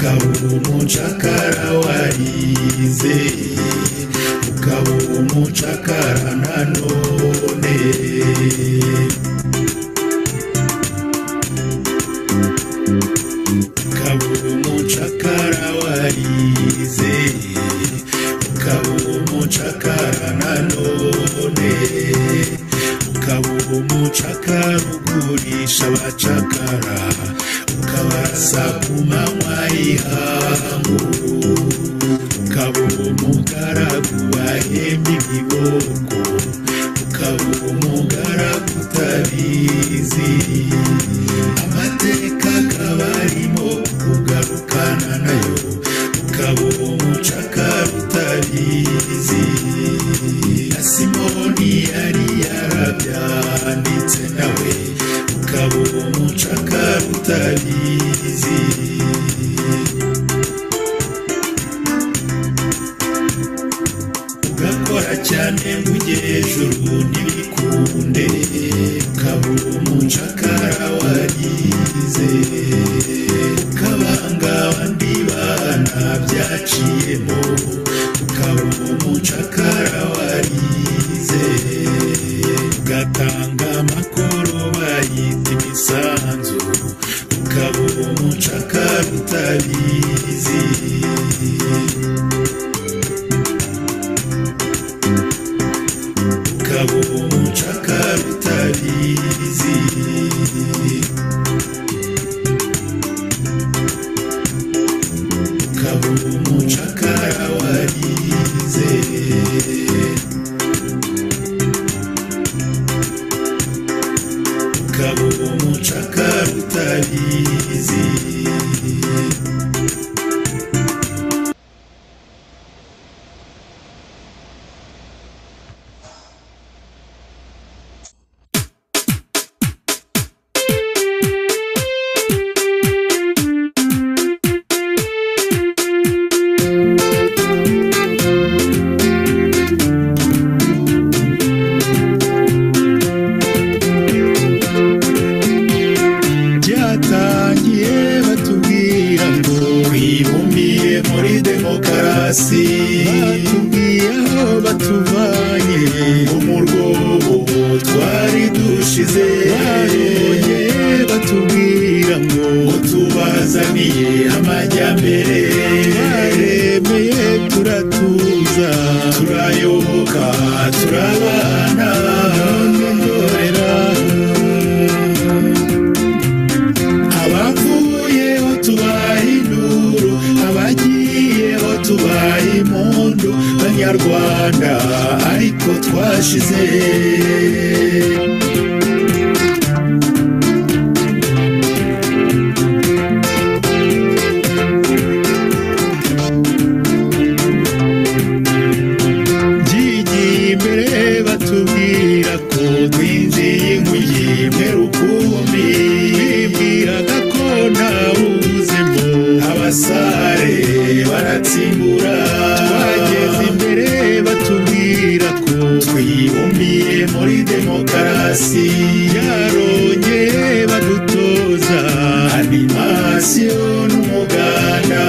ukaba umucakara warize ukaba umucakara nanone ukaba umucakara warize ukaba umucakara nanone ukaba umucakara ugurisha abacakara ukabasa ku manywa y'ihangu ukaba umugaragu bahemba ibiboko ukaba umugaragu utabizi amateka akaba arimo kugarukana nayo ukaba umucakara utabizi na Simoni yari yarabyanditse nawe ukaba umucakara utabizi ugakora cyane ngo ugere hejuru ntibikunde ukaba umucakara warize ukabanga abandi bana byaciyemo ukaba umucakara warize ugatanga amakuru bayita imisanzu ukaba umucakara utabizi ukaba umucakara utabizi ukaba umucakara warize ukaba umucakara utabizi batubwiye aho batuvanye mu rwobo twari dushize babonye batubwira ngo tubazaniye amajyambere baremeye turatuza turayoboka turabana ndorera abavuyeho tubaha induru abagiyeho tubaha impundu banyarwanda ariko twashize gigiye imbere batubwira ko twinjiye inkuyi mperukumbi bibwiraga ko ntawuzemo abasare baratsimbura twageze imbere batubwira ko twibumbiye muri demokarasi yarongeye badutoza animasiyo n'umuganda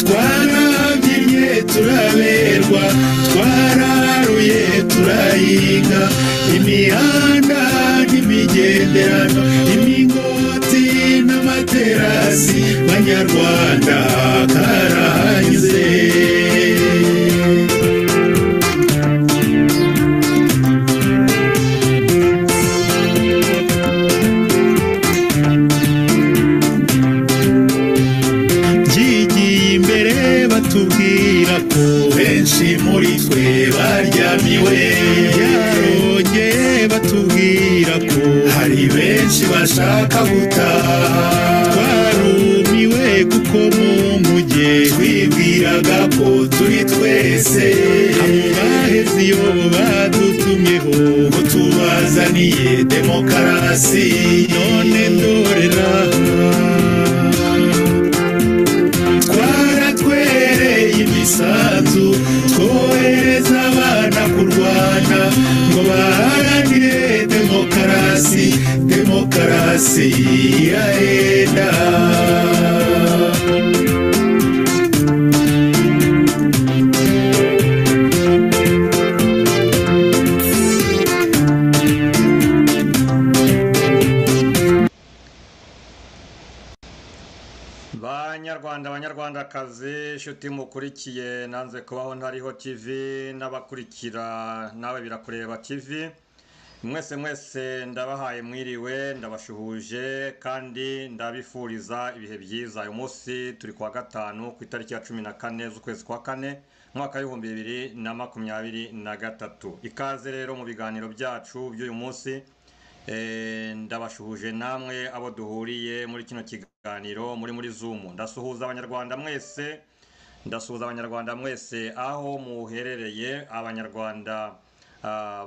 twarabyinnye turaberwa twararuye turayiga imihanda n'imigenderano imingoti n'amaterasi banyarwanda karahanyuze batubwira ko benshi muri twe baryamiwe yarongeye batubwira ko hari benshi bashaka gutaha twarumiwe kuko mu mujye twibwiraga ko turi twese abaheze iyo badutumyeho ngo tubazaniye demokarasi none ndorera imisanzu twohereza abana kurwana ngo baharanire demokarasi demokarasi irahenda. Banyarwandakazi, inshuti mukurikiye Nanze Kubaho Ntariho TV n'abakurikira Nawe Birakureba TV, mwese ndabahaye mwiriwe, ndabashuhuje kandi ndabifuriza ibihe byiza. Uyu munsi turi kuwa gatanu ku itariki ya 14 z'ukwezi kwa 4 mwaka wa 2023. Ikaze rero mu biganiro byacu by'uyu munsi. Ndabashuhuje namwe abo duhuriye muri kino kiganiro muri Zoom. Ndasuhuza abanyarwanda mwese aho muherereye, abanyarwanda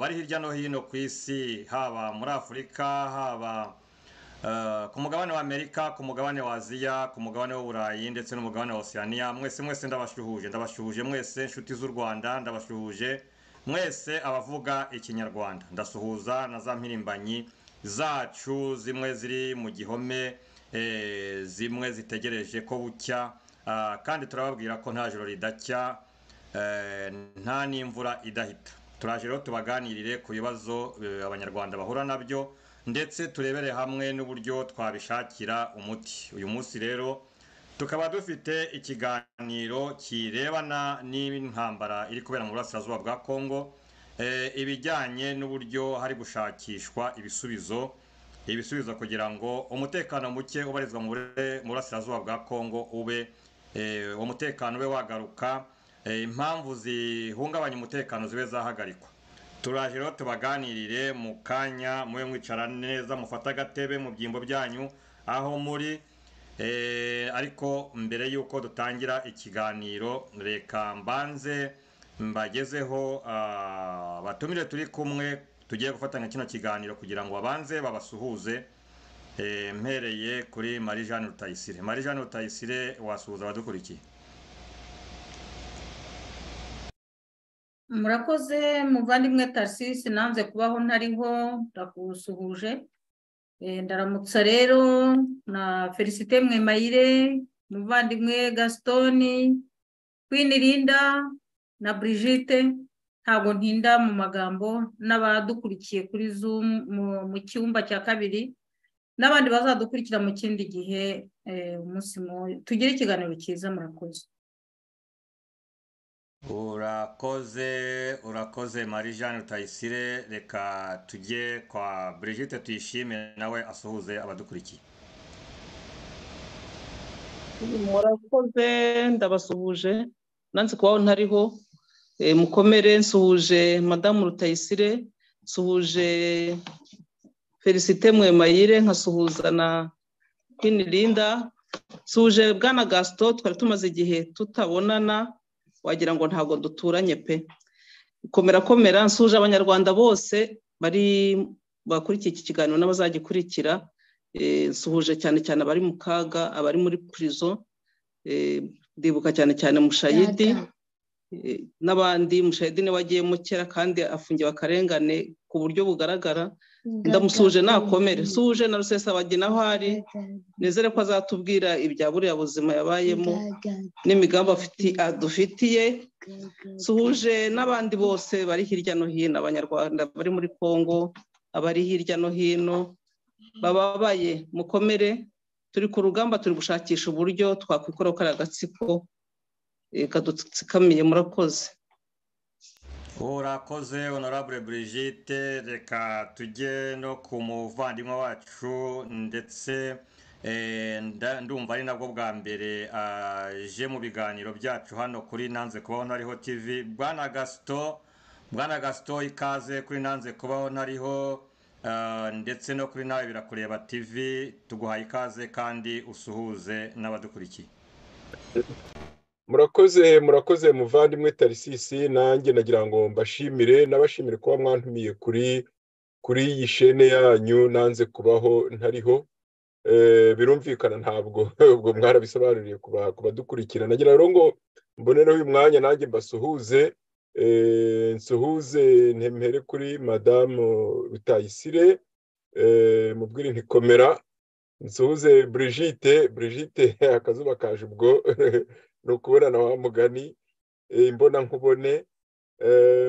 bari hirya no hino ku isi, haba muri Afurika, haba ku mugabane wa Amerika, ku mugabane wa Aziya, ku mugabane w'Uburayi ndetse n'umugabane wa Oceania. Mwese ndabashuhuje mwese inshuti z'u Rwanda, ndabashuhuje mwese abavuga ikinyarwanda. Ndasuhuza na za mpirimbanyi zacu, zimwe ziri mu gihome, zimwe zitegereje ko bucya, kandi turababwira ko nta joro ridacya, nta n'imvura idahita. Turaje rero tubaganirire ku bibazo abanyarwanda bahura nabyo, ndetse turebere hamwe n'uburyo twabishakira umuti. Uyu munsi rero tukaba dufite ikiganiro kirebana n'intambara iri kubera mu burasirazuba bwa Kongo, ibijyanye n'uburyo hari gushakishwa ibisubizo kugira ngo umutekano muke ubarizwa mu burasirazuba bwa Kongo ube umutekano ube wagaruka, impamvu zihungabanya umutekano zibe zahagarikwa. Turaje rero tubaganirire mu kanya, mube mwicara neza, mufata agatebe mu byimbo byanyu aho muri. Ariko mbere yuko dutangira ikiganiro, reka mbanze mbagezeho batumire turi kumwe tugiye gufatanya kino kiganiro kugira ngo babanze babasuhuze. Mpereye kuri Marie Jeanne Rutayisire. Marie Jeanne Rutayisire, wasuhuza abadukurikiye? Murakoze muvandimwe Tarsisi, Nanze Kubaho Ntariho, ndakusuhuje. Ndaramutsa rero na Felicite Mwemayire, muvandimwe Gastoni, Queen Linda na Brigitte. Ntabwo ntinda mu magambo, n'abadukurikiye kuri Zoom mu cyumba cya kabiri, n'abandi bazadukurikira mu kindi gihe. Umunsi tugire ikiganiro cyiza. Murakoze. Urakoze Marie Jeanne Rutayisire. Reka tujye kwa Brigitte Tuyishime, nawe asuhuze abadukurikiye. Murakoze, ndabasuhuje. Nanze Kubaho Ntariho, mukomere. Nsuhuje Madamu Rutayisire, nsuhuje Felicite Mwemayire, nkasuhuza na Queen Linda, nsuhuje Bwana Gaston. Twari tumaze igihe tutabonana, wagira ngo ntabwo duturanye pe. Komera. Nsuhuje abanyarwanda bose bari bakurikiye iki kiganiro n'abazagikurikira. Nsuhuje cyane abari mu kaga, abari muri prison, ndibuka cyane Mushayidi n'abandi. Mushayidi niwe wagiyemo kera kandi afungiwe akarengane ku buryo bugaragara. Ndamusuhuje nakomere. Nsuhuje na Rusesabagina aho ari, nizere ko azatubwira ibya buriya buzima yabayemo n'imigambi adufitiye. Nsuhuje n'abandi bose bari hirya no hino, abanyarwanda bari muri Kongo, abari hirya no hino bababaye. Mukomere, turi ku rugamba, turi gushakisha uburyo twakwikora kari agatsiko kadutsikamiye. Murakoze. Urakoze Honorable Brigitte. Reka tujye no ku muvandimwe wacu, ndetse ndumva ari nabwo bwa mbere aje mu biganiro byacu hano kuri Nanze Kubaho Ntariho TV. Bwana Gaston, ikaze kuri Nanze Kubaho Ntariho, ndetse no kuri Nawe Birakureba TV. Tuguhaye ikaze kandi usuhuze n'abadukurikiye. Murakoze muvandimwe Tarsisi. Nanjye nagira ngo mbashimire, nabashimire kuba mwantumiye kuri iyi shene yanyu Nanze Kubaho Ntariho. Birumvikana ntabwo ubwo mwarabisobanuriye kubadukurikira. Nagira rero ngo mbonereho uyu mwanya nanjye mbasuhuze. Nsuhuze ntemere kuri Madame Rutayisire, mubwire ntikomera nsuhuze Brigitte akazuba kaje ubwo ni ukubona na wa mugani imbona nkubone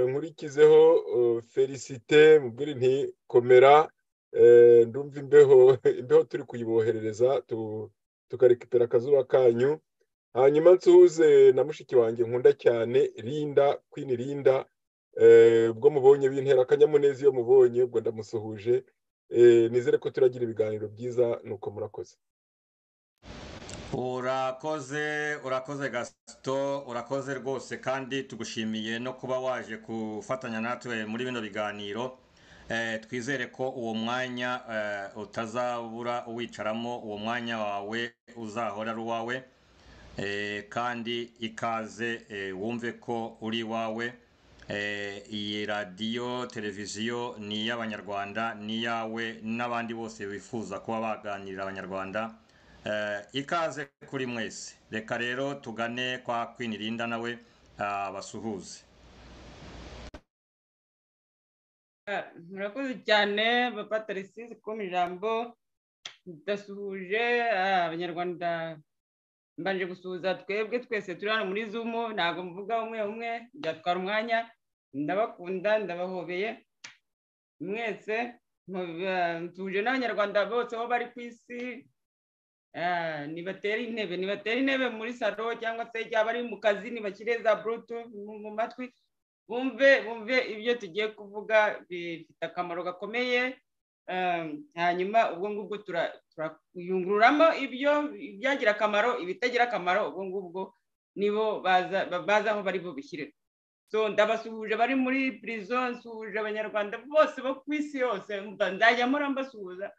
nkurikizeho Felicite mubwire ntikomera ndumva imbeho turi kuyiboherereza tukarekipera akazuba kanyu hanyuma nsuhuze na mushiki wanjye nkunda cyane Queen Linda ubwo mubonye bintera akanyamuneza iyo mubonye ubwo ndamusuhuje nizere ko turagira ibiganiro byiza nuko murakoze urakoze Gaston urakoze rwose kandi tugushimiye no kuba waje gufatanya natwe muri bino biganiro twizere ko uwo mwanya utazabura uwicaramo uwo mwanya wawe uzahora ari uwawe kandi ikaze wumve ko uri iwawe iyi radiyo televiziyo ni iy'abanyarwanda ni iyawe n'abandi bose bifuza kuba baganirira abanyarwanda ikaze kuri mwese reka rero tugane kwa Queen Linda nawe basuhuze murakoze cyane papa Tarisisi ko mu ijambo ndasuhuje abanyarwanda mbanje gusuhuza twebwe twese turi hano muri Zoom ntabwo mvuga umwe byatwara umwanya ndabakunda ndabahobeye mwese nsuje n'abanyarwanda bose aho bari ku isi nibatera intebe muri salo cyangwa se cyaba ari mu kazi nibakire za bluetooth mu matwi bumve ibyo tugiye kuvuga bifite akamaro gakomeye hanyuma ubwo ngubwo turayungururamo ibyagira akamaro ibitagira akamaro ubwo ngubwo nibo baza aho bari bubishyire so ndabasuhuje bari muri prison nsuhuje abanyarwanda bose bo ku isi yose nzajya mpora mbasuhuza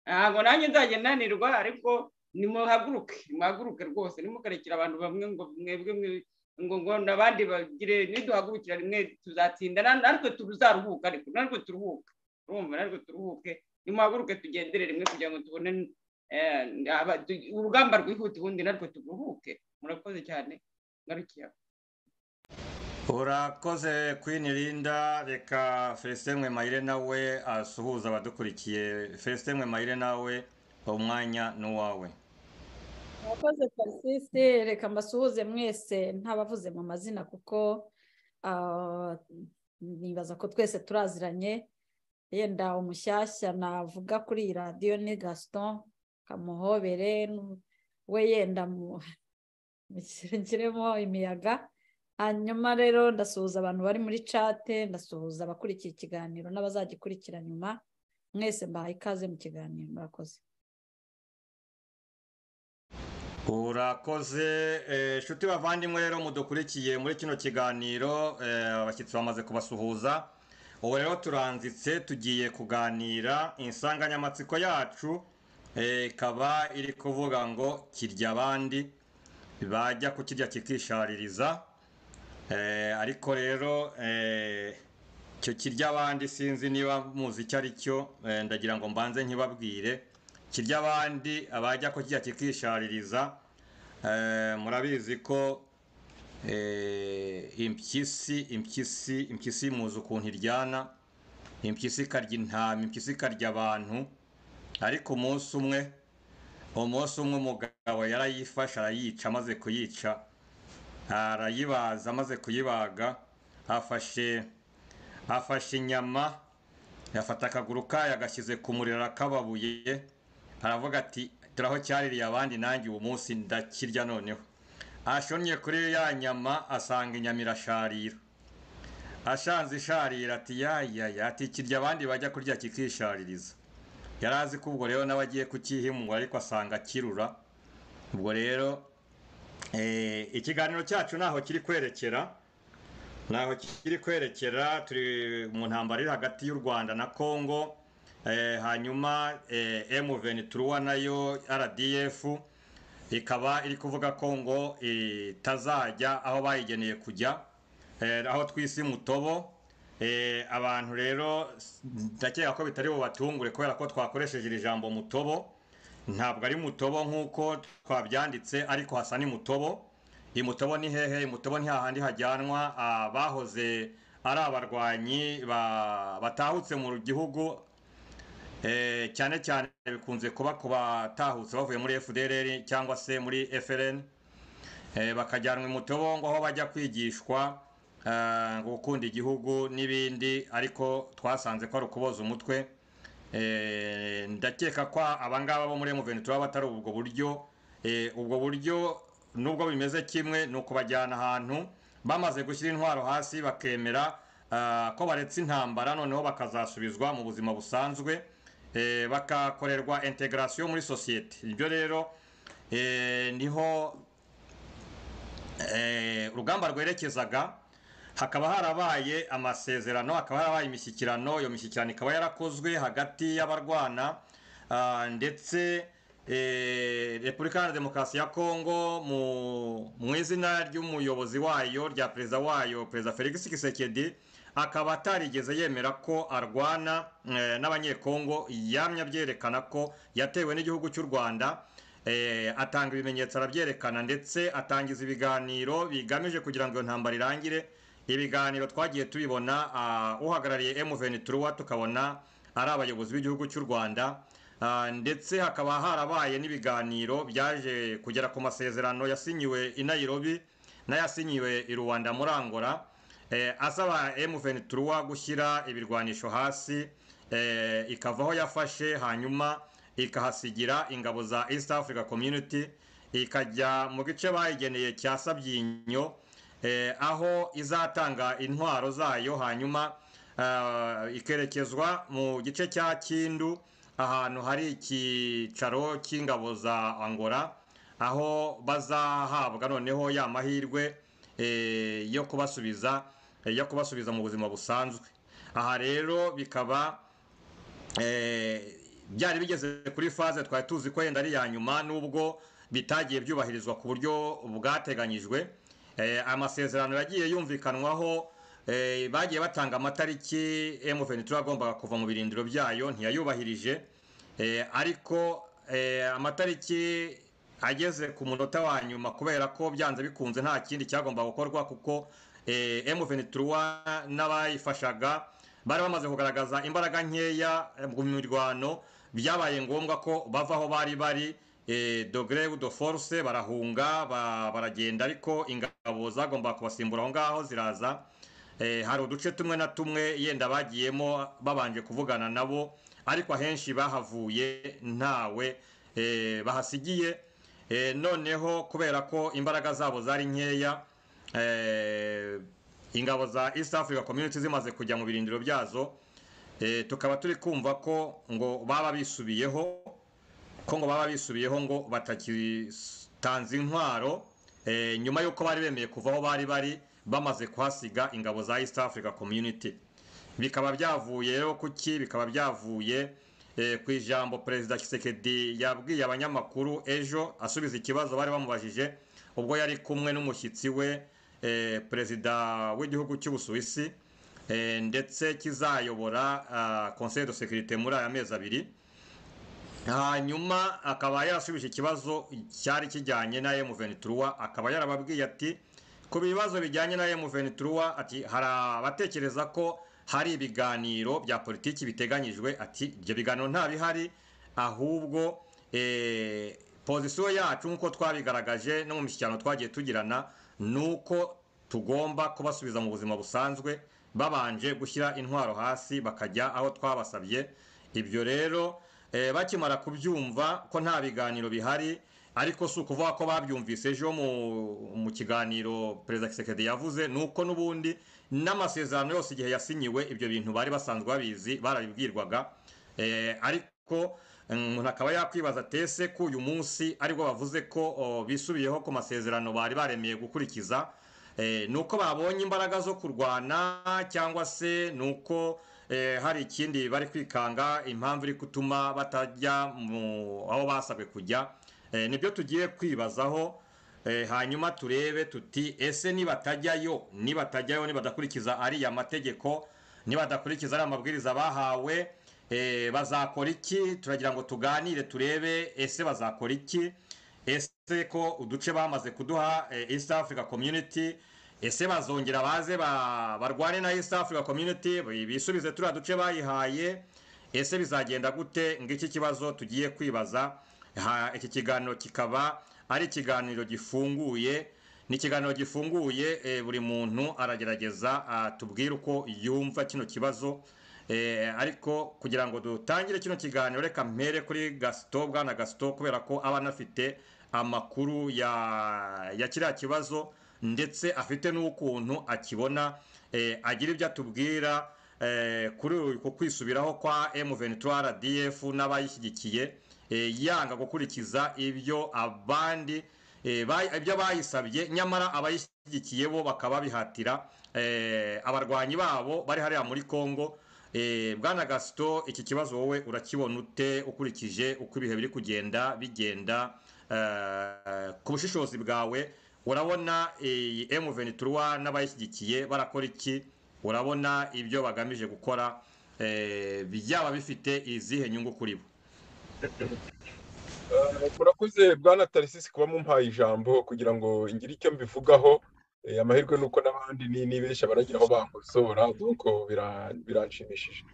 ntabwo nanjye nzajya nanirwa ariko nimuhaguruke rwose nimukarekera abantu bamwe ngo mwebwe ngo n'abandi bagire niduhagurukira rimwe tuzatsinda natwe tuzaruhuka ariko natwe turuhuke urumva natwe turuhuke nimuhaguruke tugendere rimwe kugira ngo tubone urugamba rwihuta ubundi natwe turuhuke murakoze cyane ngarukiye urakoze Queen Linda reka Felicite Mwemayire nawe asuhuza abadukurikiye Felicite Mwemayire nawe umwanya n'uwawe murakoze Tarisisi reka mbasuhuze mwese ntabavuze mu mazina kuko nibaza ko twese turaziranye yenda umushyashya navuga kuri iyi radiyo ni Gaston Kamuhobere we yenda mushyiremo imiyaga hanyuma rero ndasuhuza abantu bari muri cate ndasuhuza abakurikiye ikiganiro n'abazagikurikira nyuma mwese mbahaye ikaze mu kiganiro murakoze urakoze inshuti bavandimwe rero mudukurikiye muri kino kiganiro abashyitsi bamaze kubasuhuza ubu rero turanzitse tugiye kuganira insanganyamatsiko yacu ikaba iri kuvuga ngo kirya abandi bajya kukirya kikishaririza ariko rero icyo kirya abandi sinzi niba muzi icyo ari cyo ndagira ngo mbanze nkibabwire kirya abandi abajya kukirya kikishaririza murabizi ko impyisi muzi ukuntu iryana impyisi ikarya intama impyisi ikarya abantu ariko umunsi umwe umugabo yarayifashe arayica amaze kuyica arayibaza amaze kuyibaga afashe inyama yafata akaguru kayo agashyize ku muriro arakababuye aravuga ati turaho cyaririye abandi nanjye uwo munsi ndakirya noneho ashonye kuri ya nyama asanga inyama irasharira ashanze isharira ati ati kirya abandi bajya kurya kikishaririza yari azi ko ubwo rero nawe agiye kukihimura ariko asanga kirura ubwo rero ikiganiro cyacu naho kiri kwerekera turi mu ntambara iri hagati y'u Rwanda na Congo hanyuma M23 nayo RDF ikaba iri kuvuga ko ngo itazajya aho bayigeneye kujya aho twisi Mutobo abantu rero ndakeka ko bitari bubatungure kubera ko twakoresheje iri jambo Mutobo ntabwo ari Mutobo nk'uko twabyanditse ariko hasa ni Mutobo Mutobo ni hehe Mutobo ni hahandi hajyanwa bahoze ari abarwanyi batahutse mu gihugu cyane cyane bikunze kuba ku batahutse bavuye muri FDLR cyangwa se muri FLN, bakajyanwa mu tobongo aho bajya kwigishwa gukunda igihugu n'ibindi, ariko twasanze ko ari ukuboza umutwe. Ndakeka ko abangaba bo muri M23 batari ubwo buryo nubwo bimeze kimwe, ni ukubajyana ahantu bamaze gushyira intwaro hasi bakemera ko baretse intambara, noneho bakazasubizwa mu buzima busanzwe, bakakorerwa integration muri sosiyete. Ibyo rero niho urugamba rwerekezaga. Hakaba harabaye amasezerano, hakaba harabaye imishyikirano. Iyo mishyikirano ikaba yarakozwe hagati y'abarwana ndetse Repubulika Iharanira Demokarasi ya Kongo mu izina ry'umuyobozi wayo, rya perezida wayo, Perezida Felix Tshisekedi, akaba atarigeze yemera ko arwana n'abanyekongo. Yamye abyerekana ko yatewe n'igihugu cy'u Rwanda, atanga ibimenyetso arabyerekana, ndetse atangiza ibiganiro bigamije kugira ngo iyo ntambara irangire. Ibiganiro twagiye tubibona, uhagarariye M23 tukabona ari abayobozi b'igihugu cy'u Rwanda, ndetse hakaba harabaye n'ibiganiro byaje kugera ku masezerano yasinyiwe i Nairobi n'ayasinyiwe i Rwanda muri Angola, asaba M23 gushyira ibirwanisho hasi, ikavaho yafashe, hanyuma ikahasigira ingabo za East Africa Community, ikajya mu gice bayigeneye cya Sabyinyo, aho izatanga intwaro zayo, hanyuma ikerekezwa mu gice cya Kindu, ahantu hari icyicaro cy'ingabo za Angola, aho bazahabwa noneho ya mahirwe yo kubasubiza mu buzima busanzwe. Aha rero bikaba byari bigeze kuri faze twari tuzi ko yenda ari ya nyuma, nubwo bitagiye byubahirizwa ku buryo bwateganyijwe. Amasezerano yagiye yumvikanwaho, bagiye batanga amatariki M23 agombaga kuva mu birindiro byayo, ntiyayubahirije, ariko amatariki ageze ku munota wa nyuma, kubera ko byanze bikunze nta kindi cyagomba gukorwa, kuko M23 n'abayifashaga bari bamaze kugaragaza imbaraga nkeya mu mirwano. Byabaye ngombwa ko bava aho bari degré de force, barahunga baragenda, ariko ingabo zagomba kubasimbura aho ngaho ziraza. Hari uduce tumwe na tumwe yenda bagiyemo babanje kuvugana nabo, ariko ahenshi bahavuye ntawe bahasigiye. Noneho kubera ko imbaraga zabo zari nkeya, ingabo za East Africa Community zimaze kujya mu birindiro byazo, tukaba turi kumva ko ngo baba bisubiyeho, ngo batakitanze intwaro, nyuma y'uko bari bemeye kuva aho bari bamaze kuhasiga ingabo za East Africa Community. Bikaba byavuye rero kuki? Bikaba byavuye ku ijambo Perezida Tshisekedi yabwiye abanyamakuru ejo asubiza ikibazo bari bamubajije, ubwo yari kumwe n'umushyitsi we, Perezida w'igihugu cy'Ubusuwisi, ndetse kizayobora Conseil de Sécurité muri aya mezi abiri. Hanyuma akaba yarasubije ikibazo cyari kijyanye na M23, akaba yarababwiye ati ku bibazo bijyanye na M23, ati hari abatekereza ko hari ibiganiro bya politiki biteganyijwe. Ati ibyo biganiro nta bihari, ahubwo pozisiyo yacu nk'uko twabigaragaje no mu mishyikirano twagiye tugirana, nuko tugomba kubasubiza mu buzima busanzwe babanje gushyira intwaro hasi bakajya aho twabasabye. Ibyo rero bakimara kubyumva ko nta biganiro bihari, ariko si ukuvuga ko babyumvise ejo mu kiganiro Perezida Tshisekedi yavuze, nuko n'ubundi n'amasezerano yose igihe yasinyiwe ibyo bintu bari basanzwe babizi, barabibwirwaga. Ariko umuntu akaba yakwibaza tese ko uyu munsi aribwo bavuze ko bisubiyeho ku masezerano bari baremeye gukurikiza, nuko babonye imbaraga zo kurwana, cyangwa se nuko hari ikindi bari kwikanga, impamvu iri gutuma batajya aho basabwe kujya. Nibyo tugiye kwibazaho, hanyuma turebe tuti ese nibatajyayo nibadakurikiza ariya mategeko, nibadakurikiza ari amabwiriza bahawe, bazakora iki? Turagira ngo tuganire turebe ese bazakora iki. Ese ko uduce bamaze kuduha East Africa Community, ese bazongera baze barwane na East Africa Community bisubize turiya duce bayihaye? ese bizagenda gute? Ngiki kibazo tugiye kwibaza. Iki kiganiro kikaba ari ikiganiro gifunguye, ni ikiganiro gifunguye, buri muntu aragerageza tubwire uko yumva kino kibazo, ariko kugira ngo dutangire kino kiganiro reka mpere kuri Gaston, bwana Gaston, kubera ko aba anafite amakuru ya kiriya kibazo ndetse afite n'ukuntu akibona, agira ibyo atubwira kuri uko kwisubiraho kwa M23 RDF n'abayishyigikiye, yanga gukurikiza ibyo abandi ibyo bayisabye, nyamara abayishyigikiye bo bakaba bihatira abarwanyi babo bari hariya muri Kongo. Bwana Gaston, iki kibazo wowe urakibona ute ukurikije uko ibihe biri bigenda ku bushishozi bwawe? Urabona M23 n'abayishyigikiye barakora iki? Urabona ibyo bagamije gukora byaba bifite izihe nyungu kuri bo? murakoze bwana Tarisisi kuba mumpaye ijambo kugira ngo ngire icyo mbivugaho. Amahirwe nuko n'abandi nibeshya baragira aho bankosora, nuko biranshimishije.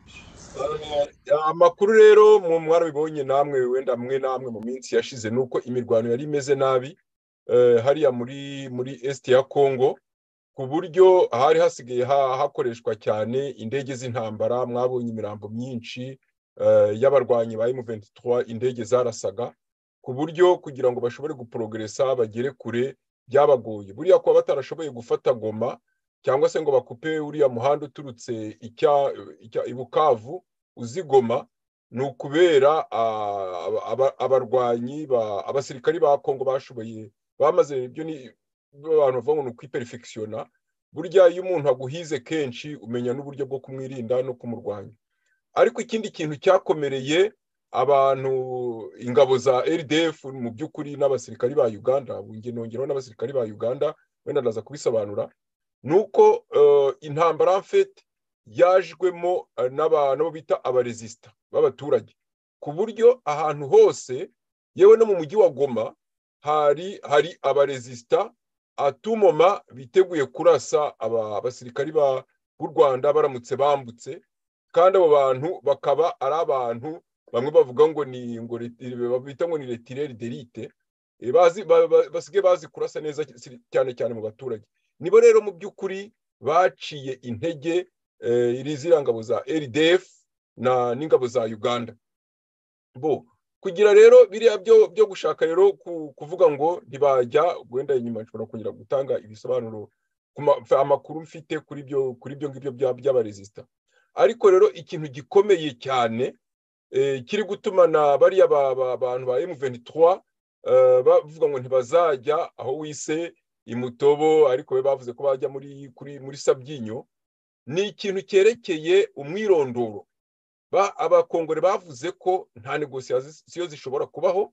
Amakuru rero mwarabibonye namwe, wenda mwe namwe mu minsi yashize, nuko imirwano yari imeze nabi hariya muri est ya Kongo, ku buryo hari hasigaye hakoreshwa cyane indege z'intambara. Mwabonye imirambo myinshi y'abarwanyi ba M23, indege zarasaga, ku buryo kugira ngo bashobore guprogresa bagere kure byabagoye. Buriya kuba batarashoboye gufata Goma cyangwa se ngo bakupe uriya muhanda uturutse i Bukavu uzigoma, ni ukubera abarwanyi abasirikari ba Kongo bashoboye, bamaze ibyo ni abantu bavuga ngo ni ukwiperfectiona. Burya iyo umuntu aguhize kenshi umenya n'uburyo bwo kumwirinda no kumurwanya. Ariko ikindi kintu cyakomereye abantu, ingabo za RDF mu by'ukuri n'abasirikari ba Uganda, nongeraho n'abasirikari ba Uganda, wenda ndaza kubisobanura, nuko intambara en fait yajwemo n'abantu bita abaresista b'abaturage, ku buryo ahantu hose yewe no mu mujyi wa Goma hari abaresista atumoma biteguye kurasa abasirikari b'u Rwanda baramutse bambutse. Kandi abo bantu bakaba ari abantu bamwe bavuga ngo bita ngo ni retireri d'élite, basigaye bazi kurasa neza cyane mu baturage. Nibo rero mu by'ukuri baciye intege ziriya ngabo za RDF n'ingabo za Uganda. Kugira rero biriya byo gushaka rero kuvuga ngo ntibajya, wenda nyuma nshobora kongera gutanga ibisobanuro amakuru mfite kuri ibyo ngibyo by'abaresista. Ariko rero ikintu gikomeye cyane kiri gutuma na bariya bantu ba M23 bavuga ngo ntibazajya aho wise Imutobo, ariko we bavuze ko bajya muri Sabyinyo, ni ikintu cyerekeye umwirondoro. Abakongore bavuze ko nta negosiasiyo zishobora kubaho,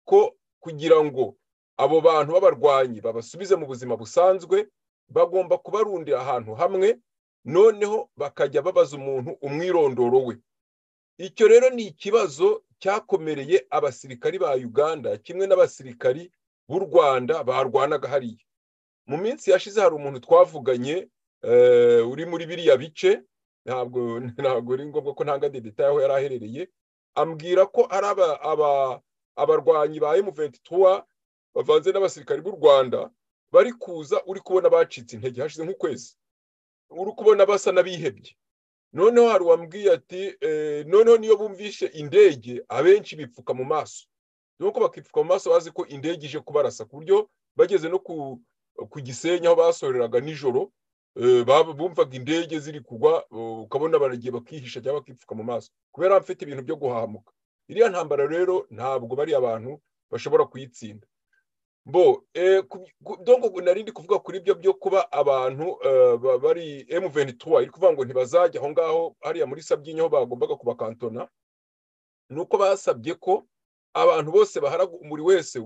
ko kugira ngo abo bantu b'abarwanyi babasubize mu buzima busanzwe bagomba kubarundira ahantu hamwe, noneho bakajya babaza umuntu umwirondoro we. Icyo rero ni ikibazo cyakomereye abasirikari ba Uganda kimwe n'abasirikari b'u Rwanda barwanaga hariya. Mu minsi yashize hari umuntu twavuganye uri muri biriya bice, ntabwo ari ngombwa ko ntanga detail aho yari aherereye, ambwira ko ari abarwanyi ba M23 bavanze n'abasirikari b'u Rwanda bari kuza, uri kubona bacitse intege hashize nk'ukwezi, uri kubona basa n'abihebye. Noneho hari uwambwiye ati noneho niyo bumvishe indege abenshi bipfuka mu maso, nuko bakipfuka mu maso bazi ko indege ije kubarasa, ku buryo bageze no ku Gisenyi aho basoreraga nijoro, bumvaga indege ziri kugwa, ukabona baragiye bakihisha cyangwa bakipfuka mu maso kubera bafite ibintu byo guhahamuka. Iriya ntambara rero ntabwo bari abantu bashobora kuyitsinda. Donc narindi kuvuga kuri ibyo byo kuba abantu bari M23 iri kuvuga ngo ntibazajya aho ngaho hariya muri Sabyinyo aho bagombaga kubakantona, nuko basabye ko abantu bose baharaga umuri wese,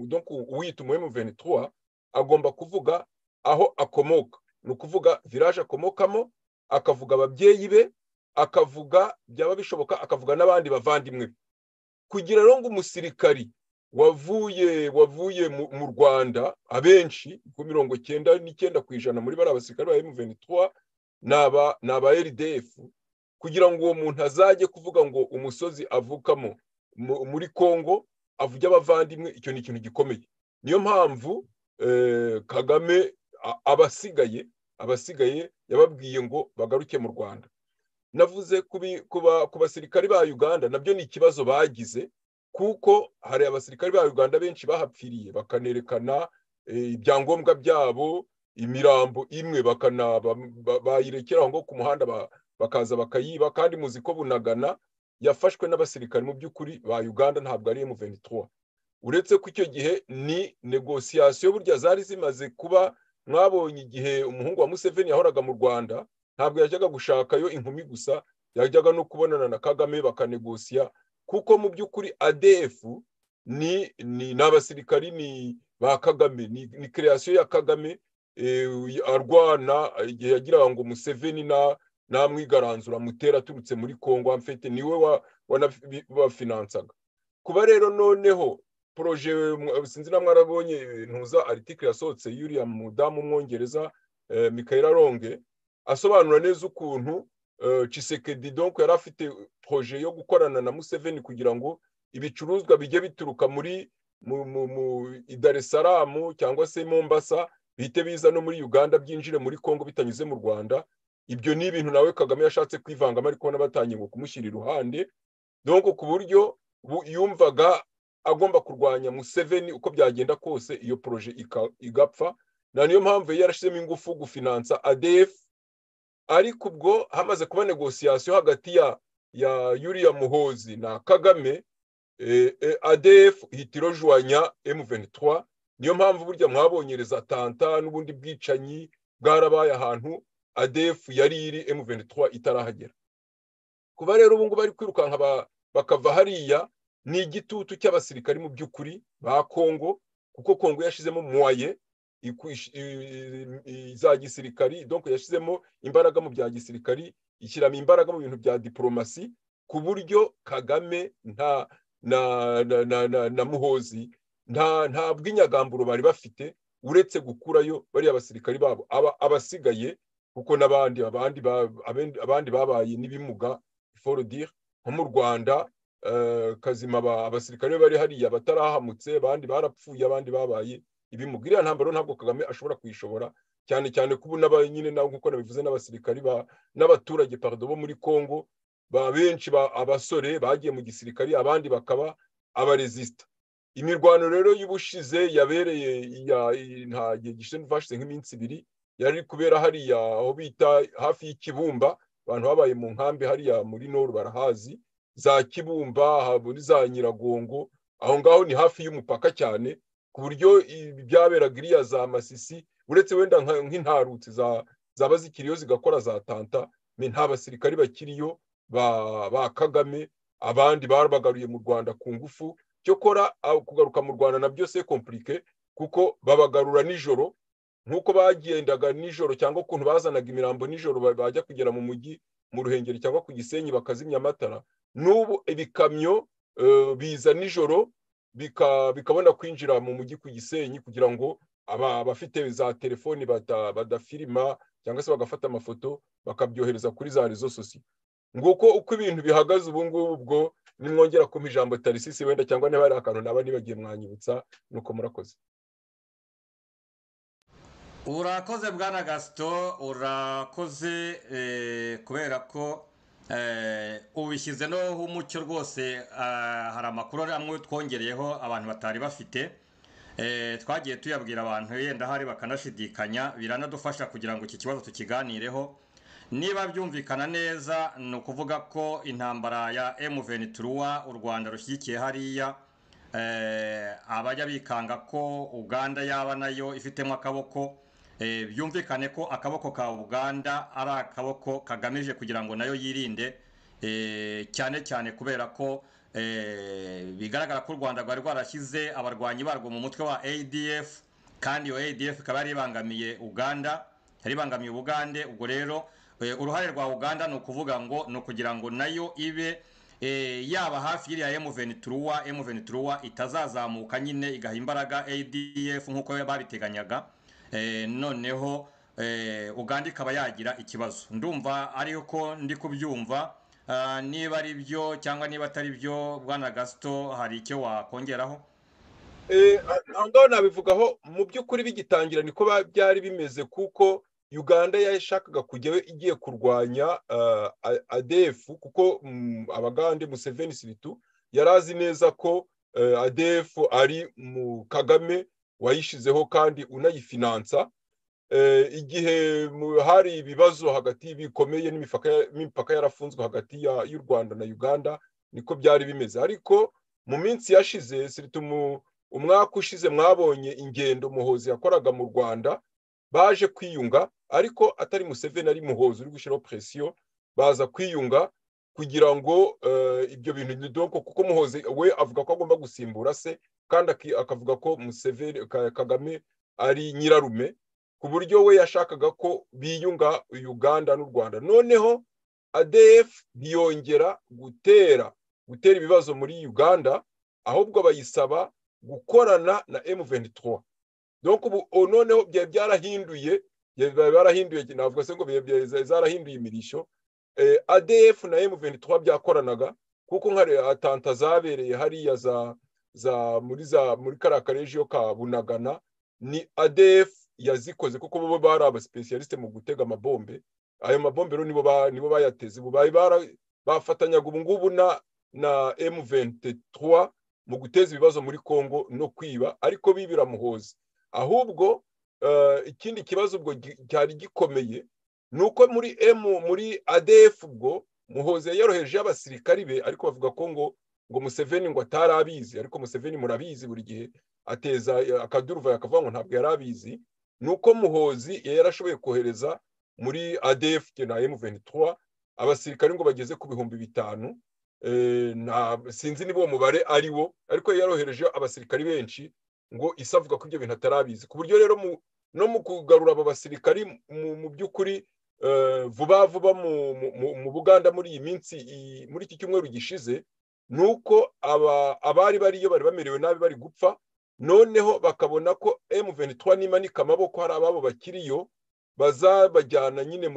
donc uwita mu M23 agomba kuvuga aho akomoka, ni ukuvuga village akomokamo, akavuga ababyeyi be, akavuga byaba bishoboka akavuga n'abandi bavandimwe, kugira ngo umusirikari wavuye mu Rwanda abenshi ku 99% muri bari abasirikari ba M23 n'aba RDF, kugira ngo uwo muntu azajye kuvuga ngo umusozi avukamo muri Kongo avuge abavandimwe, icyo ni ikintu gikomeye. Niyo mpamvu Kagame abasigaye yababwiye ngo bagaruke mu Rwanda. Navuze ku basirikari ba Uganda, nabyo ni ikibazo bagize, kuko hari abasirikari ba Uganda benshi bahapfiriye, bakanerekana ibyangombwa byabo, imirambo imwe bayirekera ngo ku muhanda bakaza bakayiba, kandi muzi ko Bunagana yafashwe n'abasirikari mu by'ukuri ba Uganda, ntabwo ari M23. Uretse ko icyo gihe ni negociation burya zari zimaze kuba. Mwabonye igihe umuhungu wa Museveni yahoraga mu Rwanda, ntabwo yajyaga gushakayo inkumi gusa, yajyaga no kubonana na Kagame bakanegosiya, kuko mu by'ukuri ADF ni abasirikari ni ba Kagame, ni creation ya Kagame arwana igihe yagira ngo Museveni namwigaranzura mutera aturutse muri Kongo, amfete niwe wafinansaga. Kuba rero noneho proje sinzi namwe arabonye ntuza article yasohotse yuriya mudamu umwongereza Michaela Ronge asobanura neza ukuntu Tshisekedi donc yari afite proje yo gukorana na Museveni kugira ngo ibicuruzwa bijye bituruka muri Dar es Salaam cyangwa se Mombasa bihite biza no muri Uganda byinjire muri Kongo bitanyuze mu Rwanda. Ibyo ni ibintu nawe Kagame yashatse kwivangamo, ariko n'abatangiye ngo kumushyira iruhande, donc ku buryo yumvaga agomba kurwanya Museveni uko byagenda kose, iyo proje igapfa. Na niyo mpamvu yarashizemo ingufu gufinansa ADF, ariko ubwo hamaze kuba negociation hagati ya Yuriya Muhozi na Kagame, ADF hitirojwanya M23. Niyo mpamvu burya mwabonyereza tanta n'ubundi bwicanyi bwarabaye ahantu ADF yari iri M23 itarahagera. Kuba rero ubu ngo bari kwirukanka bakava hariya, ni igitutu cy'abasirikari mu by'ukuri ba Kongo, kuko Kongo yashizemo moye za gisirikari, donc yashizemo imbaraga mu bya gisirikari, ishyiramo imbaraga mu bintu bya diplomasi, ku buryo Kagame na Muhozi nta bw'inyagamburo bari bafite, uretse gukurayo bari abasirikari babo abasigaye, kuko abandi babaye n'ibimuga for dire nko mu Rwanda. Kazima abasirikare bari hariya batarahamutse, abandi barapfuye, abandi babaye ibimuga. Iriya ntambaro ntabwo Kagame ashobora kuyishobora, cyane cyane kubu n'abanyine nawe nkuko nabivuze n'abasirikari n'abaturage bo muri Kongo benshi abasore bagiye mu gisirikari, abandi bakaba abaresista. Imirwano rero y'ubushize yabereye nta gihe gishize fashize nk'iminsi 2, yari kubera hariya aho bita hafi y'Ikibumba. Abantu babaye mu nkambi hariya muri Nord barahazi, za Kibumba muri za Nyiragongo, aho ngaho ni hafi y'umupaka cyane, ku buryo byaberaga iriya za Masisi, uretse wenda nk'intarutse zaba zikiriyo zigakora za tanta, nta basirikari bakiriyo ba Kagame. Abandi barabagaruye mu Rwanda ku ngufu. Cyokora kugaruka mu Rwanda nabyo c'est compliqué, kuko babagarura nijoro, nkuko bagendaga nijoro, cyangwa ukuntu bazanaga imirambo nijoro bajya kugera mu mujyi mu Ruhengeri cyangwa ku Gisenyi bakazimya amatara. N'ubu ibikamyo biza nijoro bikabona kwinjira mu mujyi ku Gisenyi, kugira ngo abafite za telefoni badafirima cyangwa se bagafata amafoto bakabyohereza kuri za rezo sosiyo. Nguko uko ibintu bihagaze ubu ngubu. Ubwo nimwongera kumpa ijambo Tarisisi wenda, cyangwa niba hari akantu naba nibagiye mwanyibutsa, nuko murakoze. Urakoze Bwana Gaston, urakoze kubera ko ubishyize no umucyo rwose. Hari amakuru amwe twongereyeho abantu batari bafite, twagiye tuyabwira abantu yenda hari bakanashidikanya, biranadufasha kugira ngo iki kibazo tukiganireho. Niba byumvikana neza, ni ukuvuga ko intambara ya M23 u Rwanda rushyigikiye hariya, abajya bikanga ko Uganda yaba nayo ifitemo akaboko, byumvikane ko akaboko ka Uganda ari akaboko kagamije kugira ngo nayo yirinde, cyane cyane kubera ko bigaragara ko u Rwanda rwari rwarashyize abarwanyi barwo mu mutwe wa ADF, kandi iyo ADF ikaba yari ibangamiye Uganda, yari ibangamiye Ubugande. Ubwo rero uruhare rwa Uganda ni ukuvuga ngo ni ukugira ngo nayo ibe yaba hafi y'iriya M23 itazazamuka nyine igaha imbaraga ADF nk'uko babiteganyaga, noneho Uganda ikaba yagira ikibazo. Ndumva ariko ndi kubyumva, niba ari byo cyangwa niba atari byo, Bwana Gaston, hari icyo wakongeraho? ngaho nabivugaho mu by'ukuri bigitangira niko byari bimeze, kuko Uganda yashakaga kujyayo igiye kurwanya ADF, kuko abagande Museveni siritu yarazi neza ko ADF ari mu Kagame wayishizeho kandi unayifinansa. Igihe hari ibibazo hagati bikomeye n'imipaka yarafunzwe hagati y'u Rwanda na Uganda, niko byari bimeze. Ariko mu minsi yashize siritu umwaka ushize mwabonye ingendo Muhoozi yakoraga mu Rwanda, baje kwiyunga, ariko atari Museveni ari Muhoozi uri gushyiraho presiyo, baza kwiyunga kugira ngo ibyo bintu nidoko, kuko Muhoozi we avuga ko agomba gusimbura se, kandi akavuga ko Museveni Kagame ari nyirarume, ku buryo we yashakaga ko biyunga Uganda n'u Rwanda. Noneho ADF biyongera gutera ibibazo muri Uganda, ahubwo bayisaba gukorana na M23. Donc ubu noneho byarahinduye navuga se ngo zarahinduye imirisho. ADF na M23 byakoranaga, kuko nkari atanta zabereye hariya muri Karakarejo ka Bunagana, ni ADF yazikoze, kuko bo bari aba specialiste mu gutega amabombe. Ayo mabombe rero nibo bayateze, bafatanyaga ubu ngubu na M23 mu guteza ibibazo muri Kongo no kwiba, ariko bibira Muhoozi. Ahubwo ikindi kibazo ubwo cyari gikomeye nuko muri ADF ubwo Muhoozi yoroheje abasirikari be, ariko bavuga ko ngo Museveni ngo atarabizi, ariko Museveni murabizi buri gihe ateza akaduruva yakavuga ngo ntabwo yarabizi. Nuko Muhoozi yarashoboye kohereza muri ADF na M23 abasirikari ngo bageze ku 5,000. Sinzi niba uwo mubare ari wo, ariko yarohereje abasirikari benshi ngo isavuga ko ibyo bintu atarabizi, ku buryo rero no mu kugarura abo basirikari mu by'ukuri vuba mu Buganda muri iyi minsi, muri iki cyumweru gishize, nuko abari bariyo bari bamerewe nabi, bari gupfa. Noneho bakabona ko M23 nimanika amaboko hari ababo bakiriyo, bazabajyana nyine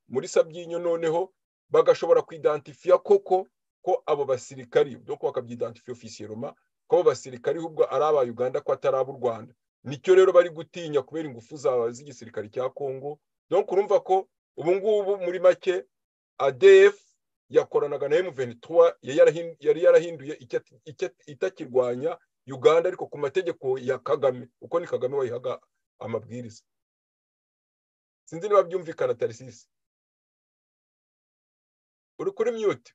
muri Sabyinyo, noneho bagashobora kwidentifia koko ko abo basirikari, donc bakabyidentifia officiellement ko abo basirikari hubwo ari aba Uganda, ko atari abo Rwanda. Nicyo rero bari gutinya kubera ingufu z'igisirikari cya Kongo. Donc urumva ko ubu ngubu muri make ADF yakoranaga na M23 yari yarahinduye itakirwanya Uganda, ariko ku mategeko ya Kagame, uko ni Kagame wayihaga amabwiriza. Sinzi niba byumvikana Tarisisi. Uri kuri mute.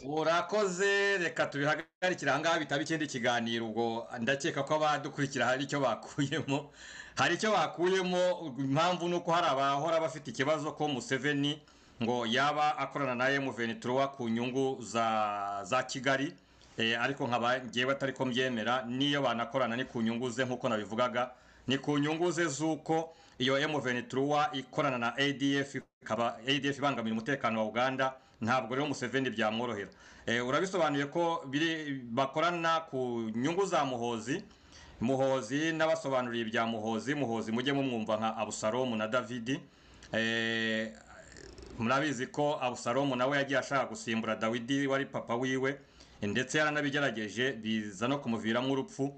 Urakoze, reka tubihagarikira ahangaha bitaba ikindi kiganiro. Ubwo ndakeka ko abadukurikira hari icyo bakuyemo. Impamvu nuko hari abahora bafite ikibazo ko Museveni ngo yaba akorana na M23 ku nyungu za Kigali, ariko nkaba ngiye batari ko mbyemera. Niyo banakorana ni ku nyungu ze, nkuko nabivugaga, ni ku nyungu ze z'uko iyo M23 ikorana na ADF, ikaba ADF ibangamira umutekano wa Uganda. Ntabwo rero Museveni byamworohera. Urabisobanuye ko bakorana ku nyungu za Muhoozi n'abasobanuriye ibya Muhoozi mujye mumwumva nka Abusalomu na Davidi. Murabizi ko Abusalomu nawe yagiye ashaka gusimbura Dawidi wari papa wiwe, ndetse yaranabigerageje biza no kumuviramo urupfu.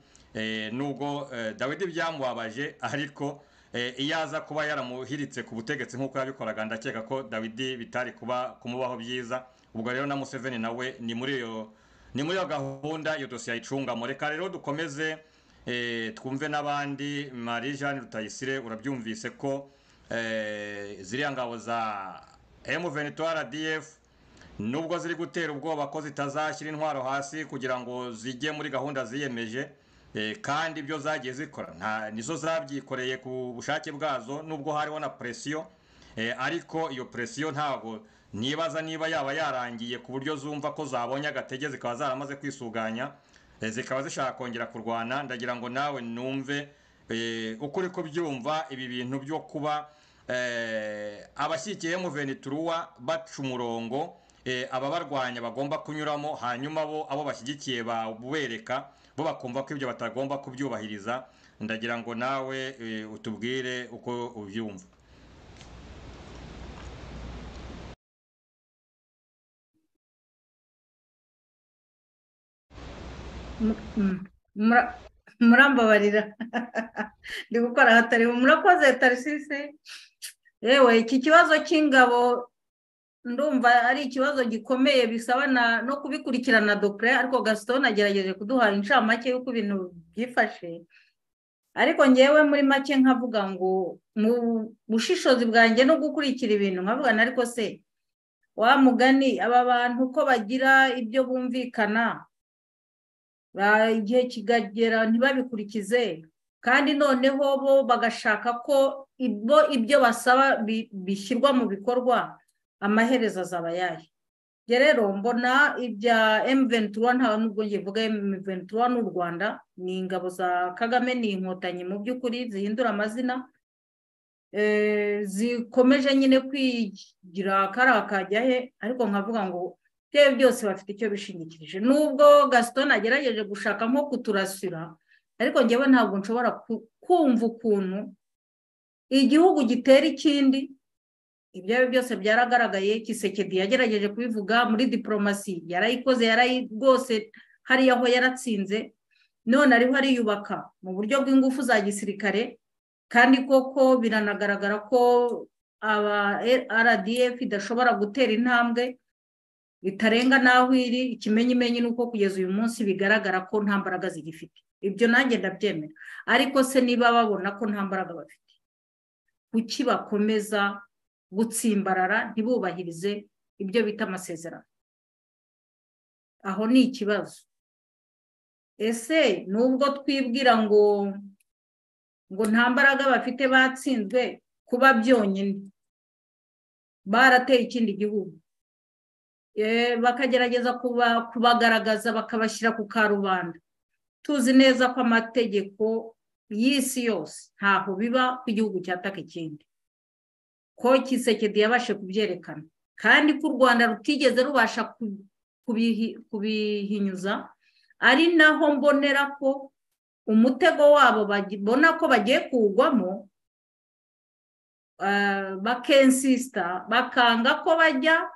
Nubwo Dawidi byamubabaje, ariko iyo aza kuba yaramuhiritse ku butegetsi nk'uko yabikoraga, ndakeka ko Dawidi bitari kumubaho byiza. Ubwo rero na Museveni nawe ni muri iyo gahunda iyo dosiye ayicungamo. Reka rero dukomeze twumve n'abandi. Marie Jeanne Rutayisire, urabyumvise ko ziriya ngabo za M23 RDF nubwo ziri gutera ubwoba ko zitazashyira intwaro hasi kugira ngo zijye muri gahunda ziyemeje, kandi ibyo zagiye zikora nizo zabyikoreye ku bushake bwazo, nubwo hariho na presiyo, ariko iyo presiyo ntabwo nibaza niba yaba yarangiye ku buryo zumva ko zabonye agatege zikaba zaramaze kwisuganya, zikaba zishaka kongera kurwana. Ndagira ngo nawe numve uko uri kubyumva ibi bintu byo kuba abashyigikiye M23 baca umurongo ababarwanya bagomba kunyuramo, hanyuma abo bashyigikiye babereka bo bakumva ko ibyo batagomba kubyubahiriza. Ndagira ngo nawe utubwire uko ubyumva. murambabarira ndi gukora hatari. Murakoze Tarisisi. Yewe iki kibazo cy'ingabo ndumva ari ikibazo gikomeye bisaba no kubikurikirana Dr. ariko Gaston agerageje kuduha inshamake y'uko ibintu byifashe, ariko ngewe muri make nkavuga ngo mu bushishozi bwanjye no gukurikira ibintu nkavuga ariko se wa mugani aba bantu ko bagira ibyo bumvikana igihe kigagera ntibabikurikize, kandi noneho bo bagashaka ko ibyo basaba bishyirwa mu bikorwa, amaherezo azaba yayo. Rero mbona ibya M23 nta nubwo ngivuga M23 n'u Rwanda, ni ingabo za Kagame, ni inkotanyi mu by'ukuri zihindura amazina, zikomeje nyine kwigira karakajya he, ariko nkavuga ngo byose bafite icyo bishingikirije. Nubwo Gaston agerageje gushaka nko kuturasira, ariko ngewe ntabwo nshobora kumva ukuntu igihugu gitera ikindi. Ibyo byose byaragaragaye. Kisekedi yagerageje kubivuga muri diplomasi, yarayikoze, rwose hariya aho yaratsinze, none ariho ariyubaka mu buryo bw'ingufu za gisirikare, kandi koko biranagaragara ko aba RDF idashobora gutera intambwe bitarenga naho iri. Ikimenyimenyi nuko kugeza uyu munsi bigaragara ko nta mbaraga zigifite. Ibyo nanjye ndabyemera, ariko se niba babona ko nta mbaraga bafite, kuki bakomeza gutsimbarara ntibubahirize ibyo bita amasezerano? Aho ni ikibazo. Ese nubwo twibwira ngo nta mbaraga bafite, batsinzwe, kuba byonyine barateye ikindi gihugu, bakagerageza kubagaragaza bakabashyira ku karubanda, tuzi neza ko amategeko y'isi yose ntaho biba ko igihugu cyataka ikindi, ko Kisekedi yabashe kubyerekana, kandi ko u Rwanda rutigeze rubasha kubihinyuza. Ari naho mbonera ko umutego wabo babona ko bagiye kuwugwamo, bakensista, bakanga ko bajya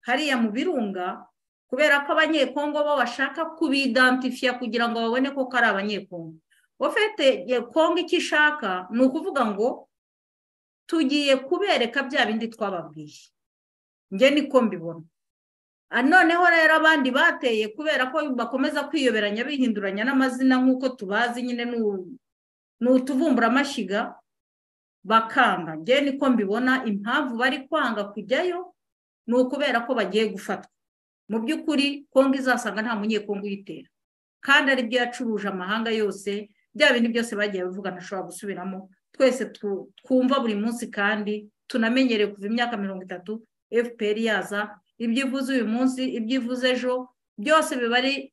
hariya mu birunga, kubera ko abanyekongo bo bashaka kubidantifiya kugira ngo babone ko ari abanyekongo. Ofete Kongo icyo ishaka ni ukuvuga ngo tugiye kubereka bya bindi twababwiye. Nge niko mbibona. Noneho rero abandi bateye kubera ko bakomeza kwiyoberanya bihinduranya n'amazina nk'uko tubazi, nyine n'utuvumbura amashiga bakanga. Nge niko mbibona. Impamvu bari kwanga kujyayo ni ukubera ko bagiye gufatwa. Mu by'ukuri Kongo izasanga nta munyekongo uyitera, kandi ari byo yacuruje amahanga yose. Bya bindi byose bagiye bavuga ntashobora gusubiramo, twese twumva buri munsi, kandi tunamenyereye kuva imyaka 30 FPR yaza. Ibyo ivuze uyu munsi, ibyo ivuze ejo, byose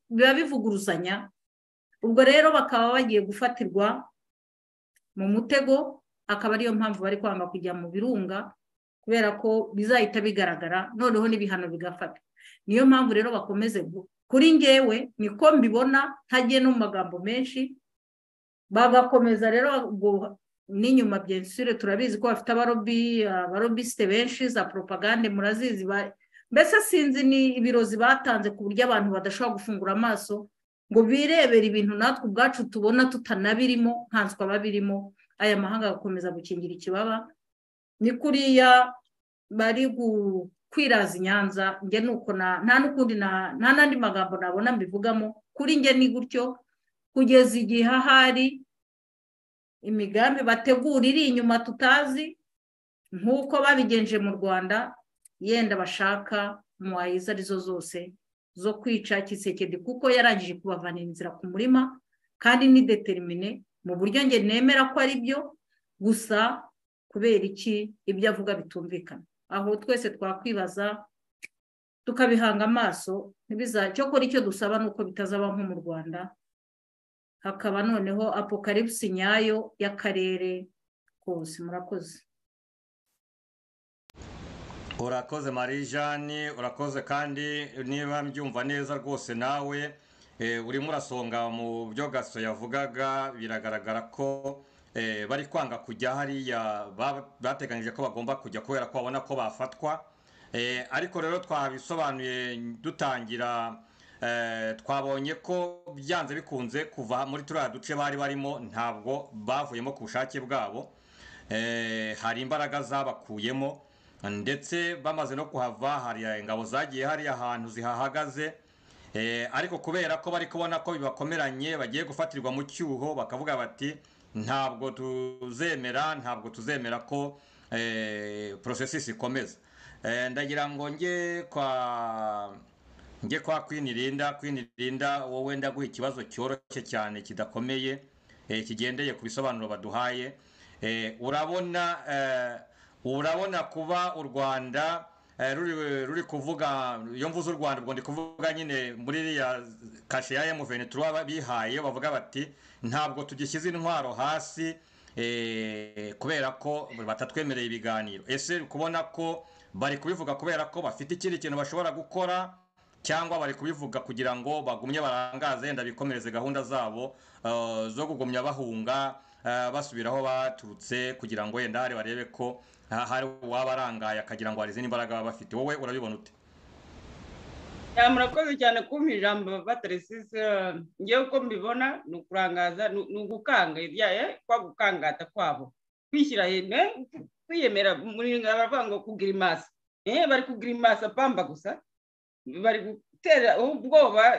biba bivuguruzanya. Ubwo rero bakaba bagiye gufatirwa mu mutego, akaba ariyo mpamvu bari kwanga kujya mu birunga, kubera ko bizahita bigaragara, noneho n'ibihano bigafata. Niyo mpamvu rero bakomeze. Kuri ngewe niko mbibona, ntagiye no mu magambo menshi, bagakomeza rero n'inyuma. Byensure turabizi ko bafite abarobiste benshi, za propagande murazizi. Mbese sinzi ni ibirozi batanze ku buryo abantu badashobora gufungura amaso ngo birebere ibintu natwe ubwacu tubona tutanabirimo, nkanswe ababirimo. Aya mahanga agakomeza gukingira ikibaba. Ni kuriya bari kwiraza i Nyanza. Nge nuko nta n'ukundi, nta n'andi magambo nabona mbivugamo. Kuri nge ni gutyo, kugeza igihe ahari imigambi bategura iri inyuma tutazi, nk'uko babigenje mu Rwanda, yenda bashaka mu wayiza arizo zose zo kwica Kisekedi, kuko yarangije kubavanira inzira ku murima, kandi ni determine mu buryo nge nemera ko ari byo. Gusa kubera iki ibyo avuga bitumvikana, aho twese twakwibaza tukabihanga amaso. Cyokora icyo dusaba nuko bitazaba nko mu Rwanda, hakaba noneho apocalypse nyayo y'akarere kose. Murakoze. urakoze Marie Jeanne, urakoze kandi niba mbyumva neza rwose nawe urimo urasonga mu byo Gaso yavugaga, biragaragara ko bari kwanga kujya hariya bateganyije ko bagomba kujya kubera ko babona ko bafatwa. Ariko rero twabisobanuye dutangira, twabonye ko byanze bikunze kuva muri turiya duce bari barimo ntabwo bavuyemo ku bushake bwabo, hari imbaraga zabakuyemo, ndetse bamaze no kuhava hari ingabo zagiye hariya ahantu zihahagaze, ariko kubera ko bari kubona ko bibakomeranye bagiye gufatirwa mu cyuho, bakavuga bati ntabwo tuzemera ko processus ikomeza. Ndagira ngo njye kwa Queen Linda wowe ndaguha ikibazo cyoroshye cyane kidakomeye, kigendeye ku bisobanuro baduhaye. Urabona kuba u Rwanda ruri kuvuga, iyo mvuze u Rwanda ubwo ndi kuvuga nyine muri iriya kashe ya M23 bihaye, bavuga bati ntabwo tugishyize intwaro hasi kubera ko batatwemereye ibiganiro. Ese kubona ko bari kubivuga kubera ko bafite ikindi kintu bashobora gukora, cyangwa bari kubivuga kugira ngo bagumye barangaze yenda bikomereze gahunda zabo zo kugumya bahunga basubira aho baturutse, kugira ngo yenda hari barebe ko hari uwabarangaye akagira ngo hari izindi imbaraga baba bafite? Wowe urabibona ute? Murakoze cyane kumpa ijambo Patrice. Ngewe uko mbibona ni ukurangaza, ni ugukanga kwa gukangata kwabo, kwishyira hene, kwiyemera. Muri baravuga ngo kugira imasa, bari kugira imasa pamba gusa, bari gutera ubwoba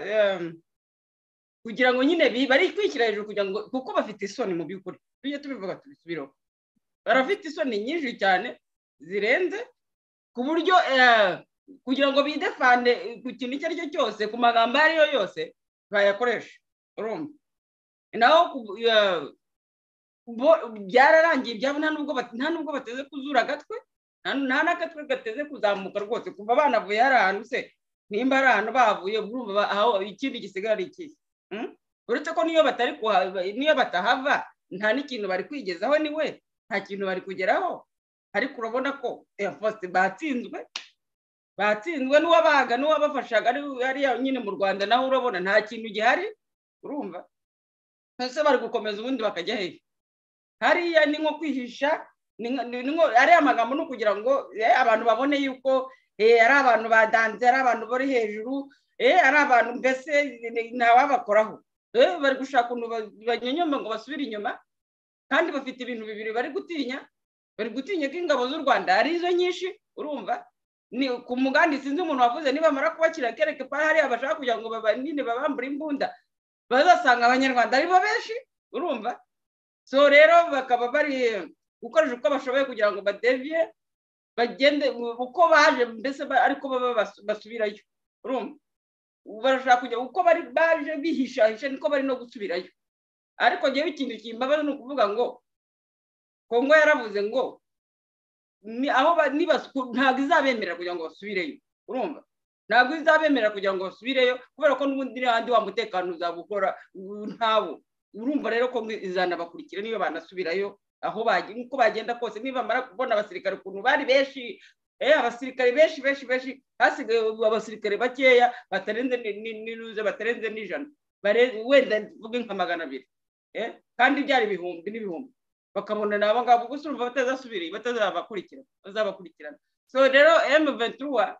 kugira ngo nyine bari kwishyira hejuru, kugira ngo kuko bafite isoni. Mu by'ukuri tujye tubivuga tubisubireho, barafite isoni nyinshi cyane zirenze ku buryo kugira ngo bidefande ku kintu icyo ari cyo cyose, ku magambo ariyo yose bayakoresha. Urumva naho byararangiye ibyabo, nta nubwo bateze kuzura agatwe, nta n'agatwe gateze kuzamuka rwose. kuva banavuye hari ahantu se, nimba ari ahantu bavuye, urumva aho ikindi gisigara ari iki? Uretse ko niyo batahava nta n'ikintu bari kwigezaho, niwe nta kintu bari kugeraho. Ariko urabona ko batsinzwe n'uwabaga n'uwabafashaga ariya nyine mu Rwanda, naho urabona nta kintu gihari. Urumva ese bari gukomeza ubundi bakajya hehe? Hariya ni nko kwihisha, ariya magambo ni ukugira ngo abantu babone yuko ari abantu badanze, ari abantu bari hejuru, ari abantu mbese ntawabakoraho. Bari gushaka ukuntu banyonyoma ngo basubire inyuma, kandi bafite ibintu bibiri bari gutinya ko ingabo z'u Rwanda ari izo nyinshi. Urumva ni ku mugandi, sinzi umuntu wavuze nibamara kubakira kereke pa hariya bashaka kugira ngo nyine babambure imbunda, bazasanga abanyarwanda ari bo benshi. Urumva so rero bakaba bari gukoresha uko bashoboye kugira ngo badeviye bagende uko baje, mbese ariko baba basubirayo. Urumva barashaka kujya uko baje bihishahisha, niko bari no gusubirayo. Ariko ngewe ikintu kimbabaza ni ukuvuga ngo Kongo yaravuze ngo ntabwo izabemerera kugira ngo basubireyo. Urumva ntabwo izabemerera kugira ngo basubireyo, kubera ko n'ubundi n'ahandi wa mutekano uzabukora ntawo. Urumva rero ko izanabakurikira niyo banasubirayo aho uko bagenda kose. Nibamara kubona abasirikare ukuntu bari benshi, abasirikare benshi hasigaye abasirikare bakeya batarenze n'ijana, wenda mvuge nka 200, kandi byari ibihumbi n'ibihumbi, bakabona nabo ngabo gusa. Urumva bazabakurikirana. So rero M23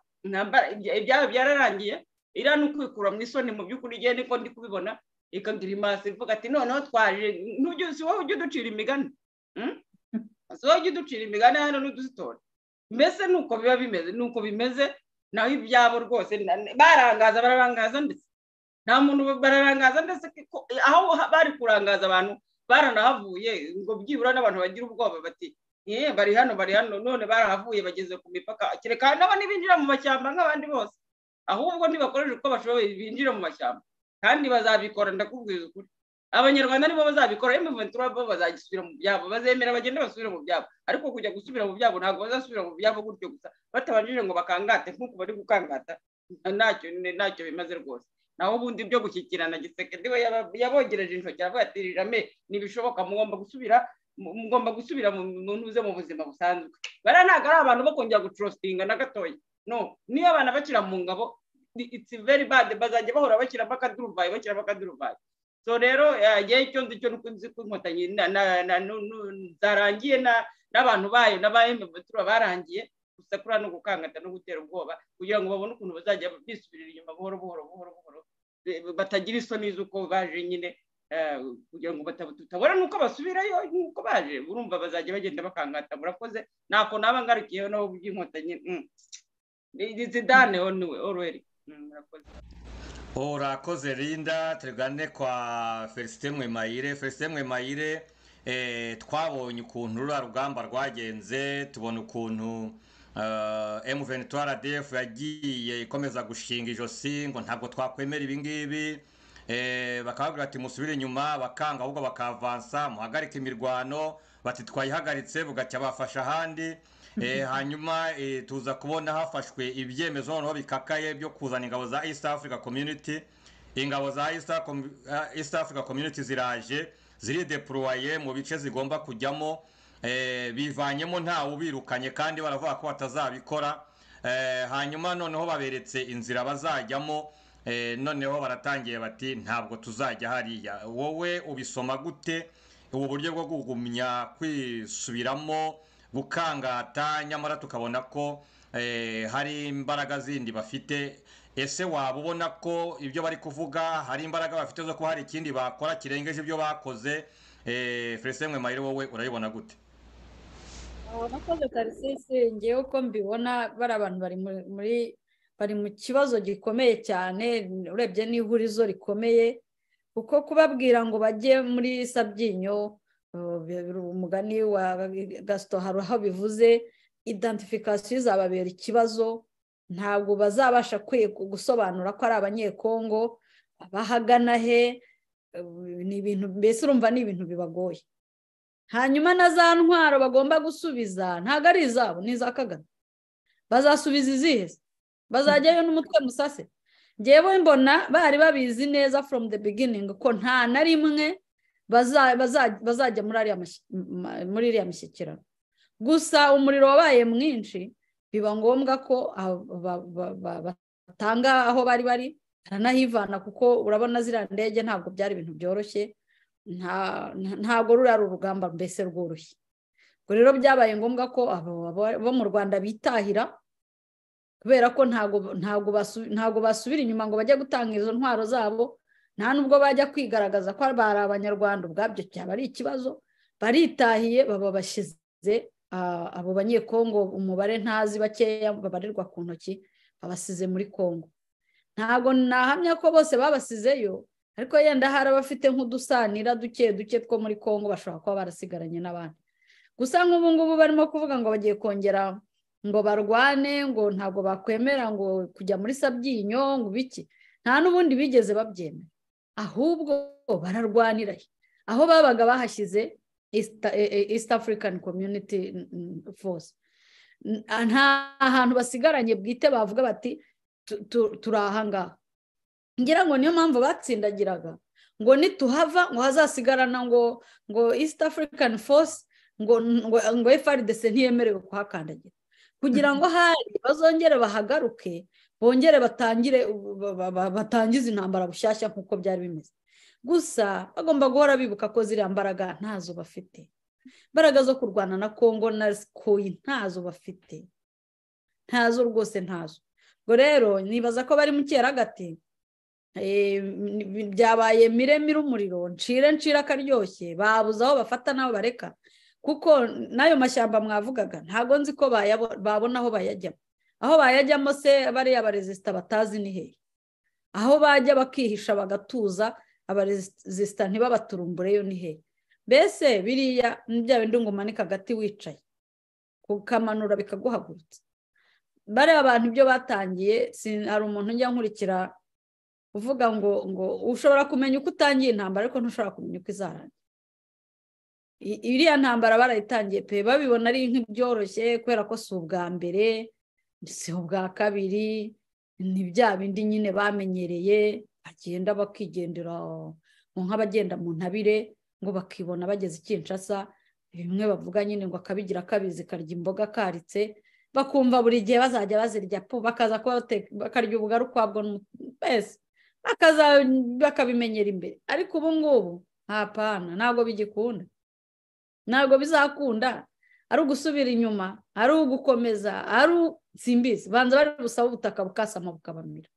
ibyabo byararangiye, iriya ni ukwikura mu isoni. Mu by'ukuri igihe niko ndi kubibona, ikagira imasi ivuga ati noneho twaje, si wowe ujya uducira imigani, si wowe ujya uducira imigani hano n'udusitora. Mbese nuko biba bimeze, nuko bimeze. Naho ibyabo rwose bararangaza, ndetse nta muntu bararangaza, ndetse aho bari kurangaza abantu baranahavuye, ngo byibura n'abantu bagira ubwoba bati bari hano none barahavuye bageze ku mipaka. Kereka nabo ntibinjira mu mashyamba nk'abandi bose, ahubwo ntibakoresha uko bashoboye binjira mu mashyamba, kandi bazabikora. Ndakubwiza ukuri, abanyarwanda nibo bazabikora. M23 bo bazagisubira mu byabo, bazemera bagende basubire mu byabo. Ariko kujya gusubira mu byabo ntabwo bazasubira mu byabo gutyo gusa batabanjije ngo bakangate nk'uko bari gukangata. Ntacyo bimaze rwose. Naho ubundi byo gushyikirana, Gisekedi we yabogereje intoki aravuga ati jamais nibishoboka, mugomba gusubira mugomba gusubira mu ntuze mu buzima busanzwe. Bara ntago ari abantu bo kongera gutrustinga na gatoya. No, niyo abana bakira mu ngabo it's very bad, bazajya bahora bakira bakaduruvaye. So rero yagiye icyo ndicyo nukunzi kw'inkotanyi zarangiye n'abantu bayo n'abayemebutura barangiye gusakura no gukangata no gutera ubwoba kugira ngo babone ukuntu bazajya bisubirira inyuma buhoro batagira isoni z'uko baje nyine kugira ngo tutabona nuko basubirayo nuko baje urumva bazajya bagenda bakangata. Murakoze nako naba ngarukiyeho naho by'inkotanyi zidane already. Murakoze. Urakoze Linda. Tugane kwa Felicite Mwemayire. Felicite Mwemayire, twabonye ukuntu rura rugamba rwagenze, tubona ukuntu M23 RDF yagiye ikomeza gushinga ijosi ngo ntabwo twakwemera ibi ngibi, bakababwira ati musubire inyuma, bakanga ahubwo bakavansa muhagarika imirwano, bati twayihagaritse bugacya bafasha ahandi. Hanyuma tuza kubona hafashwe ibyemezo noneho bikakaye byo kuzana ingabo za East Africa Community. Ingabo za East Africa Community ziraje ziri deploye mu bice zigomba kujyamo, bivanyemo ntawe ubirukanye kandi baravuga ko batazabikora. Hanyuma noneho baberetse inzira bazajyamo, noneho baratangiye bati ntabwo tuzajya hariya. Wowe ubisoma gute ubu buryo bwo kugumya kwisubiramo gukangata nyamara tukabona ko hari imbaraga zindi bafite? Ese waba ubona ko ibyo bari kuvuga hari imbaraga bafite zo ko hari ikindi bakora kirengeje ibyo bakoze? Felicite Mwemayire, wowe urayibona gute? Nakoze Tarisisi, ngewe uko mbibona bari abantu bari mu kibazo gikomeye cyane, urebye n'ihurizo rikomeye, kuko kubabwira ngo bajye muri Sabyinyo, umugani wa Gaston hari aho bivuze identification izababera ikibazo, ntabwo bazabasha gusobanura ko ari abanyekongo bahagana he, ni ibintu mbese urumva ni ibintu bibagoye. Hanyuma na za ntwaro bagomba gusubiza ntabwo ari izabo, ni za Kagame. Bazasubiza izihe? Bazajyayo n'umutwe musase? Ngewe mbona bari babizi neza from the beginning ko nta na rimwe bazajya muri iriya mishyikirano. Gusa umuriro wabaye mwinshi, biba ngombwa ko batanga aho bari baranahivana, kuko urabona ziriya ndege ntabwo byari ibintu byoroshye, ntabwo ruriya urugamba mbese rworoshye. Ubwo rero byabaye ngombwa ko bo mu Rwanda bitahira, kubera ko ntabwo basubira inyuma ngo bajye gutanga izo ntwaro zabo, nta nubwo bajya kwigaragaza ko bari abanyarwanda, ubwabyo cyaba ari ikibazo. Baritahiye, baba bashyize abo banyekongo umubare ntazi bakeya babarirwa ku ntoki, babasize muri Kongo. Ntabwo nahamya ko bose babasizeyo, ariko yenda hari abafite nk'udusanira duke two muri Kongo bashobora kuba barasigaranye n'abandi. Gusa nk'ubu ngubu barimo kuvuga ngo bagiye kongera ngo barwane, ngo ntabwo bakwemera ngo kujya muri Sabyinyo ngo biki. Nta n'ubundi bigeze babyemera, ahubwo bararwanira aho babaga bahashyize East African Community Force. Nta hantu basigaranye bwite bavuga bati turahangaha. Ngira ngo niyo mpamvu batsindagiraga ngo nituhava ngo hazasigarana ngo East African Force ngo FARDC ntiyemerewe kuhakandagira, kugira ngo hari bazongere bahagaruke, bongere batangize intambara bushyashya nk'uko byari bimeze. Gusa bagomba guhora bibuka ko ziriya mbaraga ntazo bafite, imbaraga zo kurwana na Kongo na Koyi ntazo bafite, ntazo rwose ntazo. Ubwo rero nibaza ko bari mu cyeragati, byabaye miremire umuriro ncira akaryoshye, babuze aho bafata n'aho bareka, kuko n'ayo mashyamba mwavugaga ntabwo nzi ko babona aho bayajyamo. Aho bayajyamo se bariya abaresista batazi ni hehe, aho bajya bakihisha bagatuza, abaresista ntibabaturumbureyo ni hehe. Mbese biriya bya bindi ngo umanika agati wicaye kukamanura bikaguhagurutsa. Bariya abantu ibyo batangiye, hari umuntu njya nkurikira uvuga ngo ushobora kumenya uko utangiye intambara ariko ntushobora kumenya uko izarangira. Iriya ntambara barayitangiye pe babibona ari nk'ibyoroshye, kubera ko si ubwa mbere si ubwa kabiri, ni bya bindi nyine bamenyereye, bagenda bakigendera nk'abagenda mu ntabire, ngo bakibona bageze i Kinshasa bimwe bavuga nyine ngo akabigira kabizi karya imboga karitse, bakumva buri gihe bazajya bazirya po, bakaza bakarya ubugari ukwabwo mbese bakabimenyera imbere. Ariko ubu ngubu hapana, ntabwo bigikunda, ntabwo bizakunda. Ari ugusubira inyuma, ari ugukomeza, ari simbizi, banza bari busaba ubutaka bukasama bukabamira.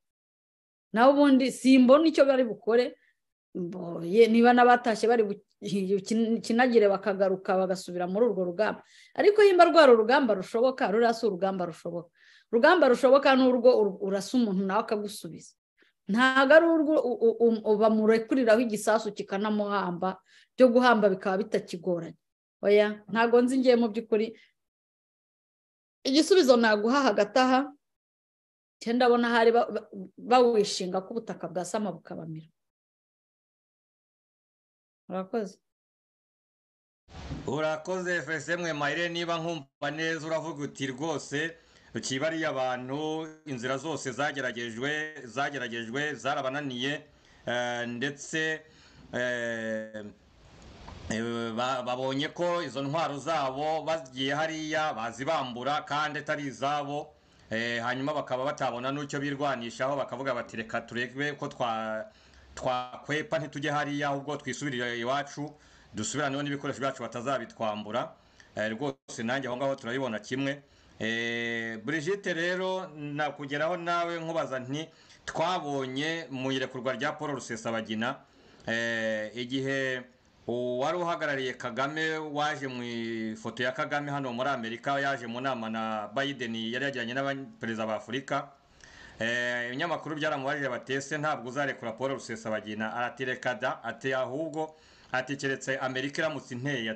Naho ubundi simbona icyo bari bukore. Niba n'abatashye bari kinagire bakagaruka bagasubira muri urwo rugamba. Ariko himba rwaro urugamba rushoboka, rurasa urugamba rushoboka. Urugamba rushoboka n'urwo urasa umuntu nawe akagusubiza. Ntago ari urwo bamurekuriraho igisasu kikanamuhamba, byo guhamba bikaba bitakigoranye. Oya, ntago nzi ngiye mu by'ukuri igisubizo naguha hagati aha, ndabona hari bawishinga ko ubutaka bwasama bukabamira. Urakoze FSM Mayire, niba nkumva neza uravuga uti rwose ukibariye abantu inzira zose zageragejwe zarabananiye, ndetse babonye ko izo ntwaro zabo bagiye hariya bazibambura kandi atari izabo, hanyuma bakaba batabona n'icyo birwanishaho, bakavuga bati reka turebe ko twakwepa ntitujye hariya, ahubwo twisubirire iwacu dusubiraneho n'ibikoresho byacu batazabitwambura. Rwose nanjye aho ngaho turabibona kimwe. Brigitte rero nakugeraho nawe nkubaza nti twabonye mu irekurwa rya Paul Rusesabagina igihe wari uhagarariye Kagame waje mu ifoto ya Kagame hano muri Amerika, yaje mu nama na Biden yari yajyanye n'abaperezida ba Afurika. Ibinyamakuru byaramubajije batese ntabwo uzarekura Paul Rusesabagina, aratireka da, ati ahubwo ati keretse Amerika iramutse inteye,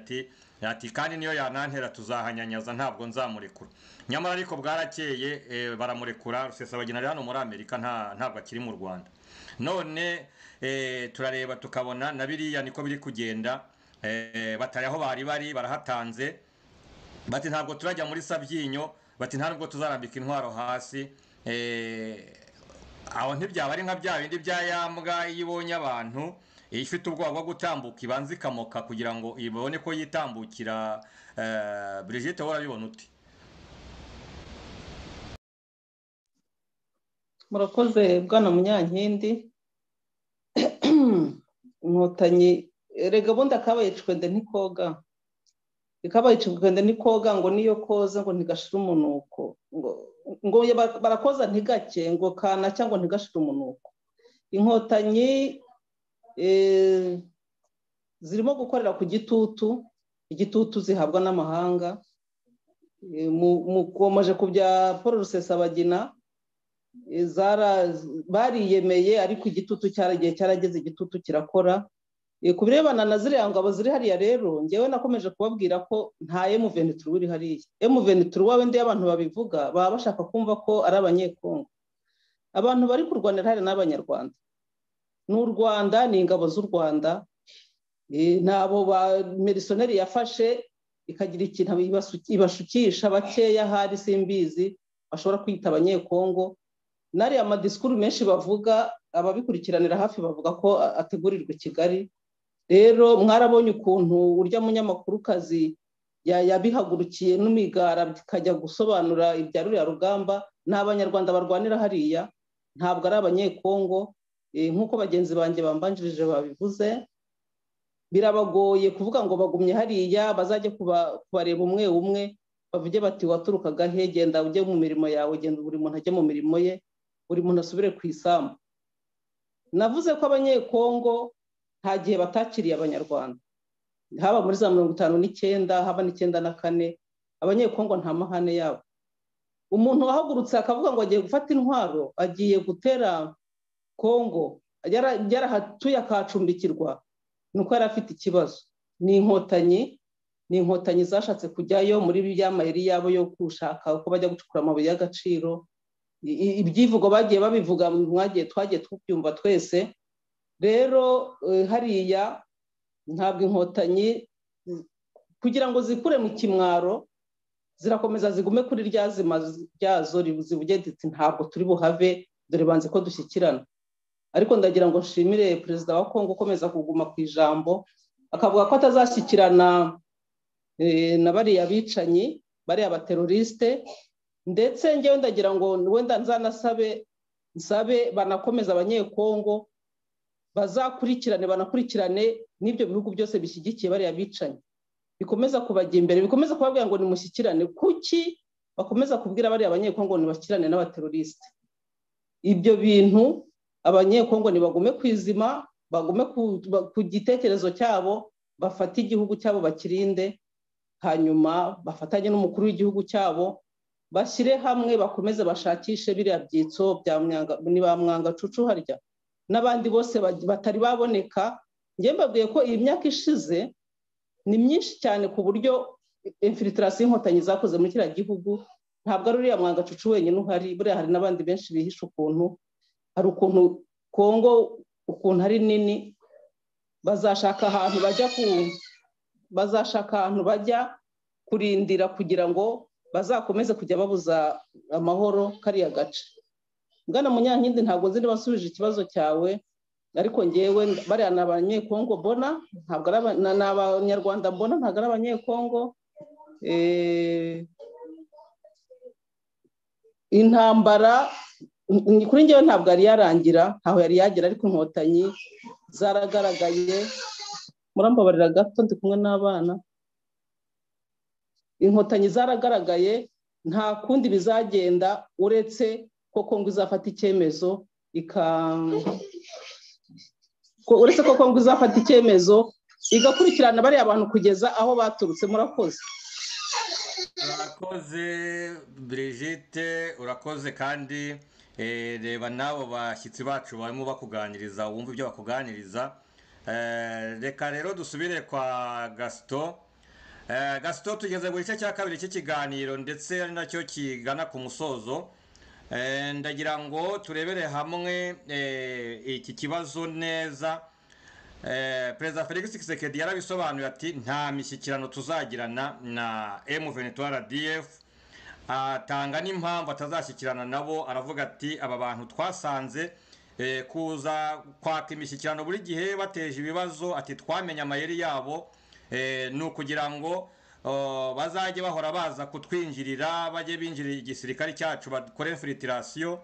ati kandi niyo yanantera tuzahanyanyaza, ntabwo nzamurekura. Nyamara ariko bwarakeye baramurekura. Rusesabagina ari hano muri Amerika, ntabwo akiri mu Rwanda. None turareba tukabona na biriya niko biri kugenda, batari aho bari barahatanze, bati ntabwo turajya muri Sabyinyo, bati ntabwo tuzarambika intwaro hasi. Aho ntibyaba ari nka bya bindi bya yambwa iyo ibonye abantu ifite ubwoba bwo gutambuka ibanza ikamoka kugira ngo ibone ko yitambukira. Brigitte wowe urabibona uti? Murakoze bwana Munyankindi. Inkotanyi erega bundi akabaye icwende ntikoga, ikabaye icwende ntikoga ngo niyo koze ngo ntigashira umunuko, ngo barakoza ntigake ngo kana cyangwa ntigashira umunuko. Inkotanyi zirimo gukorera ku igitutu zihabwa n'amahanga. Mukomeje ku bya Paul Rusesabagina, bariyemeye ariko igitutu cyaragiye cyarageze, igitutu kirakora. Ku birebana na ziriya ngabo ziri hariya rero, ngewe nakomeje kubabwira ko nta M23 uri hariya. M23 wabende abantu babivuga baba bashaka kumva ko ari abanyekongo. Abantu bari kurwanira hari n'abanyarwanda. N'u Rwanda ni ingabo z'u Rwanda, nabo ba Merisoneri yafashe ikagira ikintu ibashukisha bakeya, hari simbizi bashobora kwita abanyekongo. Nari amadisikuru menshi bavuga, ababikurikiranira hafi bavuga ko ategurirwa i Kigali. Rero mwarabonye ukuntu urya munyamakurukazi yabihagurukiye n'umigara bikajya gusobanura ibya ruriya rugamba. N'abanyarwanda barwanira hariya, ntabwo ari abanyekongo. Nk'uko bagenzi banjye bambanjirije babivuze, birabagoye kuvuga ngo bagumye hariya bazajye kubareba umwe umwe bavuge bati waturukaga he, genda ujye mu mirimo yawe, genda buri muntu ajye mu mirimo ye, buri muntu asubire ku isambu. Navuze ko abanyekongo nta gihe batakiriye abanyarwanda, haba muri za 59 haba n'94, abanyekongo nta mahane yabo. Umuntu wahagurutse akavuga ngo agiye gufata intwaro, agiye gutera Kongo, yarahatuye akacumbikirwa, nuko yari afite ikibazo. Ni inkotanyi zashatse kujyayo muri byamayeri yabo yo kushaka uko bajya gucukura amabuye y'agaciro. Ibyivugo bagiye babivuga, twagiye tubyumva twese. Rero hariya ntabwo inkotanyi kugira ngo zikure mu kimwaro, zirakomeza zigume kuri rya zima ryazo zivuge ziti ntabwo turi buhave, dore banze ko dushyikirana. Ariko ndagira ngo nshimire perezida wa Kongo ukomeza kuguma ku ijambo, akavuga ko atazashyikirana na bariya bicanyi bariya baterorisite, ndetse ngewe ndagira ngo wenda nsabe banakomeza abanyekongo banakurikirane n'ibyo bihugu byose bishyigikiye bariya bicanyi, bikomeza kubajya imbere, bikomeza kubabwira ngo nimushyikirane. Kuki bakomeza kubwira bariya abanyekongo ntibashyikirane n'abaterorisite? Ibyo bintu abanyekongo nibagume kwizima, bagume ku gitekerezo cyabo, bafate igihugu cyabo bakirinde, hanyuma bafatanye n'umukuru w'igihugu cyabo, bashyire hamwe, bakomeze bashakishe biriya byitso bya Mwangacucu harya n'abandi bose batari baboneka. Njye mbabwiye ko iyi myaka ishize ni myinshi cyane ku buryo infiltration y'inkotanyi zakoze muri kiriya gihugu ntabwo ari uriya Mwangacucu wenyine uhari, buriya hari n'abandi benshi bihisha ukuntu, hari ukuntu Kongo ukuntu ari nini, bazashaka ahantu bajya kurindira kugira ngo bazakomeze kujya babuza amahoro kariya gace. Bwana Munyankindi, ntabwo nzi niba nsubije ikibazo cyawe, ariko ngewe bariya ni abanyekongo mbona, ntabwo ari abanyarwanda mbona, ntabwo ari abanyekongo. Intambara kuri ngewe ntabwo yari yarangira, ntaho yari yagera, ariko inkotanyi zaragaragaye. Murambabarira gato, ndi kumwe n'abana. Inkotanyi zaragaragaye, nta kundi bizagenda uretse ko Kongo izafata icyemezo igakurikirana bariya abantu kugeza aho baturutse. Murakoze. Urakoze Brigitte, urakoze kandi reba n'abo bashyitsi bacu barimo bakuganiriza, wumva ibyo bakuganiriza. Reka rero dusubire kwa Gaston. Gaston, tugeze mu gice cya kabiri cy'ikiganiro ndetse ari nacyo kigana ku musozo. Ndagira ngo turebere hamwe iki kibazo neza. Perezida Felix Tshisekedi yarabisobanuye ati nta mishyikirano tuzagirana na M23RDF, atanga n'impamvu atazashyikirana nabo. Aravuga ati aba bantu twasanze kuza kwaka imishyikirano buri gihe bateje ibibazo, ati twamenye amayeri yabo, ni ukugira ngo bazajye bahora baza kutwinjirira, bajye binjirira igisirikare cyacu, bakore infiltration.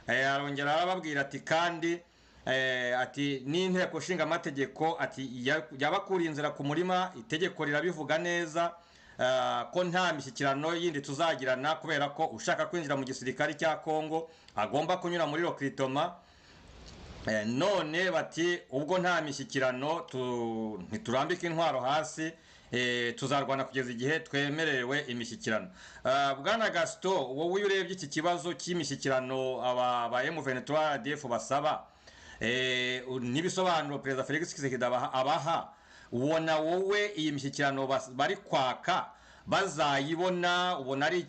Arongera arababwira ati kandi ati n'inteko nshinga amategeko ati yabakuriye inzira ku murima, itegeko rirabivuga neza ko nta mishyikirano yindi tuzagirana, kubera ko ushaka kwinjira mu gisirikare cya Kongo agomba kunyura muri recruitment. None bati ubwo nta mishyikirano ntiturambika intwaro hasi, tuzarwana kugeza igihe twemerewe imishyikirano. Bwana Gaston, wowe urebye iki kibazo cy'imishyikirano aba M23RDF basaba n'ibisobanuro Perezida Felix Tshisekedi abaha, ubona wowe iyi mishyikirano bari kwaka bazayibona? Ubona ari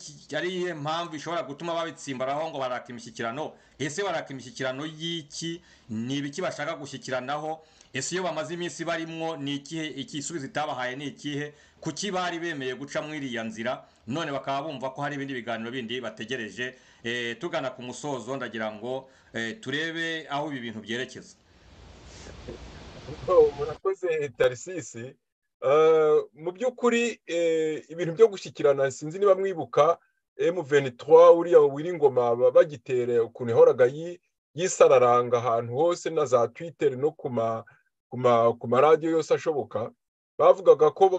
impamvu ishobora gutuma babitsimbaraho ngo baraka imishyikirano? Ese baraka imishyikirano y'iki? Ni ibiki bashaka gushyikiranaho? Ese iyo bamaze iminsi barimo ni ikihe igisubizo itabahaye? Ni ikihe? Kuki bari bemeye guca muri iriya nzira none bakaba bumva ko hari ibindi biganiro bindi bategereje? Tugana ku musozo, ndagira ngo turebe aho ibi bintu byerekeza. Murakoze Tarisisi. Mu by'ukuri ibintu byo gushyikirana, sinzi niba mwibuka M23 uriya Wiringoma bagitera ukuntu yahoraga yisararanga ahantu hose na za Twitter no ku maradiyo yose ashoboka, bavugaga ko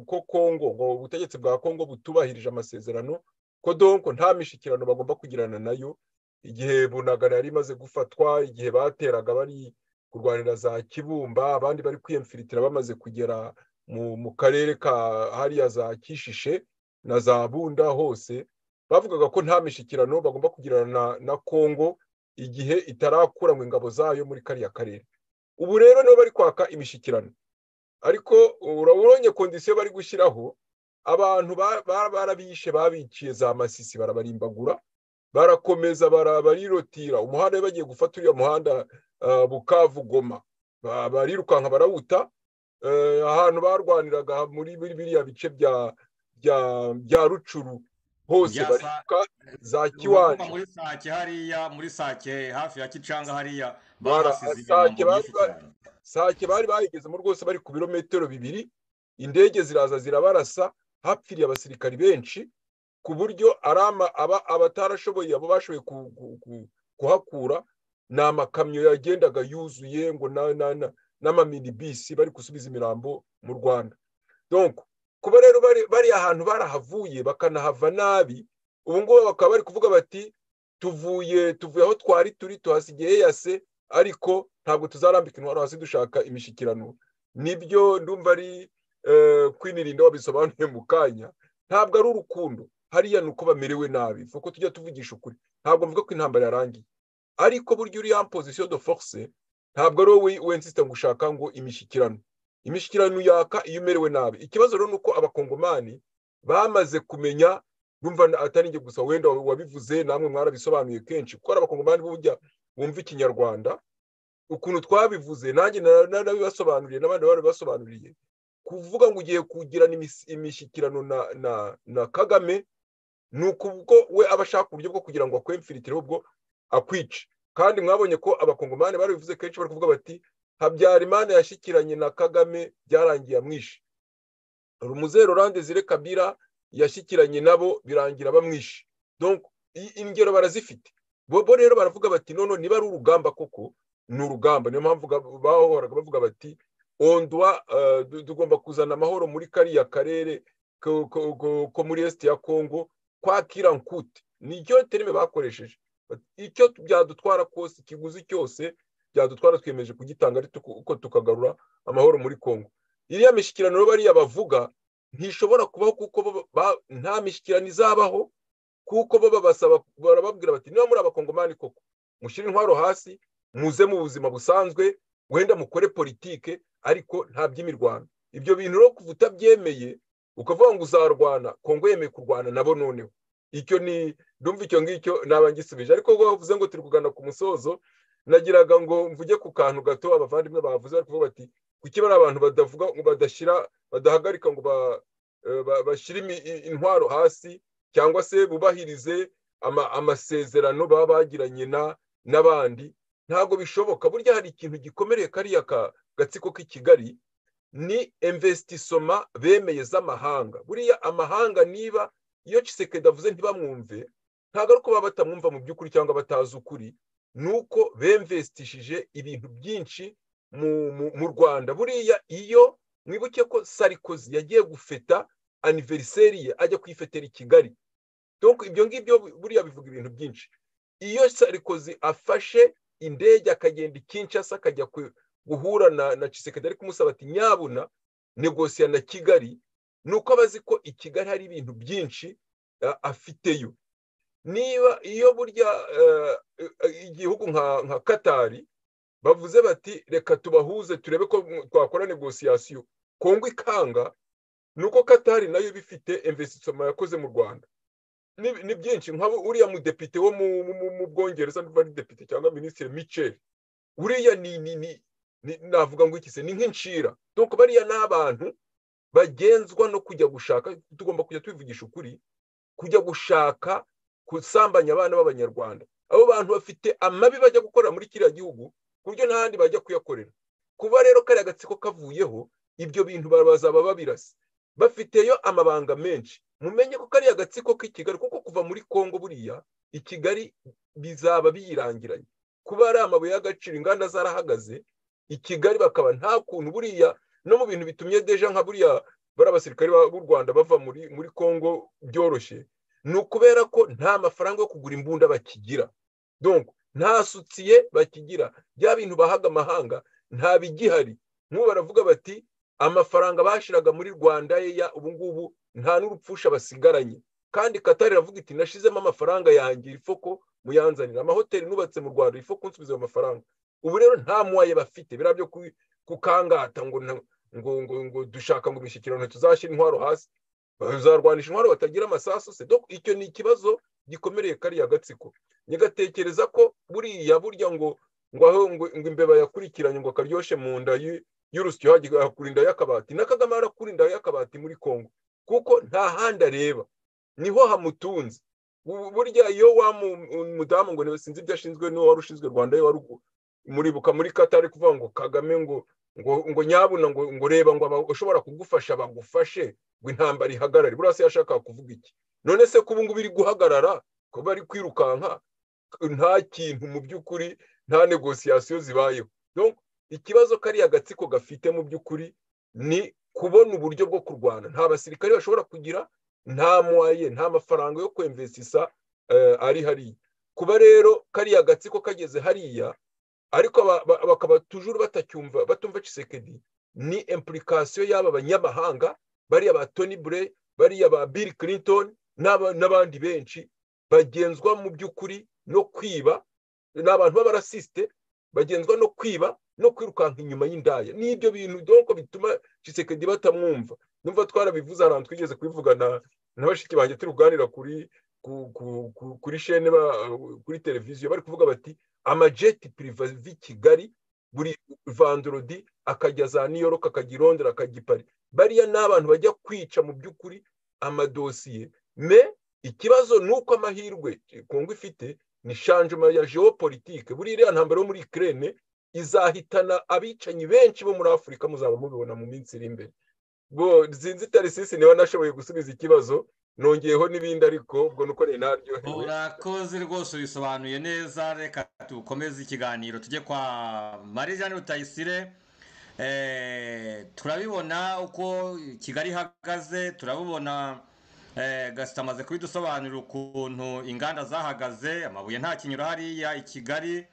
ko Kongo, ngo ubutegetsi bwa Kongo butubahirije amasezerano, ko donc nta mishikirano bagomba kugirana nayo. Igihe Bunagana yari imaze gufatwa, igihe bateraga bari kurwanira za Kibumba, abandi bari kwiyemfiritira bamaze kugera mu karere ka hariya za Kishishe na za Bunda hose, bavugaga ko nta mishikirano bagomba kugirana na Kongo igihe itarakura mu ingabo zayo muri kariya karere. Ubu rero nibo bari kwaka imishikirano, ariko urabonye kondisiyo bari gushyiraho, abantu barabishe, babiciye za Masisi, barabarimbagura, barakomeza barirotira umuhanda, bagiye gufata uriya muhanda Bukavu Goma, barirukanka barawuta. Ahantu barwaniraga muri biriya bice bya Rucuru hose bariruka, za Kiwanja muri Sake hariya, muri Sake hafi ya Kicanga hariya, Sake bari bayigezemo rwose, bari ku birometero 2. indege ziraza zirabarasa hapfiriye abasirikari benshi ku buryo abatarashoboye abo bashoboye kuhakura ni amakamyo yagendaga yuzuye ngo n'amaminibisi bari gusubiza imirambo mu Rwanda. Donc kuba rero bari ahantu barahavuye bakanahava nabi, ubu ngubu bakaba bari kuvuga bati tuvuye aho twari turi tuhasigiye yase, ariko ntabwo tuzarambika intwaro hasi dushaka imishikirano. Nibyo ndumva ari kwinirinda wabisobanuye mu kanya. Ntabwo ari urukundo, hariya nuko bamerewe nabi, fuko tujya tuvugisha ukuri. Ntabwo mvuga ko intambara yarangiye, ariko buryo uri en position de force, ntabwo ari wowe wensiste ngo ushaka ngo imishikirano yaka iyo umerewe nabi. Ikibazo rero nuko abakongomani bamaze kumenya, ndumva atari nge gusa, wenda wabivuze namwe mwarabisobanuye kenshi, kuko abakongomani bujya bumva ikinyarwanda ukuntu twabivuze, nanjye narabibasobanuriye n'abandi bari basobanuriye, kuvuga ngo ugiye kugirana imishikirano na Kagame nuko ubwo we abashaka uburyo bwo kugira ngo akwemfiritire ubwo akwice. Kandi mwabonye ko abakongomani bari bivuze kenshi, bari kuvuga bati Habyarimana yashikiranye na Kagame byarangiye amwishe, Rumuzero Laurent Desire Kabila yashikiranye nabo birangira bamwishe. Donc ingero barazifite bo rero baravuga bati none niba ari urugamba koko ni urugamba. Niyo mpamvu bahoraga bavuga bati tugomba kuzana amahoro muri kariya karere ko muri est ya Congo kwa Kirankute. Nicyo terime bakoresheje, icyo byadutwara kose, ikiguzi cyose byadutwara twiyemeje kugitanga, ari uko tukagarura amahoro muri Congo. Iriya mishikirano rero bariya bavuga ntishobora kubaho, kuko nta mishikirano izabaho, kuko bo babasaba, barababwira bati niba muri abakongomani koko mushyire intwaro hasi, muze mu buzima busanzwe, wenda mukore politike, ariko nta by'imirwano. Ibyo bintu rero kuva utabyemeye ukavuga ngo uzarwana, Kongo yemeye kurwana nabo, noneho icyo ni ndumva icyo ngicyo nabangisubije. Ariko ngo bavuze ngo turi kugana ku musozo, nagiraga ngo mvuge ku kantu gato abavandimwe bavuze, bari kuvuga bati kuki bari abantu badavuga ngo badahagarika ngo bashyire intwaro hasi, cyangwa se bubahirize amasezerano baba bagiranye n'abandi. Ntabwo bishoboka. Burya hari ikintu gikomereye kariya gatsiko k'i Kigali, ni investissement bemeye z'amahanga. Buriya amahanga niba iyo Tshisekedi avuze ntibamwumve, ntabwo ari uko baba batamwumva mu by'ukuri cyangwa batazi ukuri, nuko bemvestishije ibintu byinshi mu Rwanda. Buriya iyo mwibuke ko Sarkozy yagiye gufeta anniversaire ye, ajya kwifetera i Kigali. Donc ibyo ngibyo buriya bivuga ibintu byinshi. Iyo Sarkozy afashe indege akagenda i Kinshasa akajya guhura na Tshisekedi, ari kumusaba ati nyabuna negosiya na Kigali, nuko abazi ko i Kigali hari ibintu byinshi afiteyo. Niba iyo burya igihugu nka Katari bavuze bati reka tubahuze turebe ko twakora negosiyasiyo, Kongo ikanga, nuko Katari nayo bifite investissement yakoze mu Rwanda ni byinshi. Nk'abo uriya mudepite wo mu Bwongereza, n'uva ari depite cyangwa minisitiri Michel, uriya navuga ngo ikise ni nk'inshira. Donc bariya n'abantu bagenzwa no kujya gushaka, tugomba kujya tubivugisha ukuri, kujya gushaka kusambanya abana b'Abanyarwanda. Abo bantu bafite amabi bajya gukorera muri kiriya gihugu, ku buryo n'ahandi bajya kuyakorera. Kuba rero kariya gatsiko kavuyeho, ibyo bintu bazaba babirasa, bafiteyo amabanga menshi. Mumenye ko kariya gatsiko k'i Kigali, kuko kuva muri Kongo buriya i Kigali bizaba biyirangiranye. Kuba ari amabuye y'agaciro, inganda zarahagaze i Kigali, bakaba nta kuntu buriya no mu bintu bitumye deja nka buriya bari abasirikari b'u Rwanda bava muri Kongo byoroshye, ni ukubera ko nta mafaranga yo kugura imbunda bakigira. Donc nta sutiye bakigira, bya bintu bahaga amahanga nta bigihari. Nk'ubu baravuga bati amafaranga bashiraga muri Rwanda ya ubu ngubu nta n'urupfusha basigaranye, kandi Katari iravuga iti nashizemo amafaranga yanjye, ifoko muyanzanira. Amahoteli nubatse mu Rwanda, ifoko nsubiza amafaranga. Ubu rero nta muwaye bafite, birabyo kukangata ngo dushaka ngo imishyikirano tuzashyira intwaro hasi, bazarwanisha intwaro batagira amasasu se. Donc icyo ni ikibazo gikomereye kariya gatsiko. Nyigatekereza ko burya ngo imbeba yakurikiranye ngo akaryoshe mu nda y'urusyo hakurinda y'akabati, na Kagame arakurinda y'akabati muri Kongo, kuko nta handi areba, niho hamutunze. Burya iyo wa mudamu ngo sinzi ibyo ashinzwe, niwe wari ushinzwe Rwanda, yo wari muribuka muri Katari kuvuga ngo Kagame ngo ngo nyabuna ngo reba ngo ushobora kugufasha bagufashe ngo intambara ihagarare. Buriya se yashaka kuvuga iki? None se ko ubu ngubu iri guhagarara, ko bari kwirukanka, nta kintu mu by'ukuri, nta negosiyasiyo zibayeho. Donc ikibazo kariya gatsiko gafite mu by'ukuri ni kubona uburyo bwo kurwana. Nta basirikare bashobora kugira, nta mwaye, nta mafaranga yo kwemvesisa ari hariya. Kuba rero kariya gatsiko kageze hariya ariko bakaba tujuru batacyumva, batumva Tshisekedi, ni implication y'aba banyamahanga bariya ba Tony Blair, bariya ba Bill Clinton n'abandi benshi bagenzwa mu by'ukuri no kwiba, n'abantu b'abarasiste bagenzwa no kwiba no kwirukanka inyuma y'indaya. N'ibyo bintu donc bituma Tshisekedi batamwumva. Numva twarabivuze ahantu twigeze kubivugana n'abashiki banjye turi kuganira kuri chaîne kuri televiziyo, bari kuvuga bati amajeti privé vi Kigali buri vendredi akajya za New York, akajya Londres, akajya Paris. Bariya n'abantu bajya kwica mu by'ukuri amadosiye. Me ikibazo nuko amahirwe Kongo ifite ni changement ya geopolitique. Buri iriya ntambara yo muri Ukraine izahitana abicanyi benshi bo muri Afurika, muzaba mubibona mu minsi iri imbere. Bo zinzi Tarisisi niba nashoboye gusubiza ikibazo, nongeyeho n'ibindi ariko ubwo nuko naryohewe. Urakoze rwose, bisobanuye neza. Reka tukomeze ikiganiro tujye kwa Marie-Jeanne Rutayisire. Turabibona uko Kigali ihagaze, turabibona Gasita amaze kubidusobanurira ukuntu inganda zahagaze, amabuye nta kinyura hariya i Kigali,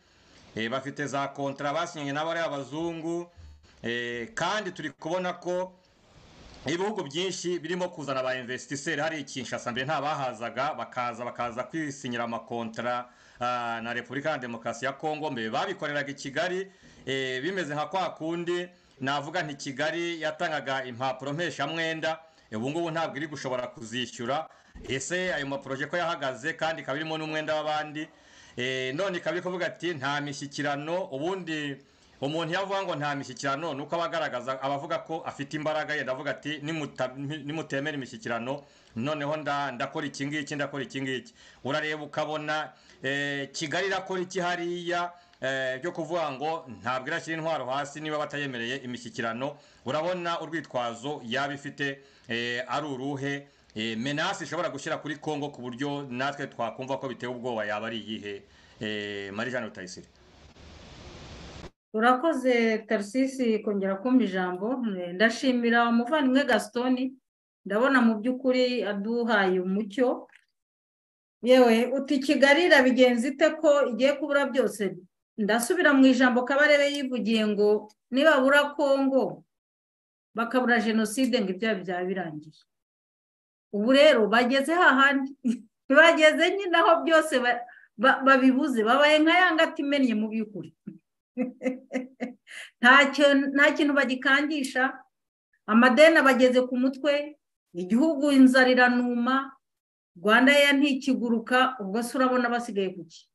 bafite za kontra basinyanye n'abari abazungu, kandi turi kubona ko ibihugu byinshi birimo kuzana ba investisseurs. Hari Kinshasa mbere nta bahazaga, bakaza kwisinyira amakontra na Repubulika ya Demokarasi ya Kongo. Mbere babikoreraga i Kigali, bimeze nka kwa kundi navuga nti Kigali yatangaga impapuro mpeshamwenda, ubu ngubu ntabwo iri gushobora kuzishyura. Ese ayo maproje ko yahagaze kandi kabirimo n'umwenda w'abandi, none ikaba kuvuga ati nta mishyikirano. Ubundi umuntu yavuga ngo nta mishyikirano nuko abagaragaza abavuga ko afite imbaraga, yenda avuga ati nimutemera imishyikirano noneho ndakora iki ngiki, ndakora iki ngiki. Urareba ukabona Kigali irakora iki hariya byo kuvuga ngo ntabwo irashyira intwaro hasi niba batayemereye imishyikirano. Urabona urwitwazo yaba ifite ari uruhe, menace ishobora gushyira kuri Kongo ku buryo natwe twakumva ko biteye ubwoba, yaba ari iyihe? Marie-Jeanne Rutayisire. Urakoze Tarisisi kongera kumva ijambo. Ndashimira umuvandimwe Gaston, ndabona mu by'ukuri aduhaye umucyo. Yewe uti Kigali irabigenza ite ko igiye kubura byose? Ndasubira mu ijambo Kabarebe yivugiye ngo nibabura Kongo bakabura jenoside ngo ibyaha byaba birangiye. Ubu rero bageze hahandi, bageze nyine aho byose babibuze, babaye nka yangati imennye mu by'ukuri. Nta kintu bagikangisha, amadeni bageze ku mutwe, igihugu inzara iranuma, Rwanda ya ntikiguruka. Ubwo se urabona basigaye kuki?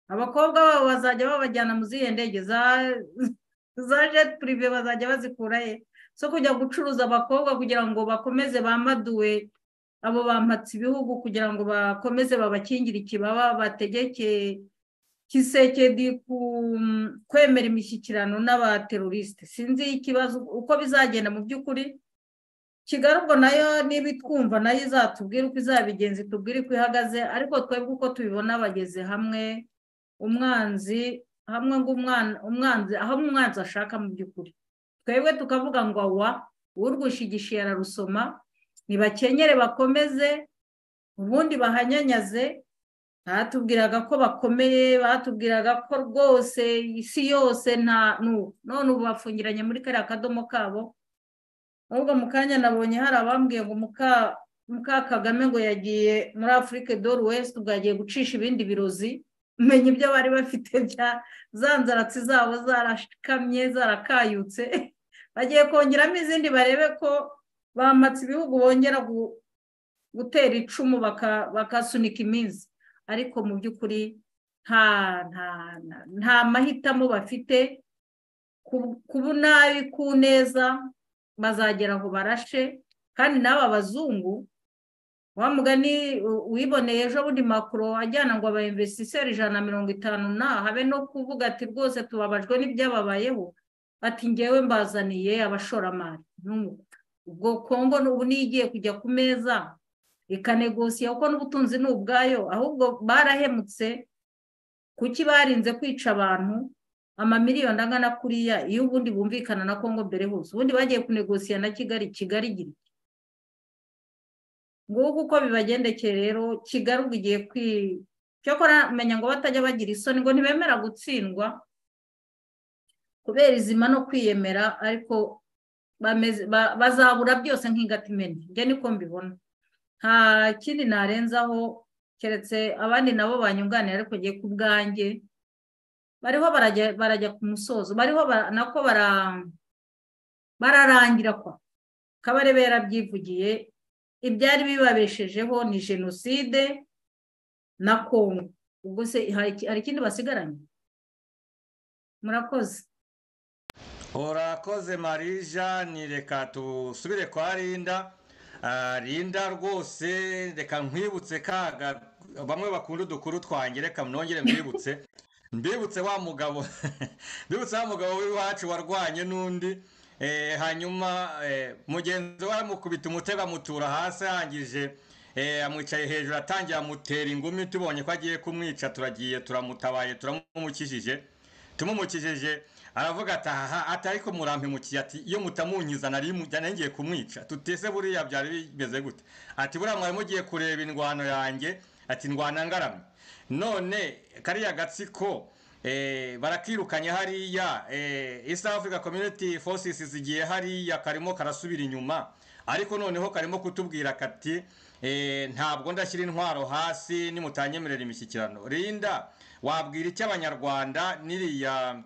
Abakobwa babo bazajya babajyana mu zihe ndege za jet privé, bazajya bazikura he? So kujya gucuruza abakobwa kugira ngo bakomeze bamaduwe abo bampatse ibihugu, kugira ngo bakomeze babakingire ikibaba, bategeke Tshisekedi kwemera imishyikirano n'abateroriste. Sinzi ikibazo uko bizagenda mu by'ukuri. Kigali ubwo nayo niba itwumva nayo izatubwira uko izabigenza, itubwire uko ihagaze. Ariko twebwe uko tubibona bageze hamwe, umwanzi hamwe ngo umwanzi aho umwanzi ashaka mu by'ukuri. Twebwe tukavuga ngo urwishigishiye ararusoma, nibakenyere bakomeze, ubundi bahanyanyaze. Batubwiraga ko bakomeye, batubwiraga ko rwose isi yose none ubu bafungiranye muri kariya kadomo kabo. Ahubwo mu kanya nabonye hari abambwiye ngo muka Kagame ngo yagiye muri Afrique de l'Ouest, bwagiye gucisha ibindi birozi. Menya ibyo bari bafite bya zanzaratsi zabo zarashikamye, zarakayutse, bagiye kongeramo izindi barebe ko bamatse ibihugu bongera gutera icumu bakasunika iminsi. Ariko mu by'ukuri nta mahitamo bafite. Ku nabi ku neza bazagera aho barashe. Kandi n'aba bazungu wa mugani wiboneye ejo bundi Macron ajyana ngo aba investisseurs 150 habe no kuvuga ati rwose tubabajwe n'ibyababayeho. ati ngewe mbazaniye abashoramari ubwo Kongo ubu niyo igiye kujya ku meza ikanegosiya kuko n'ubutunzi ni ubwayo ahubwo barahemutse kuki barinze kwica abantu amamiliyoni angana kuriya iyo ubundi bumvikana na Kongo mbere hose ubundi bagiye kunegosiya na Kigali gira nguko uko bibagendekeye rero Kigali ubwo igiye cyokora menya ngo batajya bagira isoni ngo ntibemera gutsindwa kubera izima no kwiyemera ariko bazabura byose nk'ingatimene njye niko mbibona nta kindi narenzaho keretse abandi nabo banyunganira ariko giye ku bwanjye bariho barajya ku musozo bariho nako bararangira kwa Kabarebe yarabyivugiye ibyari bibabeshejeho ni jenoside na Kongo ubwo se hari ikindi basigaranye murakoze urakoze Marija ni reka tusubire kwa Linda rwose reka nkwibutse kaga bamwe bakunda udukuru twanjye reka nongere mbibutse wa mugabo w'iwacu warwanye n'undi hanyuma mugenzi we aramukubita umutego amutura hasi ahangije amwicaye hejuru atangiye amutera ingumi tubonye ko agiye kumwica turagiye turamutabaye turamumukijije aravuga ati aha atari ko murampimukiye ati iyo mutamunyiza nari ngiye kumwica tutese buriya byari bimeze gute ati buriya mwari mugiye kureba indwano yanjye ati ndwana ngaramye none kariya gatsiko barakirukanye hariya East Africa Community Forces zigiye hariya karimo karasubira inyuma ariko noneho karimo kutubwira kati ntabwo ndashyira intwaro hasi nimutanyemerera imishyikirano Linda wabwira iki abanyarwanda niriya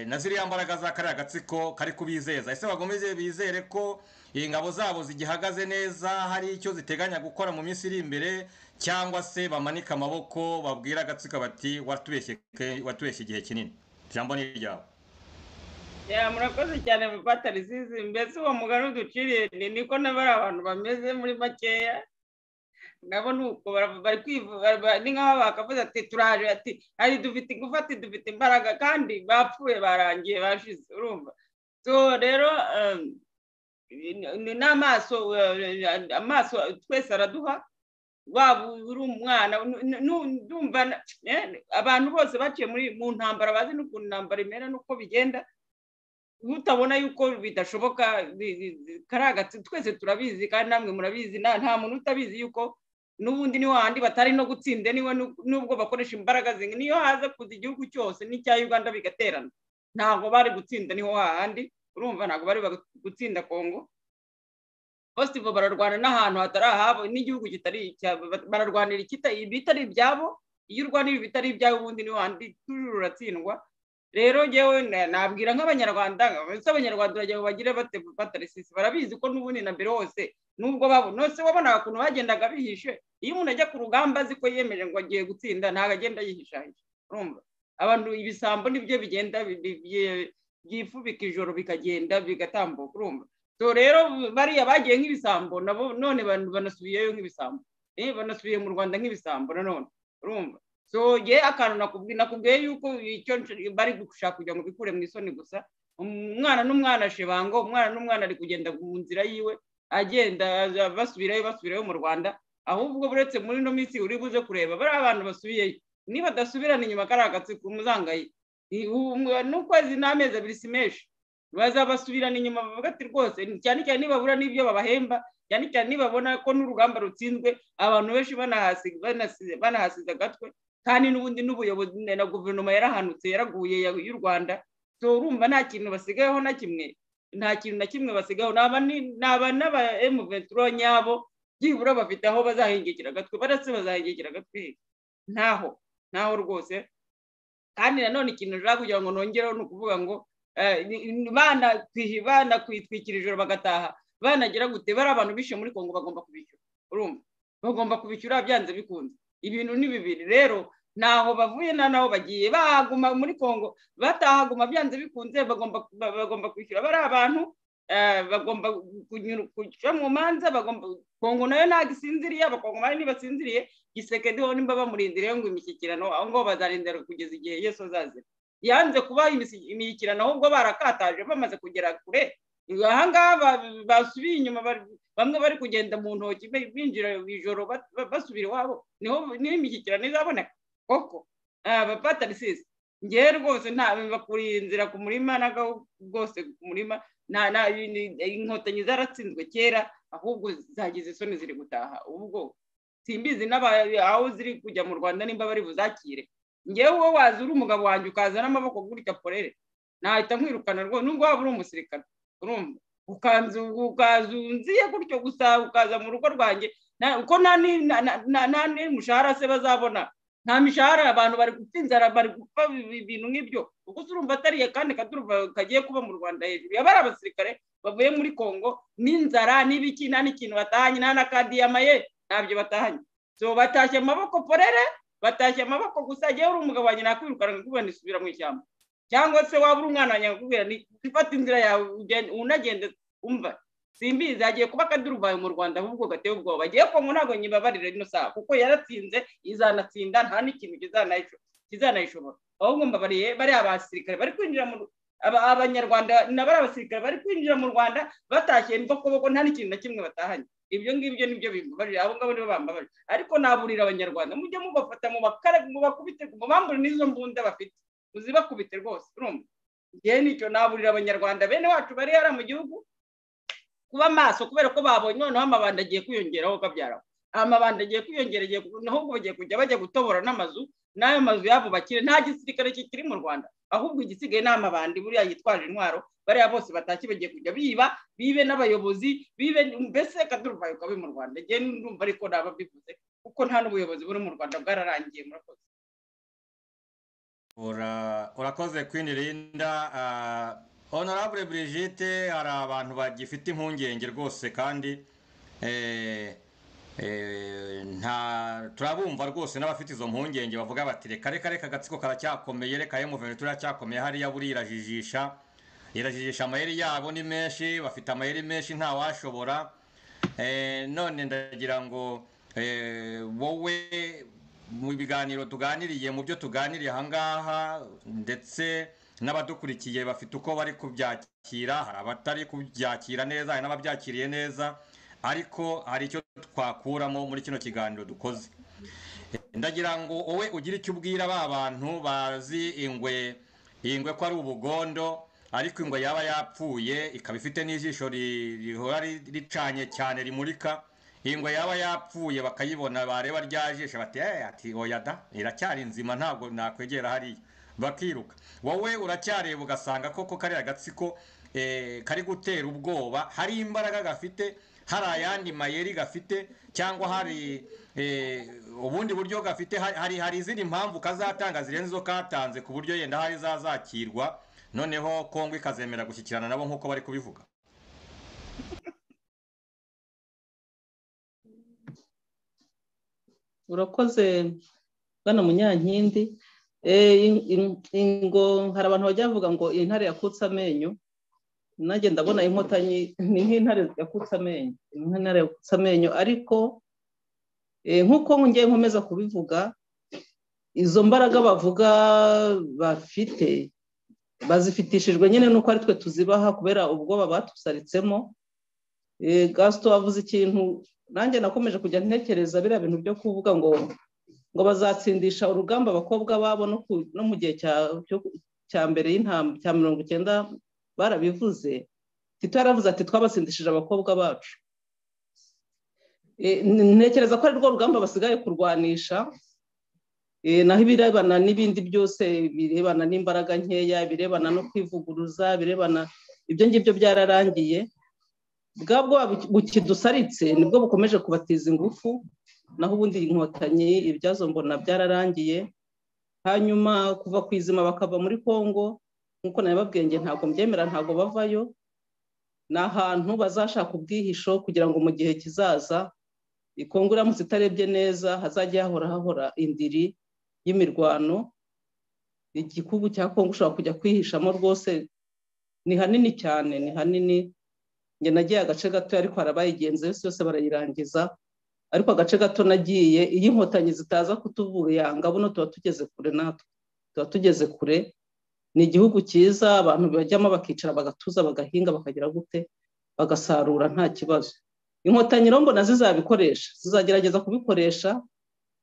na ziriya mbaraga za kariya gatsiko kari kubizeza ese bagomeze bizere ko ingabo zabo zigihagaze neza hari icyo ziteganya gukora mu minsi iri imbere cyangwa se bamanika amaboko babwira agatsiko bati watubeshye igihe kinini ijambo ni ryawe murakoze cyane Patrice mbese uwo mugani uduciriye niko n'abari abantu bameze muri makeya nabo nuko bari kwivuga ni nk'aho bakavuze ati turaje ati ari dufite ingufu ati dufite imbaraga kandi bapfuye barangiye bashize urumva so rero amaso twese araduha waba uri umwana ndumva abantu bose baciye mu ntambara bazi n'ukuntu intambara imera n'uko bigenda utabona yuko bidashoboka karagatsi twese turabizi kandi namwe murabizi nta muntu utabizi yuko n'ubundi ni wandi batari no gutsinde niwe nubwo bakoresha imbaraga zingana niyo haza kuza igihugu cyose n'icya Uganda bigaterana ntabwo bari gutsinda niho handi urumva ntabwo bari gutsinda Kongo bose bo bararwana n'ahantu hatari ahabo n'igihugu kitari bararwanira ibitari ibyabo iyo urwanira ibitari ibyawe ubundi ni wandi turatsindwa rero ngewe nabwira nk'abanyarwanda uragira bagire Patrice barabizi ko n'ubundi na mbere hose nubwo nose wabona ukuntu bagendaga bihishe iyo umuntu ajya ku rugamba azi ko yemeje ngo agiye gutsinda ntabwo agenda yihishahisha urumva abantu ibisambo nibyo bigenda byifubika ijoro bikagenda bigatambuka urumva so rero bariya bagiye nk'ibisambo nabo none banasubiyeyo nk'ibisambo banasubiye mu Rwanda nk'ibisambo nanone urumva so ye akantu nakubwiye yuko icyo bari gushaka kugira ngo bikure mu isoni gusa umwana n'umwana shebango umwana n'umwana ari kugenda mu nzira yiwe agenda basubirayo mu Rwanda ahubwo buretse muri no minsi uri buze kureba bari abantu basubiyeyo niba dasubirana inyuma karagatsiko umuzangaye n'ukwezi n'amezi abiri simeshi bazabasubirana inyuma bavuga ati rwose cyane cyane nibabura n'ibyo babahemba cyane cyane nibabona ko n'urugamba rutsinzwe abantu benshi banahasize agatwe kandi n'ubundi n'ubuyobozi na guverinoma yarahanutse yaraguye y'u Rwanda so urumva nta kintu basigayeho na kimwe nta kintu na kimwe basigayeho n'aba M23 nyabo byibura bafite aho bazahengekera agatwe barase bazahengekera agatwe ntaho rwose kandi nanone ikintu nshaka kugira ngo nongereho ni ukuvuga ngo bana kwitwikira ijoro bagataha banagera gute bari abantu bishe muri Kongo bagomba kubishyura urumva bagomba kubishyura byanze bikunze ibintu ni bibiri rero naho bavuye naho bagiye baguma muri Kongo batahaguma byanze bikunze bagomba kwishyura bari abantu bagomba kunyura mu manza bagomba Kongo nayo nagisinziriye abakongo bari nibasinziriye Gisekedi ho nimba bamurindiriye ngo imishyikirano aho ngo bazarindira kugeza igihe Yesu azazira yanze kubaha imishyikirano ahubwo barakataje bamaze kugera kure. Ahangaha basubiye inyuma, bamwe bari kugenda mu ntoki binjira ijoro basubira iwabo, niho imishyikirano izaboneka koko. Abapatarisisi ngewe rwose bakuriye inzira ku murima rwose ku murima, inkotanyi zaratsinzwe kera, ahubwo zagize isoni ziri gutaha. Ubwo simbizi aho ziri kujya mu Rwanda nimba bari buzakire. Ngewe wowe waza uri umugabo wanjye ukaza n'amaboko gutya porere, nahita nkwirukana rwose, nubwo waba uri umusirikare. Urumva ukaza unziye gutyo gusa, ukaza mu rugo rwanjye uko nta mushahara se bazabona, nta mishahara, abantu bari gupfa inzara, bari gupfa ibintu nk'ibyo. Ubwo urumva atariye kandi kaduruva kagiye kuba mu Rwanda hejuru y'abari abasirikare bavuye muri Kongo n'inzara n'ibiki, nta n'ikintu batahanye, nta na kadiyamaye, ntabyo batahanye. So batashye amaboko porere, batashye amaboko gusa. Ngewe uri umugabo wanjye nakwirukana nkakubwira nisubira mu ishyamba, cyangwa se waba uri umwana wanjye nkakubwira nifata inzira yawe unagende. Umva simbizi agiye kuba akaduruvayo mu Rwanda, ahubwo gateye ubwoba. Agiye Kongo ntabwo nyibabarire ino saha, kuko yaratsinze, izanatsinda, nta n'ikintu kizanayishobora. Ahubwo mbabariye bari abasirikare bari kwinjira mu abanyarwanda, n'abari abasirikare bari kwinjira mu Rwanda batashye mbokoboko, nta n'ikintu na kimwe batahanye. Ibyo ngibyo nibyo bimbabarira, abo ngabo nibo bambabarira. Ariko naburira abanyarwanda, mujye mubafata mu bakare, mubakubite, mubambure n'izo mbunda bafite, uzibakubite rwose. Urumva ngewe nicyo naburira abanyarwanda bene wacu bari hara mu gihugu, kuba maso, kubera ko babonye noneho amabanda agiye kwiyongeraho kabyaraho. Amabanda agiye kwiyongera, ahubwo bagiye kujya bajya gutobora n'amazu, n'ayo mazu yabo bakire. Nta gisirikare kikiri mu Rwanda, ahubwo igisigaye ni amabandi buriya yitwaje intwaro, bariya bose batashye bagiye kujya bibe n'abayobozi, bibe mbese kaduruvayo kabe mu Rwanda. Ngewe ndumva ariko naba bivuze, kuko nta n'ubuyobozi buri mu Rwanda bwararangiye. Murakoze. Urakoze Queen Linda. Honorable Brigitte, hari abantu bagifite impungenge rwose, kandi turabumva rwose n'abafite izo mpungenge bavuga bati reka agatsiko karacyakomeye, reka M23 turacyakomeye, hariya buri irajijisha amayeri yabo ni menshi, bafite amayeri menshi nta washobora. None ndagira ngo wowe mu biganiro tuganiriye, mu byo tuganiriye ahangaha, ndetse n'abadukurikiye bafite uko bari kubyakira, hari abatari kubyakira neza, hari n'ababyakiriye neza, ariko hari icyo twakuramo muri kino kiganiro dukoze. Ndagira ngo wowe ugire icyo ubwira ba bantu bazi ingwe ko ari ubugondo, ariko ingwe yaba yapfuye ikaba ifite n'ijisho rihora ricanye cyane rimurika. Ingwe yaba yapfuye bakayibona, bareba ryajishe bati ati oya da, iracyari nzima, ntabwo nakwegera hariya, bakiruka. Wowe uracyareba ugasanga koko kari agatsiko kari gutera ubwoba, hari imbaraga gafite, hari ayandi mayeri gafite, cyangwa hari ubundi buryo gafite, hari izindi mpamvu kazatanga zirenze izo katanze, ku buryo yenda hari zazakirwa noneho Kongo ikazemera gushyikirana nabo nk'uko bari kubivuga. Urakoze bwana Munyankindi. Ingo hari abantu bajya bavuga ngo intare yakutse amenyo, nanjye ndabona inkotanyi ni nk'intare yakutse amenyo, ariko nk'uko ngiye nkomeza kubivuga, izo mbaraga bavuga bafite bazifitishijwe nyine nuko ari twe tuzibaha kubera ubwoba batusaritsemo. Gaston avuze ikintu nanjye nakomeje kujya ntekereza, biriya bintu byo kuvuga ngo bazatsindisha urugamba abakobwa babo no mu gihe cya mbere y'intambara cya 90 barabivuze. Tito yaravuze ati twabatsindishije abakobwa bacu. Ntekereza ko ari rwo rugamba basigaye kurwanisha, naho ibirebana n'ibindi byose, birebana n'imbaraga nkeya, birebana no kwivuguruza, birebana ibyo ngibyo byararangiye. Bwabwo bukidusaritse nibwo bukomeje kubatiza ingufu, naho ubundi inkotanyi ibyazo mbona byararangiye. Hanyuma kuva ku izima bakava muri Kongo, nkuko nababwiye ntabwo mbyemera, ntabwo bavayo. Ni ahantu bazashaka ubwihisho kugira ngo mu gihe kizaza Kongo iramutse itarebye neza hazajya hahora indiri y'imirwano. Igikugu cya Kongo ushobora kujya kwihishamo rwose, ni hanini cyane, ni hanini. Nge nagiye agace gato, ariko harabayigenze yose barayirangiza, ariko agace gato nagiye, iyo inkotanyi zitaza kutuvuyanga buno tuba tugeze kure, natwe tuba tugeze kure. ni igihugu cyiza abantu bajyamo bakicara bagatuza bagahinga bakagira gute bagasarura nta kibazo. Inkotanyi rero mbona zizabikoresha, zizagerageza kubikoresha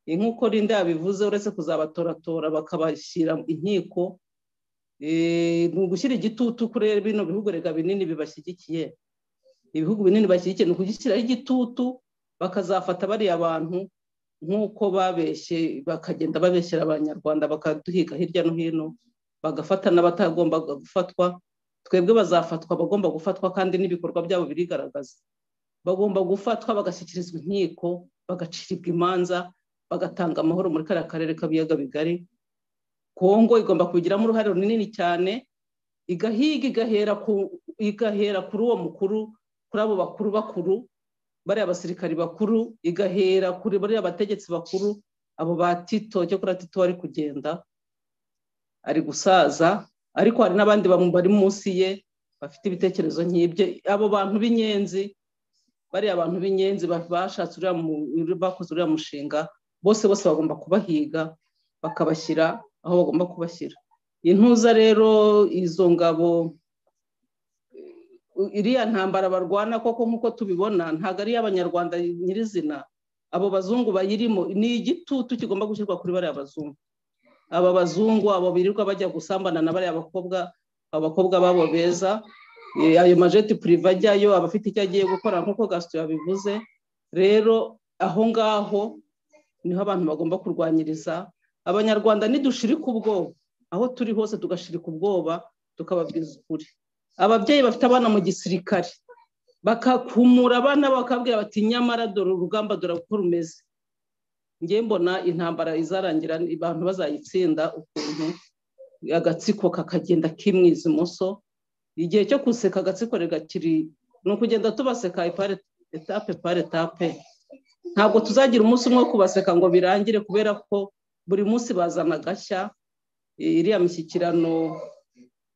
nk'uko Linda yabivuze, uretse kuzabatoratora bakabashyira inkiko, ni ugushyira igitutu kuri bino bihugu rega binini bibashyigikiye. Ibihugu binini bashyigikiye ni ukugishyiraho igitutu, bakazafata bariya bantu nk'uko babeshye, bakagenda babeshyera abanyarwanda bakaduhiga hirya no hino, bagafata n'abatagomba gufatwa. Twebwe bazafatwa bagomba gufatwa kandi n'ibikorwa byabo birigaragaza. Bagomba gufatwa bagashyikirizwa inkiko, bagaciribwa imanza, bagatanga amahoro muri kariya karere k'abiyaga bigari. Kongo igomba kubigiramo uruhare runini cyane, igahiga igahera kuri uwo mukuru, kuri abo bakuru bariya abasirikari bakuru, igahera kuri bariya abategetsi bakuru, abo ba Tito. Cyo kuri Tito ari kugenda ari gusaza, ariko hari n'abandi bari munsi ye bafite ibitekerezo nk'ibyo. Abo bantu b'inyenzi, bariya abantu b'inyenzi bashatse bakoze uriya mushinga, bose bagomba kubahiga bakabashyira aho bagomba kubashyira. Intuza rero izo ngabo, iriya ntambara barwana koko nk'uko tubibona ntabwo ari iy'abanyarwanda nyirizina. Abo bazungu bayirimo ni igitutu kigomba gushyirwa kuri bariya bazungu. Aba bazungu abo birirwa bajya gusambana na bariya abakobwa babo beza, ayo majeti priva ajyayo, abafite icyo agiye gukora nk'uko Gaston yabivuze. Rero aho ngaho niho abantu bagomba kurwanyiriza. Abanyarwanda nidushirika ubwoba, aho turi hose tugashirika ubwoba, tukababwiza ukuri. Ababyeyi bafite abana mu gisirikare bakakumura abana bakabwira bati nyamara dore urugamba dore uko rumeze. Ngiye mbona intambara izarangira abantu bazayitsinda ukuntu agatsiko kakagenda kimwiza imoso. Igihe cyo kuseka agatsiko regakiri ni ukugenda tubaseka etape par etape. Ntabwo tuzagira umunsi umwe wo kubaseka ngo birangire, kubera ko buri munsi bazana agashya. Iriya mishyikirano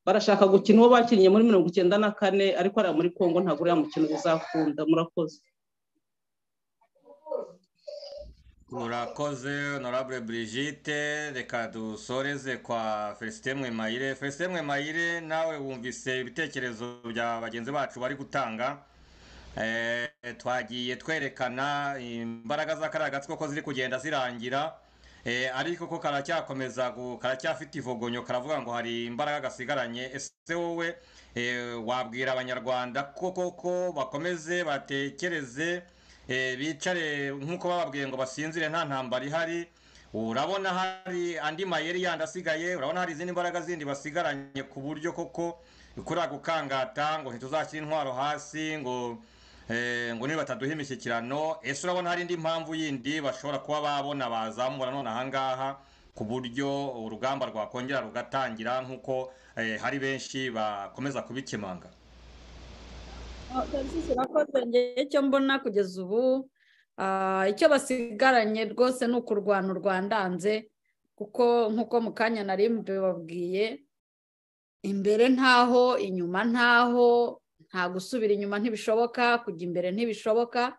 barashaka gukina uwo bakinnye muri 1994, ariko ari muri Kongo ntabwo uriya mukino bizakunda. Murakoze. Urakoze Honorable Brigitte. Reka dusoreze kwa Felicite Mwemayire. Felicite Mwemayire, nawe wumvise ibitekerezo bya bagenzi bacu bari gutanga. Twagiye twerekana imbaraga z'akaragatsiko ko ziri kugenda zirangira, ariko ko karacyakomeza karacyafite ivogonyo, karavuga ngo hari imbaraga gasigaranye. Ese wowe wabwira abanyarwanda ko bakomeze batekereze, bicare nk'uko bababwiye ngo basinzire nta ntambara ihari? Urabona hari andi mayeri yandi asigaye? Urabona hari izindi mbaraga zindi basigaranye ku buryo koko ikora gukangata ngo ntituzashyira intwaro hasi ngo niba bataduha imishyikirano? Ese urabona hari indi mpamvu yindi bashobora kuba babona bazamura none ahangaha ku buryo urugamba rwakongera rugatangira nk'uko hari benshi bakomeza kubikemanga? Urakoze. Icyo mbona kugeza ubu icyo basigaranye rwose ni ukurwana urwandanze, kuko nk'uko mu kanya nari mbibabwiye, imbere ntaho, inyuma ntaho, nta gusubira inyuma ntibishoboka, kujya imbere ntibishoboka.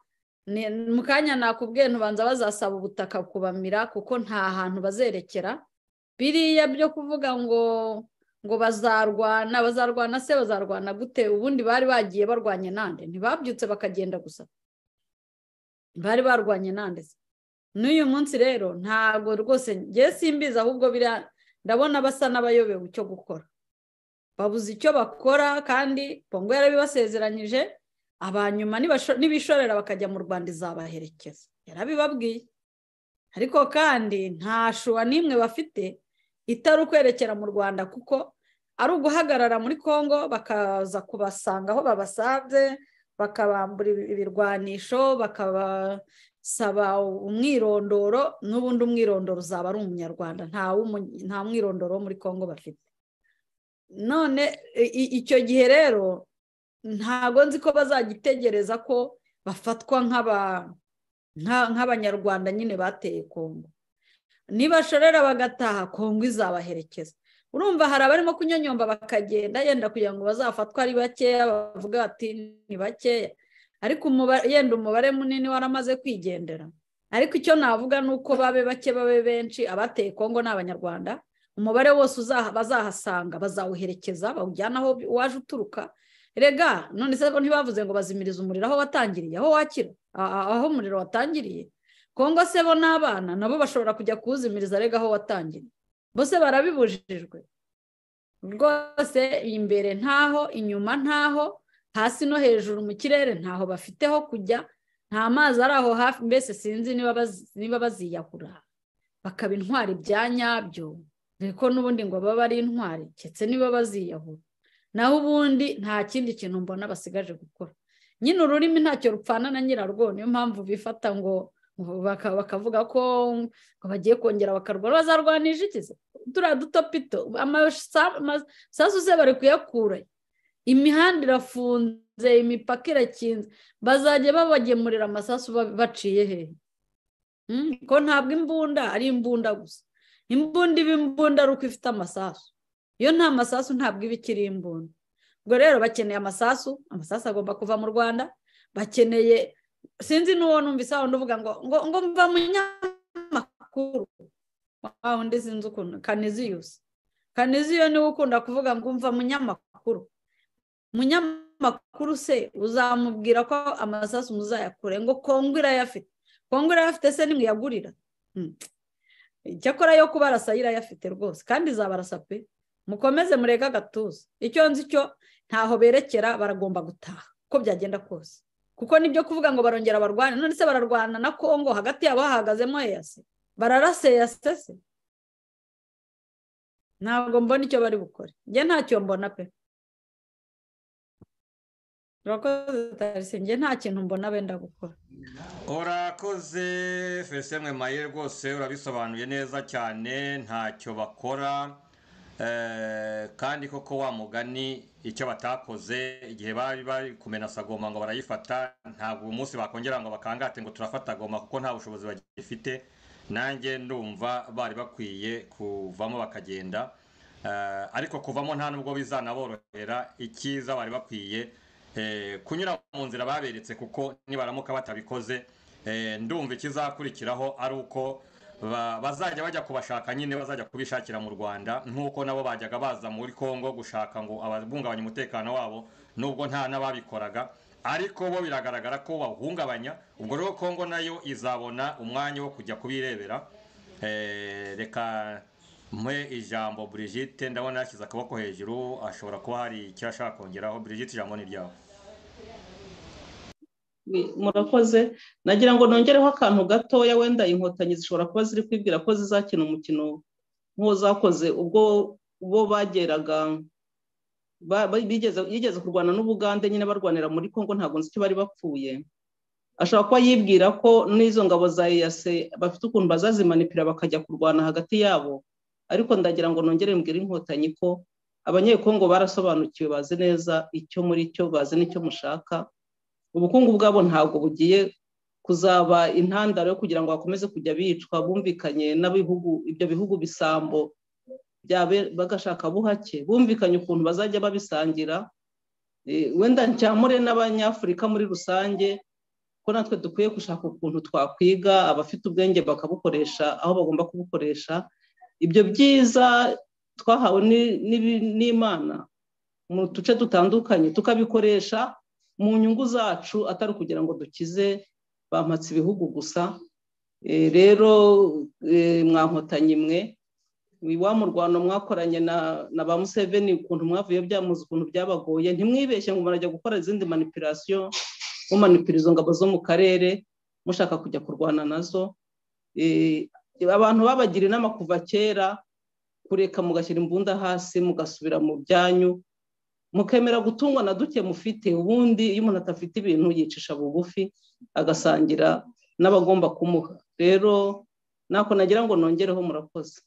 Mu kanya nakubwiye ntubanza bazasaba ubutaka kubamira, kuko nta hantu bazerekera. Biriya byo kuvuga ngo bazarwana se, bazarwana gute? Ubundi bari bagiye barwanye nande? Ntibabyutse bakagenda gusa? Bari barwanye nande se? N'uyu munsi rero ntabwo rwose ngiye simbizi, ahubwo ndabona basa n'abayobewe icyo gukora. Babuze icyo bakora, kandi Pongo yarabibasezeranyije. Abanyuma nibishorera bakajya mu Rwanda izabaherekeza, yarabibabwiye. Ariko kandi nta shuwa n'imwe bafite itari ukwerekera mu Rwanda, kuko ari uguhagarara muri Kongo bakaza kubasanga aho babasanze, bakabambura ibirwanisho, bakabasaba umwirondoro. N'ubundi umwirondoro uzaba ari umunyarwanda, nta mwirondoro wo muri Kongo bafite. None icyo gihe rero ntabwo nzi ko bazagitegereza ko bafatwa nk'abanyarwanda nyine bateye Kongo. Nibashorera bagataha, Kongo izabaherekeza. Urumva hari abarimo kunyonyomba bakagenda yenda kugira ngo bazafatwe ari bakeya, bavuga bati ni bakeya, ariko yenda umubare munini waramaze kwigendera. Ariko icyo navuga ni uko babe bake babe benshi, abateye Kongo ni abanyarwanda. umubare wose bazahasanga bazawuherekeza bawujyana aho waje uturuka. Rega none se ntibavuze ngo bazimirize umuriro aho watangiriye, aho wakira, aho umuriro watangiriye. Kongo se bo n'abana nabo bashobora kujya kuwuzimiriza rega aho watangiriye, bose barabibujijwe rwose. Imbere ntaho, inyuma ntaho, hasi no hejuru mu kirere ntaho bafiteho kujya, nta mazi ari aho hafi. Mbese sinzi niba baziyahura bakaba intwari bya nyabyo, ko n'ubundi ngo baba ari intwari cyetse niba baziyahura. Naho ubundi nta kindi kintu mbona basigaje gukora. Nyine ururimi ntacyo rupfana na nyirarwo, niyo mpamvu bifata ngo bakavuga ko bagiye kongera bakarwara. Bazarwanisha iki se? Turiya dutopito amasasu se bari kuyakura, imihanda irafunze, imipaka irakinze, bazajya babagemurira amasasu baciye hehe? Ko ntabwo imbunda ari imbunda gusa, imbunda iba imbunda ari uko ifite amasasu. Iyo nta masasu ntabwo iba ikiri imbunda. Ubwo rero bakeneye amasasu agomba kuva mu Rwanda. Bakeneye, sinzi n'uwo numvise aho uvuga ngo mva mu nyamakuru, aho ndi sinzi ukuntu. Kaniziyusi niwe ukunda kuvuga ngo mva mu nyamakuru. Munyamakuru se uzamubwira ko amasasu muzayakure ngo Kongo irayafite? Kongo irayafite se nimuyagurira? Icyakora yo kubarasa irayafite rwose, kandi izabarasa pe. Mukomeze murega agatuza. Icyo nzi cyo ntaho berekera, baragomba gutaha uko byagenda kose, kuko nibyo kuvuga ngo barongera barwane. None se bararwana na Kongo, hagati yabo hahagazemo EAC, bararase EAC se? Ntabwo mbona icyo bari bukore, njye ntacyo mbona pe. Njye nta kintu mbona benda gukora. Urakoze Felicien Mwemaye, rwose urabisobanuye neza cyane. Ntacyo bakora, kandi koko wa mugani icyo batakoze igihe bari kumena Sagoma ngo barayifata, ntabwo umunsi bakongera ngo bakangate ngo turafata Goma, kuko nta bushobozi bagifite. Nanjye ndumva bari bakwiye kuvamo bakagenda, ariko kuvamo nta nubwo bizanaborohera. Icyiza bari bakwiye kunyura mu nzira baberetse, kuko nibaramuka batabikoze ndumva ikizakurikiraho ari uko bazajya bajya kubashaka, nyine bazajya kubishakira mu Rwanda, nk'uko nabo bajyaga baza muri Kongo gushaka ngo abahungabanya umutekano wabo, nubwo nta n'ababikoraga, ariko bo biragaragara ko bawuhungabanya. Ubwo rero Kongo nayo izabona umwanya wo kujya kubirebera. Reka mwe ijambo Brigitte, ndabona yashyize akaboko hejuru, ashobora kuba hari icyo ashaka kongeraho. Brigitte, ijambo ni ryawe. Murakoze. Nagira ngo nongereho akantu gatoya, wenda inkotanyi zishobora kuba ziri kwibwira ko zizakina umukino nk'uwo zakoze ubwo bo bageraga yigeze kurwana n'Ubugande, nyine barwanira muri Kongo. Ntabwo nzi icyo bari bapfuye. Ashobora kuba yibwira ko n'izo ngabo za EAC bafite ukuntu bazazimanipira bakajya kurwana hagati yabo, ariko ndagira ngo nongere mbwire inkotanyi ko abanyekongo barasobanukiwe, bazi neza icyo muri cyo, bazi n'icyo mushaka. Ubukungu bwabo ntabwo bugiye kuzaba intandaro yo kugira ngo bakomeze kujya bicwa. Bumvikanye n'abihugu, ibyo bihugu bisambo bagashaka buhake, bumvikanye ukuntu bazajya babisangira. Wenda ncyamure n'Abanyafurika muri rusange ko natwe dukwiye gushaka ukuntu twakwiga, abafite ubwenge bakabukoresha aho bagomba kubukoresha. Ibyo byiza twahawe n'Imana mu duce dutandukanye tukabikoresha mu nyungu zacu, atari kugira ngo dukize bampatse ibihugu gusa. Rero mwankotanyi mwe, wa murwano mwakoranye na ba Museveni, ukuntu mwavuye byamuzi ukuntu byabagoye, ntimwibeshye ngo murajya gukora izindi manipulation, mumanipira izo ngabo zo mu karere mushaka kujya kurwana nazo. Abantu babagira inama kuva kera kureka mugashyira imbunda hasi mugasubira mu byanyu, mukemera gutungwa na duke mufite. Ubundi iyo umuntu atafite ibintu yicisha bugufi agasangira n'abagomba kumuha. Rero nako nagira ngo nongereho. Murakoze.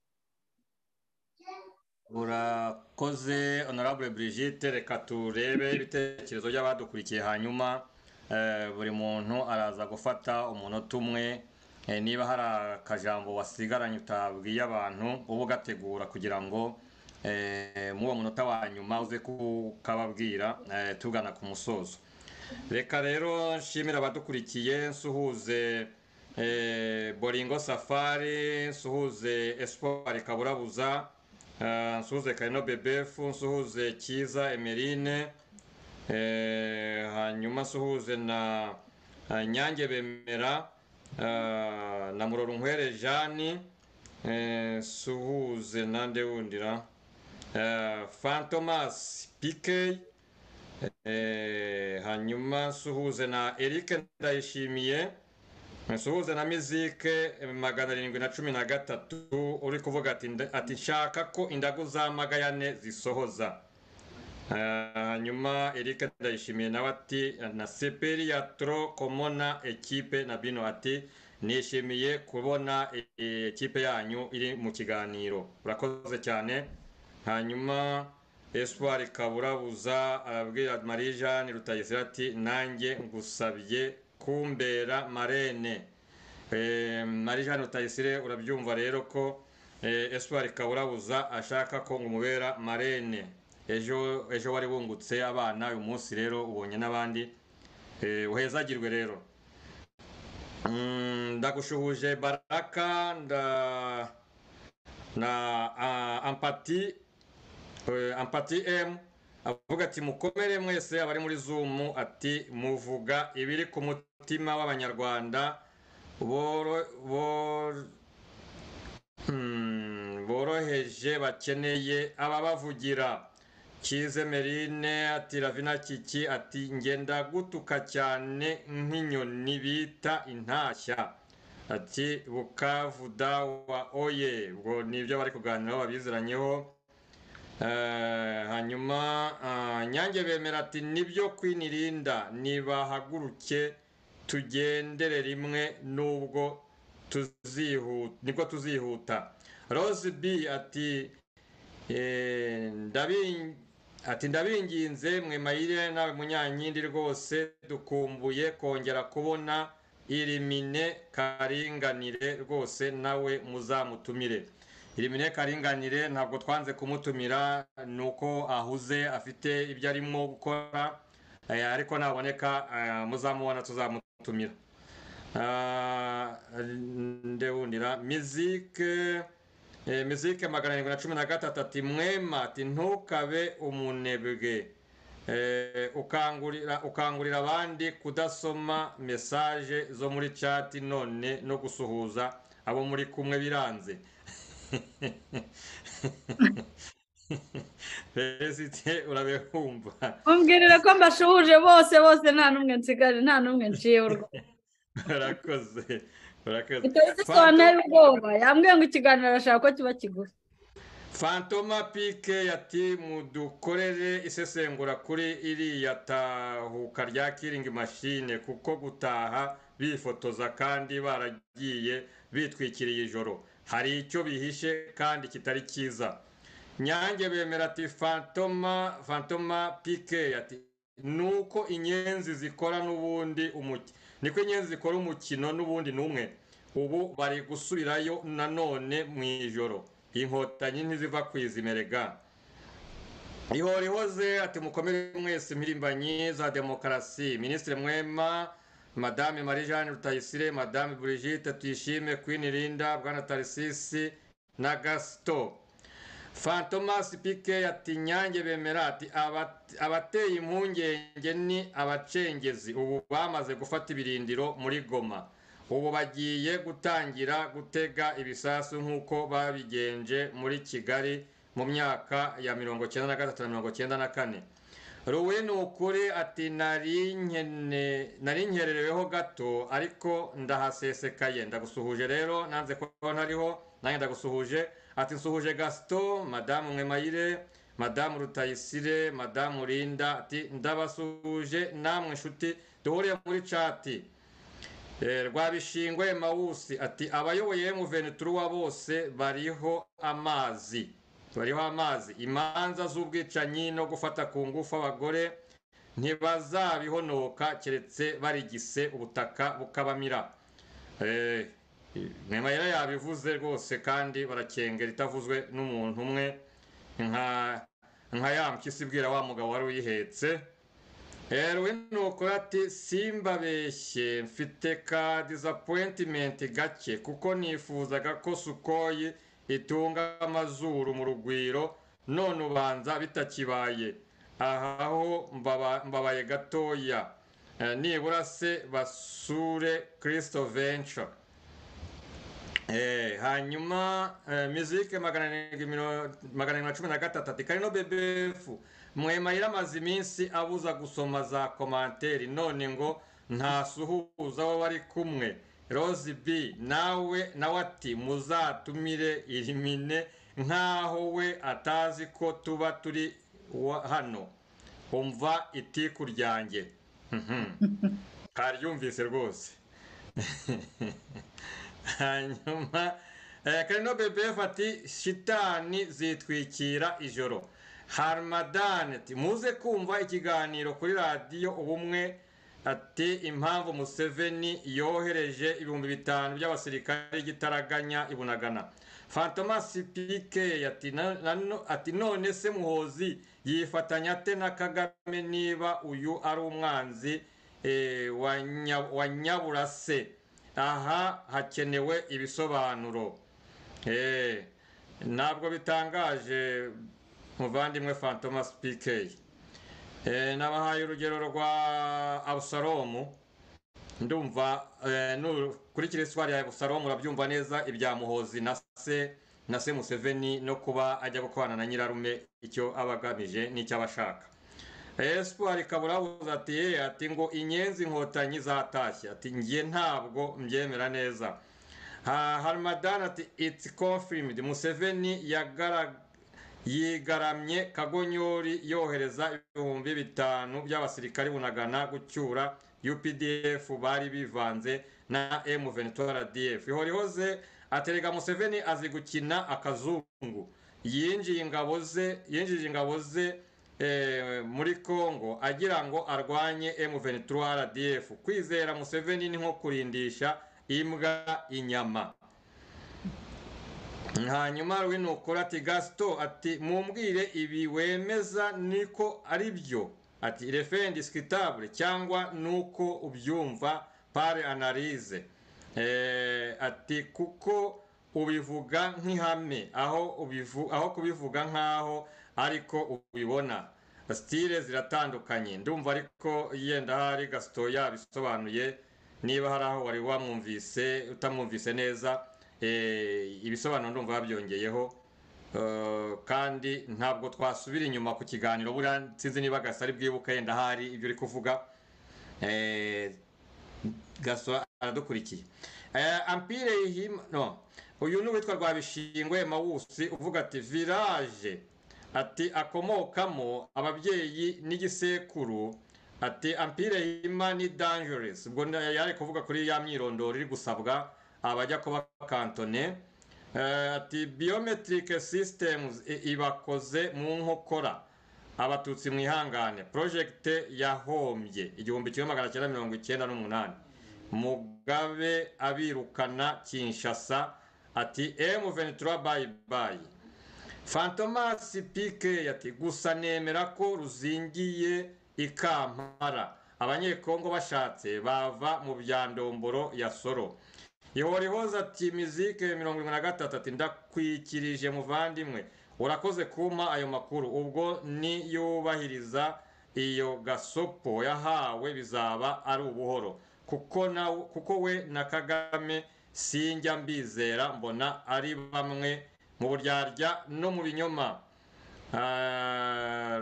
Urakoze Honorable Brigitte. Reka turebe ibitekerezo by'abadukurikiye, hanyuma buri muntu araza gufata umunota umwe. Niba hari akajambo wasigaranye utabwiye abantu ubu gategura kugira ngo mu uwo munota wa nyuma uze kukababwira tugana ku musozo. Reka rero nshimira abadukurikiye, nsuhuze Bolingo Safari, nsuhuze Espoir Kaburabuza, nsuhuze Karino Bebefu, nsuhuze Kiza Emeline, hanyuma nsuhuze na Nyange Bemera, na Murorunkwere Jeanne, nsuhuze nande wundira, Fantomas PK, hanyuma nsuhuze na Eric Ndayishimiye, nsuhuze na Mizike 713 uri kuvuga ati nshaka ko indagu za Magayane zisohoza. Hanyuma Eric Ndayishimiye nawe ati na Seperi ya Tro Komona ekipe na bino ati nishimiye kubona ekipe yanyu iri mu kiganiro, urakoze cyane. Hanyuma Espoir Kaburabuza arabwira Marie Jeanne Rutayisire ati nanjye ngusabye kumbera marene. Marie Jeanne Rutayisire urabyumva rero ko Espoir Kaburabuza ashaka ko ngumubera marene. Ejo wari wungutse abana uyu munsi rero ubonye n'abandi, uhezagirwe rero. Ndagushuhuje Baraka na Ampati M avuga ati mukomere mwese abari muri Zoom, ati muvuga ibiri ku mutima w'abanyarwanda boroheje bakeneye ababavugira. Kize Merine ati Ravina Kiki ati ngenda gutuka cyane nk'inyoni bita intashya, ati Bukavu dawa oye. Ubwo nibyo bari kuganiraho babiziranyeho. Hanyuma Nyange Bemera ati nibyo kwinirinda nibahaguruke tugendere rimwe nubwo tuzihuta. Rose B ati ndabinginze mwe Mayire nawe Munyankindi rwose dukumbuye kongera kubona Irimine Karinganire rwose nawe muzamutumire. Irimine Karinganire ntabwo twanze kumutumira, nuko ahuze afite ibyo arimo gukora, ariko naboneka muzamubona tuzamutumira. Ndewundira Mizike 713 ati Mwema ati ntukabe umunebwe, ukangurira abandi kudasoma message zo muri chat none no gusuhuza abo muri kumwe biranze. Felicite urabehumva. umbwirire ko mbashuhuje bose nta numwe nsigaje, nta numwe nciye urwo. Urakoze. Bitari ubwoba yambwiye ngo ikiganiro arashaka ko kiba kigufi. Fantoma Pike yati mudukorere isesengura kuri iriya tahuka rya killing machine, kuko gutaha bifotoza kandi baragiye bitwikiriye ijoro hari icyo bihishe kandi kitari cyiza. Nyange Bemera ati Fantoma Pike yati nuko inyenzi zikora n'ubundi niko inyenzi zikora umukino n'ubundi numwe, ubu bari gusubirayo nanone mu ijoro, inkotanyi ntiziva kwizimerega. Ihorihoze ati mukomere mwese mpirimbanyi za demokarasi. Ministre Mwema, Madame Marie Jeanne Rutayisire, Madame Brigitte Tuyishime, Queen Linda, Bwana Tarisisi na Gasto. Fantomas Pike ati Nyange Bemera ati abateye impungenge ni abacengezi, ubu bamaze gufata ibirindiro muri Goma, ubu bagiye gutangira gutega ibisasu nk'uko babigenje muri Kigali mu myaka ya 1993 na 1994. Ruwe nukuri ati nari nkerereweho gato ariko ndahasesekaye. Ndagusuhuje rero nanze ko ntariho, nange ndagusuhuje. Ati nsuhuje Gaston, Madame Mwemayire, Madame Rutayisire, Madame Linda, ati ndabasuhuje namwe nshuti duhuriye muri chat. Rwabishingwe Mawusi ati abayoboye M23 bose bariho amazi. Imanza z'ubwicanyi no gufata ku ngufu abagore ntibazabihonoka keretse barigise ubutaka bukabamira. Mwemayire yabivuze rwose kandi barakengera itavuzwe n'umuntu umwe nka ya mpyisi ibwira wa mugabo wari uyihetse. Nuko ati simbabeshye mfite ka disappointment gake kuko nifuzaga ko Sukoyi itunga amazuru mu rugwiro none ubanza bitakibaye ahaho mbabaye gatoya nibura se basure Kristo Venture. Hanyuma muzike 713 ati Karino BBF Mwemayire amaze iminsi abuza gusoma za komanteri none ngo ntasuhuza abo bari kumwe. Rose B nawe ati muzatumire irimine nkaho we atazi ko tuba turi hano umva itiku ryanjye. Karyumvise rwose. Hanyuma Karino BBF ati shitani zitwikira ijoro. Harmadan ati muze kumva ikiganiro kuri radio ubumwe ati impamvu Museveni yohereje 5,000 by'abasirikare gitaraganya ibunagana. Fantomas PK ati none se Muhozi yifatanya te na Kagame niba uyu ari umwanzi wa Nyaburase. Aha hakenewe ibisobanuro. Ntabwo bitangaje muvandimwe Fantomas PK. Nabahaye urugero rwa Abusalomu ndumva kuri kiriswari ya Abusalomu urabyumva neza ibya Muhozi na se Museveni no kuba ajya gukorana na nyirarume icyo abagamije n'icyo abashaka. Espoir Kaburabuza ati ngo inyenzi inkotanyi zatashye ati ngiye ntabwo mbyemera neza. Harmadan ati it's confirmed Museveni yigaramye Kagonyori yohereza 5,000 by'abasirikari bunagana gucyura UPDF bari bivanze na M23 RDF. Ihorihoze aterega Museveni azi gukina akazungu yinjiye ingabo ze muri Kongo agira ngo arwanye M23 RDF. Kwizera Museveni ni nko kurindisha imbwa inyama. Hanyuma winukora ati Gasto ati mumbwire ibi wemeza niko ari byo ati refend discutable cyangwa nuko ubyumva pare analyse. Ati kuko ubivuga nk'ihame aho kubivuga nkaho ariko ubibona style ziratandukanye. Ndumva ariko yenda hari Gasto yabisobanuye niba hari aho wari wamwumvise utamwumvise neza. Ibisobanuro ndumva babyongeyeho kandi ntabwo twasubira inyuma ku kiganiro buriya sinzi niba Gaso ari bwibuka yenda hari ibyo uri kuvuga. Gaso aradukurikiye. Ampire uyu ni witwa Rwabishingwe Mawusi uvuga ati village ati akomokamo ababyeyi n'igisekuru ati Ampire Hima ni dangerous. Ubwo yari kuvuga kuri ya myirondoro iri gusabwa abajya kuba kantone. Ati biometric systems ibakoze mu nkokora abatutsi mwihangane project yahombye 1998. Mugabe abirukana Kinshasa ati M23 bye bye. Fantomas PK ati gusa nemera ko ruzingiye ikampara abanyekongo bashatse bava mu byandomboro ya Soro. Ihorihoza ati muzike 73 ati ndakwikirije muvandimwe urakoze kuma ayo makuru ubwo ni yubahiriza iyo gasopo yahawe bizaba ari ubuhoro kuko we na Kagame sinjya mbizera mbona ari bamwe mu buryarya no mu binyoma.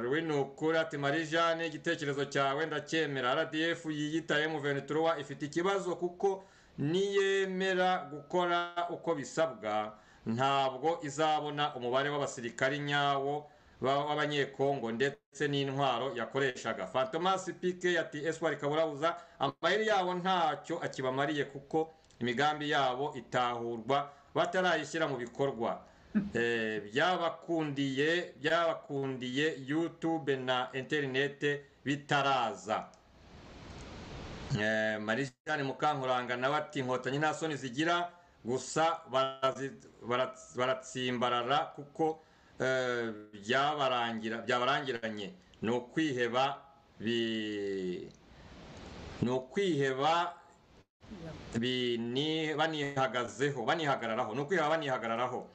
Rwinukura ati Marijane igitekerezo cyawe ndacyemera. RDF yiyita M23 ifite ikibazo kuko niyemera gukora uko bisabwa ntabwo izabona umubare w'abasirikari nyawo w'abanyekongo ndetse n'intwaro yakoreshaga. Fantomas PK ati Espoir Kaburabuza amayeri yabo ntacyo akibamariye kuko imigambi yabo itahurwa batarayishyira mu bikorwa. Byabakundiye YouTube na internet bitaraza. Marijane Mukankuranga nawe ati inkotanyi nta soni zigira gusa baratsimbarara kuko byabarangiranye ni ukwiheba banihagararaho.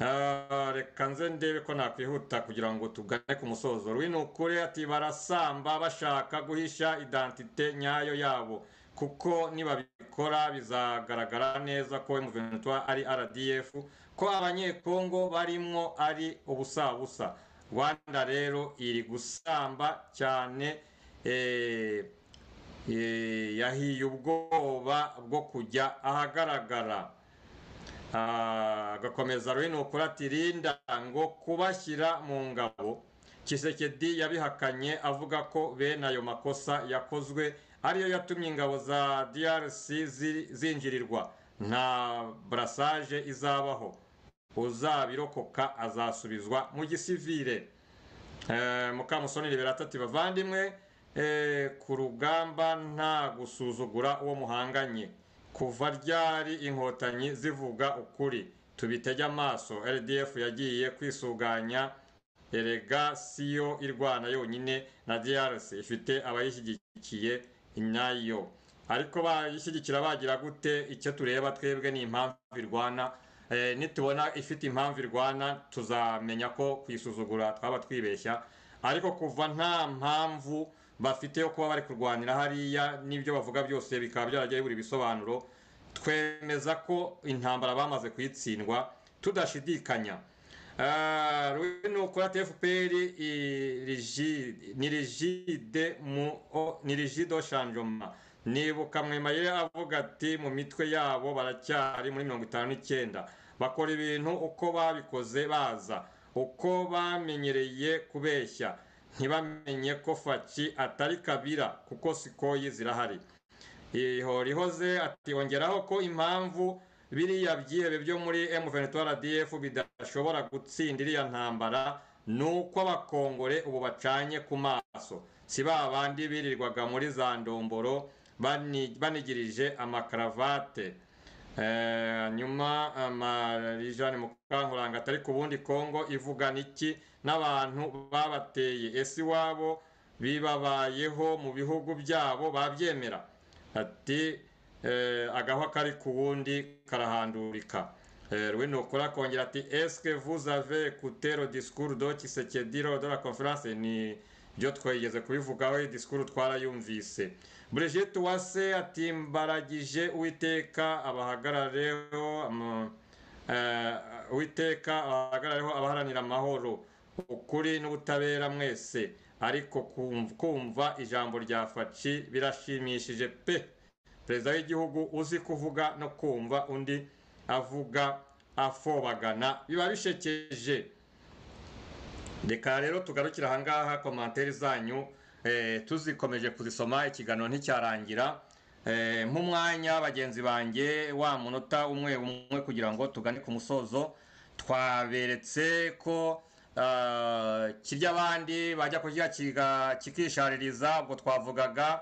reka nze ndebe ko nakwihuta kugira ngo tugane ku musozo. Rwinukuri ati barasamba bashaka guhisha identite nyayo yabo, kuko nibabikora bizagaragara neza ko M23 ari RDF, ko abanyekongo barimwo ari ubusabusa. Rwanda rero iri gusamba cyane, yahiye ubwoba bwo kujya ahagaragara. Agakomeza Rwinukuri ati Linda ngo kubashyira mu ngabo. Tshisekedi yabihakanye avuga ko bene ayo makosa yakozwe ariyo yatumye ingabo za DRC zinjirirwa. Nta brassage izabaho, uzabirokoka azasubizwa mu gisivile. Mukamusoni Liberata ati bavandimwe, ku rugamba nta gusuzugura uwo muhanganye. Kuva ryari inkotanyi zivuga ukuri, tubitege amaso. RDF yagiye kwisuganya, erega siyo irwana yonyine, na DRC ifite abayishyigikiye nayo. Ariko bayishyigikira bagira gute? Icyo tureba twebwe ni impamvu irwana. Nitubona ifite impamvu irwana tuzamenya ko kwisuzugura twaba twibeshya. Ariko kuva nta mpamvu bafite yo kuba bari kurwanira hariya, n'ibyo bavuga byose bikaba byaragiye buri bisobanuro, twemeza ko intambara bamaze kuyitsindwa tudashidikanya. Rwinukuri ati FPR ni rigide changement. Nibuka Mwemayire avuga ati mu mitwe yabo baracyari muri 59, bakora ibintu uko babikoze baza, uko bamenyereye kubeshya, ntibamenye ko Faci atari Kabila kuko Sikoyi zirahari. Ihorihoze ati ongeraho ko impamvu biriya byihebe byo muri M23 RDF bidashobora gutsinda iriya ntambara nuko abakongore ubu bacanye ku maso, si babandi birirwaga muri za ndomboro banigirije amakaravate. Nyuma Marijane Mukankuranga atari ku bundi Kongo ivuga niki n'abantu babateye, ese iwabo bibabayeho mu bihugu byabo babyemera? Ati agahwa kari ku wundi karahandurika. Rwinukuri akongera ati est-ce que vous avez écouté le discours de Tshisekedi lors de la conférence? Ni byo twigeze kubivugaho, discours twarayumvise. Brigitte Uwase ati mbaragije Uwiteka abahagarareho, Uwiteka abahagarareho abaharanira amahoro, ukuri n'ubutabera mwese. Ariko kumva ijambo rya Faci birashimishije pe. Perezida w'igihugu uzi kuvuga no kumva undi avuga afobagana biba bishekeje. Reka rero tugarukira ahangaha, komanteri zanyu tuzikomeje kuzisoma, ikiganiro nticyarangira. Nk'umwanya bagenzi banjye wa munota umwe kugira ngo tugane ku musozo. Twaberetse ko kirya abandi bajya kurya kikishaririza. Ubwo twavugaga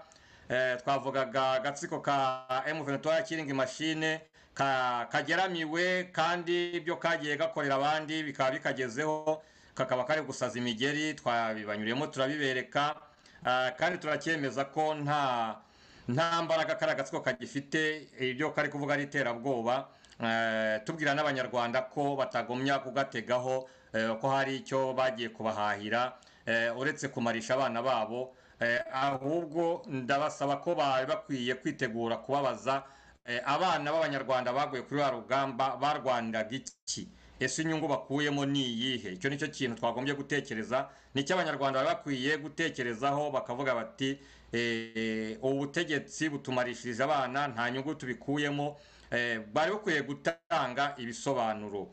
agatsiko ka M23 kiringi machine kageramiwe, kandi ibyo kagiye gakorera abandi bikaba bikagezeho, kakaba kari gusaza imigeri. Twabibanyuriyemo turabibereka, kandi turacyemeza ko nta mbaraga kari agatsiko kagifite. Ibyo kari kuvuga ari iterabwoba. Tubwira n'abanyarwanda ko batagomya kugategaho, ko hari icyo bagiye kubahahira uretse kumarisha abana babo. Ahubwo ndabasaba ko bari bakwiye kwitegura kubabaza abana b'abanyarwanda baguye kuri wa rugamba barwaniraga iki, ese inyungu bakuyemo ni iyihe? Icyo nicyo kintu twagombye gutekereza, nicyo abanyarwanda bari bakwiye gutekerezaho, bakavuga bati ubutegetsi butumarishirije abana, nta nyungu tubikuyemo. Bari bakwiye gutanga ibisobanuro.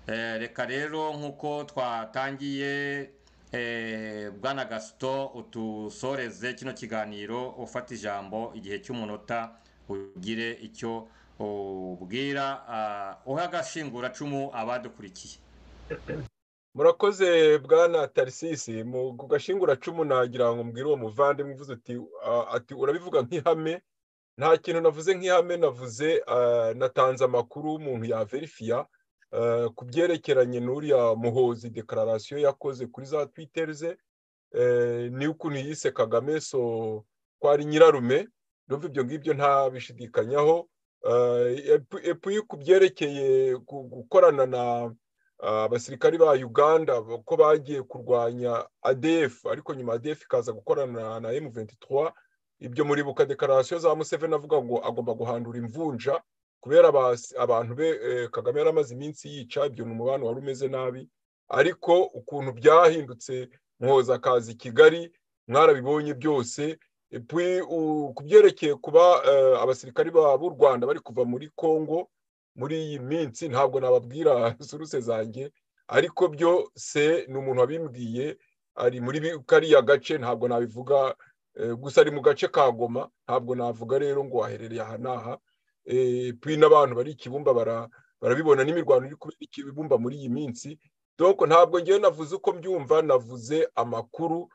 Reka rero nk'uko twatangiye, Bwana Gaston utusoreze kino kiganiro, ufata ijambo igihe cy'umunota, ugire icyo ubwira uha agashinguracumu abadukurikiye. Murakoze Bwana Tarisisi. Mu gashinguracumu nagira ngo mbwire uwo muvandimwe uvuze ati urabivuga nk'ihame. Nta kintu navuze nk'ihame, navuze natanze amakuru umuntu yaverifiya ku byerekeranye n'uriya Muhozi declaration yakoze kuri za Twitter ze, ni ukuntu yise Kagame so kwari nyirarume. Ndumva ibyo ngibyo nta bishidikanyaho. Epuyi ku byerekeye gukorana abasirikari ba Uganda ko bagiye kurwanya ADF ariko nyuma ADF ikaza gukorana na M23 ibyo muri buka declaration za Museveni avuga ngo agomba guhandura imvunja kubera abantu be Kagame yaramaze iminsi yica ibyo n'umubano wari umeze nabi ariko ukuntu byahindutse mwoza kazi Kigali mwarabibonye byose kubyerekeye kuba abasirikari b'u Rwanda bari kuva muri Kongo muri iyi minsi ntabwo nababwira suruse zanjye ariko byo se ni umuntu wabimbwiye ari muri kariya gace ntabwo nabivuga gusa ari mu gace ka Goma ntabwo navuga rero ngo waherereye aha n'aha n'abantu bari ikibumba barabibona n'imirwano iri kubera ikibumba muri iyi minsi donc ntabwo ngewe navuze uko mbyumva navuze amakuru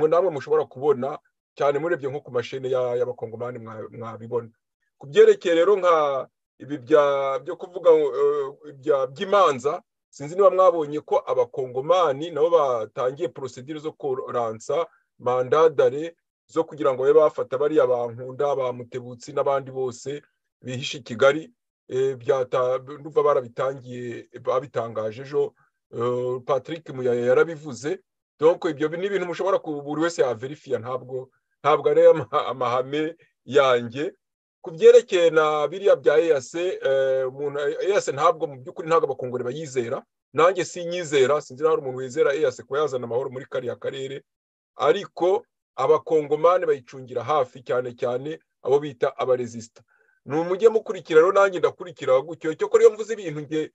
namwe mushobora kubona cyane murebye nko ku mashene y'abakongomani mwabibona kubyerekeye rero nka ibi byo kuvuga by'imanza sinzi niba mwabonye ko abakongomani nabo batangiye procedure zo kuransa mandadare zo kugira ngo babe bafata bariya bankunda ba Mutebutsi n'abandi bose bihishe Kigali ndumva barabitangiye babitangaje ejo Patrick Muyaya yarabivuze donc ibyo ni ibintu mushobora buri wese yaverifia ntabwo ari amahame yanjye kubyerekeye na biriya bya EAC umuntu EAC ntabwo mu byukuri ntabwo abakongore bayizera nanjye sinyizera sinzi naho umuntu wizera EAC ko yazana amahoro muri kariya karere ariko abakongomane bayicungira hafi cyane cyane abo bita abaresista numujye mukurikira rero nanjye ndakurikira gutyo cyo ko ryo mvuze ibintu nge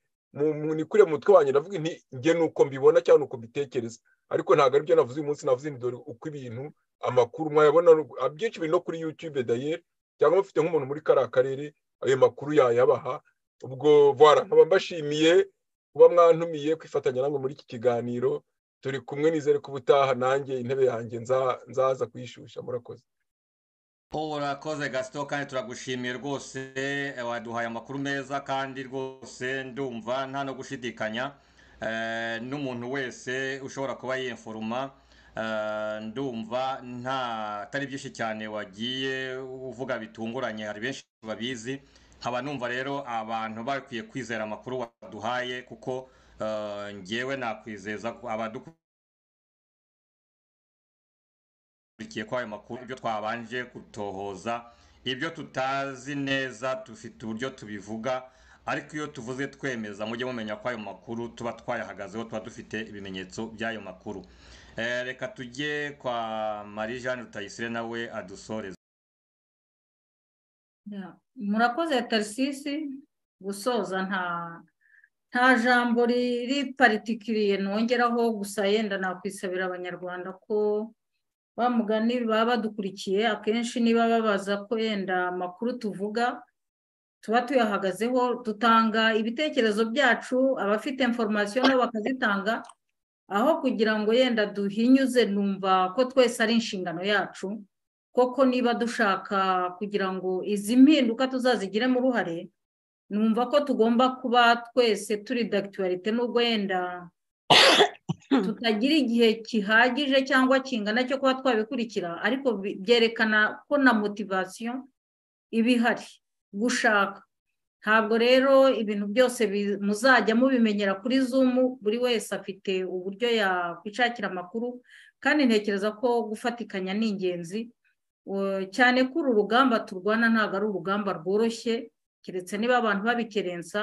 nikure mu mutwe wanjye ndavuga nti nge nuko mbibona cyane uko mbitekereza ariko ntabwo ari byo navuze uyu munsi navuze ndore uko ibintu amakuru mwayabona byinshi biri no kuri YouTube d'ailleurs cyangwa mufite nk'umuntu muri kariya karere ayo makuru yayabaha ubwo voilà nkaba mbashimiye kuba mwantumiye kwifatanya namwe muri iki kiganiro turi kumwe nizere ko ubutaha nanjye intebe yanjye nzaza kuyishusha murakoze urakoze Gaston kandi turagushimiye rwose waduhaye amakuru meza kandi rwose ndumva nta no gushidikanya n'umuntu wese ushobora kuba yinforma ndumva nta atari byinshi cyane wagiye uvuga bitunguranye hari benshi babizi nkaba numva rero abantu bakwiye kwizera amakuru waduhaye kuko ngewe nakwizeza abadukurikiye ko ayo makuru ibyo twabanje gutohoza ibyo tutazi neza dufite uburyo tubivuga ariko iyo tuvuze twemeza mujye mumenya ko ayo makuru tuba twayahagazeho tuba dufite ibimenyetso by'ayo makuru reka tujye kwa Marie Jeanne Rutayisire nawe adusoreze murakoze Tarsisi gusoza nta jambo riri particulier nongeraho gusa yenda nakwisabira abanyarwanda ko bamugani baba badukurikiye akenshi niba babaza ko yenda amakuru tuvuga tuba tuyahagazeho dutanga ibitekerezo byacu abafite information nabo bakazitanga aho kugira ngo yenda duhinyuze numva ko twese ari inshingano yacu koko niba dushaka kugira ngo izi mpinduka tuzazigiremo uruhare numva ko tugomba kuba twese turi d'actualité nubwo yenda tutagira igihe kihagije cyangwa kingana cyo kuba twabikurikira ariko byerekana ko na motivation ibihari gushaka ntabwo rero ibintu byose muzajya mubimenyera kuri Zoom buri wese afite uburyo yakwishakira amakuru kandi ntekereza ko gufatikanya ni ingenzi cyane ko uru rugamba turwana ntabwo ari urugamba rworoshye keretse niba abantu babikerensa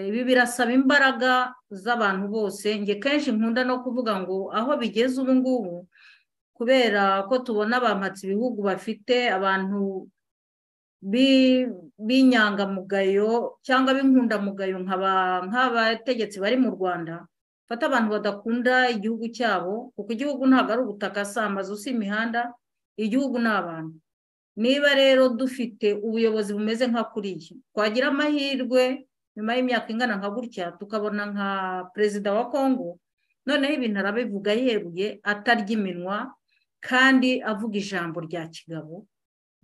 ibi birasaba imbaraga z'abantu bose nge kenshi nkunda no kuvuga ngo aho bigeze ubu ngubu kubera ko tubona abampatse ibihugu bafite abantu b'inyangamugayo cyangwa b'inkundamugayo nk'abategetsi bari mu Rwanda fata abantu badakunda igihugu cyabo kuko igihugu ntabwo ari ubutaka si amazu si imihanda igihugu ni abantu niba rero dufite ubuyobozi bumeze nka kuriya twagira amahirwe nyuma y'imyaka ingana nka gutya tukabona nka perezida wa Kongo noneho ibintu arabivuga yeruye atarya iminwa kandi avuga ijambo rya kigabo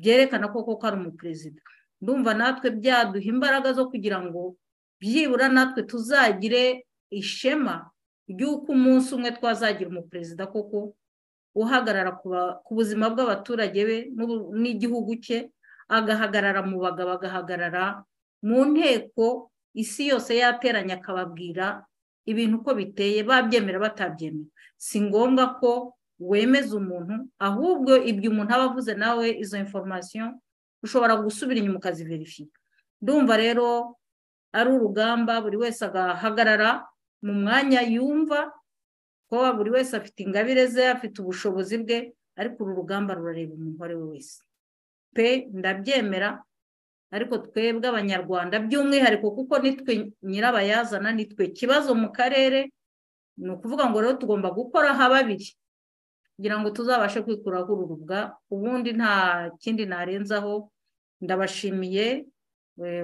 byerekana koko ko ari umuperezida ndumva natwe byaduha imbaraga zo kugira ngo byibura natwe tuzagire ishema ry'uko umunsi umwe twazagira umuperezida koko uhagarara ku buzima bw'abaturage be n'igihugu cye agahagarara mu bagabo agahagarara mu nteko isi yose yateranya akababwira ibintu uko biteye, babyemera batabyemera. Si ngombwa ko wemeza umuntu, ahubwo ibyo umuntu aba avuze nawe izo information ushobora gusubira inyuma ukaziverifiya. Ndumva rero ari urugamba buri wese agahagarara mu mwanya yumva ko buri wese afite ingabire ze, afite ubushobozi bwe, ariko uru rugamba rurareba umuntu uwo ari we wese pe. Ndabyemera, ariko twebwe abanyarwanda by'umwihariko kuko nitwe nyirabayazana, nitwe kibazo mu karere, ni ukuvuga ngo rero tugomba gukora hababiri kugira ngo tuzabashe kwikuraho uru rubwa. Ubundi nta kindi narenzaho. Ndabashimiye.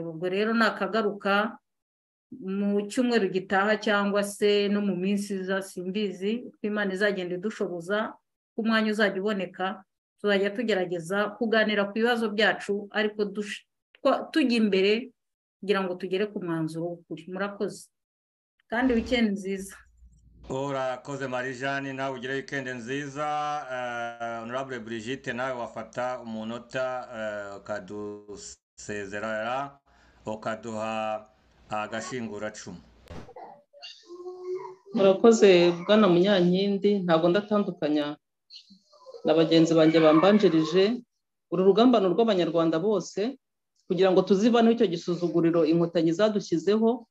Ubwo rero nakagaruka mu cyumweru gitaha cyangwa se no mu minsi iza, simbizi uko Imana izagenda idushoboza, ko umwanya uzajya uboneka tuzajya tugerageza kuganira ku bibazo byacu, ariko tujya imbere kugira ngo tugere ku mwanzuro w'ukuri. Murakoze kandi weekend nziza. Urakoze Marie-Jeanne, nawe ugire weekend nziza. Honorable Brigitte, nawe wafata umunota ukadusezerera ukaduha agashinguracumu. murakoze bwana Munyankindi. Ntabwo ndatandukanya na bagenzi banjye bambanjirije. Uru rugamba ni urw'abanyarwanda bose kugira ngo tuzivaneho icyo gisuzuguriro inkotanyi zadushyizeho.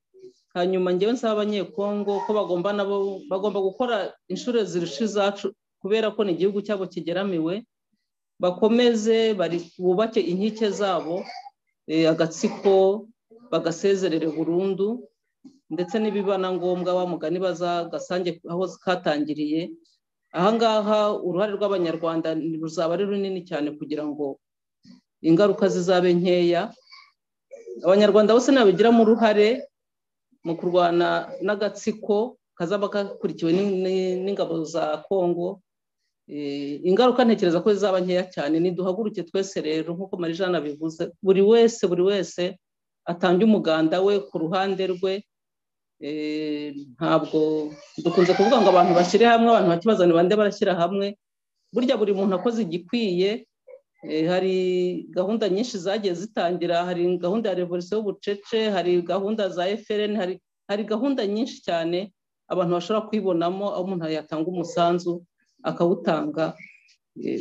Hanyuma ngewe nsaba abanyekongo ko bagomba gukora inshuro zirusha izacu, kubera ko ni igihugu cyabo kigeramiwe. Bakomeze bubake inkike zabo, agatsiko bagasezerere burundu, ndetse nibiba na ngombwa wa mugani bazagasange aho katangiriye. Ahangaha uruhare rw'abanyarwanda ruzaba ari runini cyane kugira ngo ingaruka zizabe nkeya. Abanyarwanda bose nabigiramo uruhare mu kurwana n'agatsiko kazaba kakurikiwe n'ingabo za Kongo. Ingaruka ntekereza ko zizaba nkeya cyane. Niduhaguruke twese rero nk'uko Marie-Jeanne abivuze, buri wese atange umuganda we ku ruhande rwe. Ntabwo dukunze kuvuga ngo abantu bashyire hamwe, abantu bakibazana bande barashyira hamwe. Burya buri muntu akoze igikwiye. Hari gahunda nyinshi zagiye zitangira, hari gahunda ya revolution y'ubucece, hari gahunda za FRN, hari gahunda nyinshi cyane abantu bashobora kwibonamo, aho umuntu yatanga umusanzu akawutanga.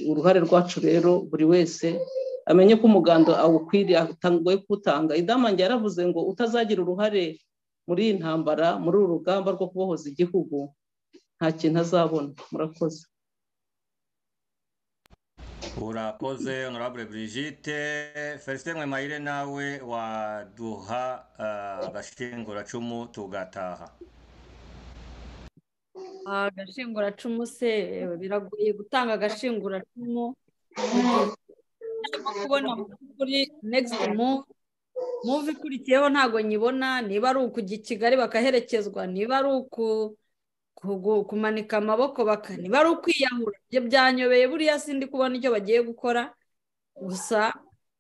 Uruhare rwacu rero buri wese amenye ko umuganda awukwiriye, atangoye kuwutanga. Idamange yaravuze ngo utazagira uruhare muri iyi ntambara, muri uru rugamba rwo kubohoza igihugu, nta kintu azabona. Murakoze. Urakoze Honorable Brigitte. Felicien Mwemayire, nawe waduha agashinguracumu tugataha. Agashinguracumu se biragoye gutanga agashinguracumu kubona kuri next move ikurikiyeho ntago nyibona. Niba ari ukujya i Kigali bakaherekezwa, niba ari kumanika amaboko niba ari ukwiyahura, ibyo byanyobeye. Buriya sindi kubona icyo bagiye gukora. Gusa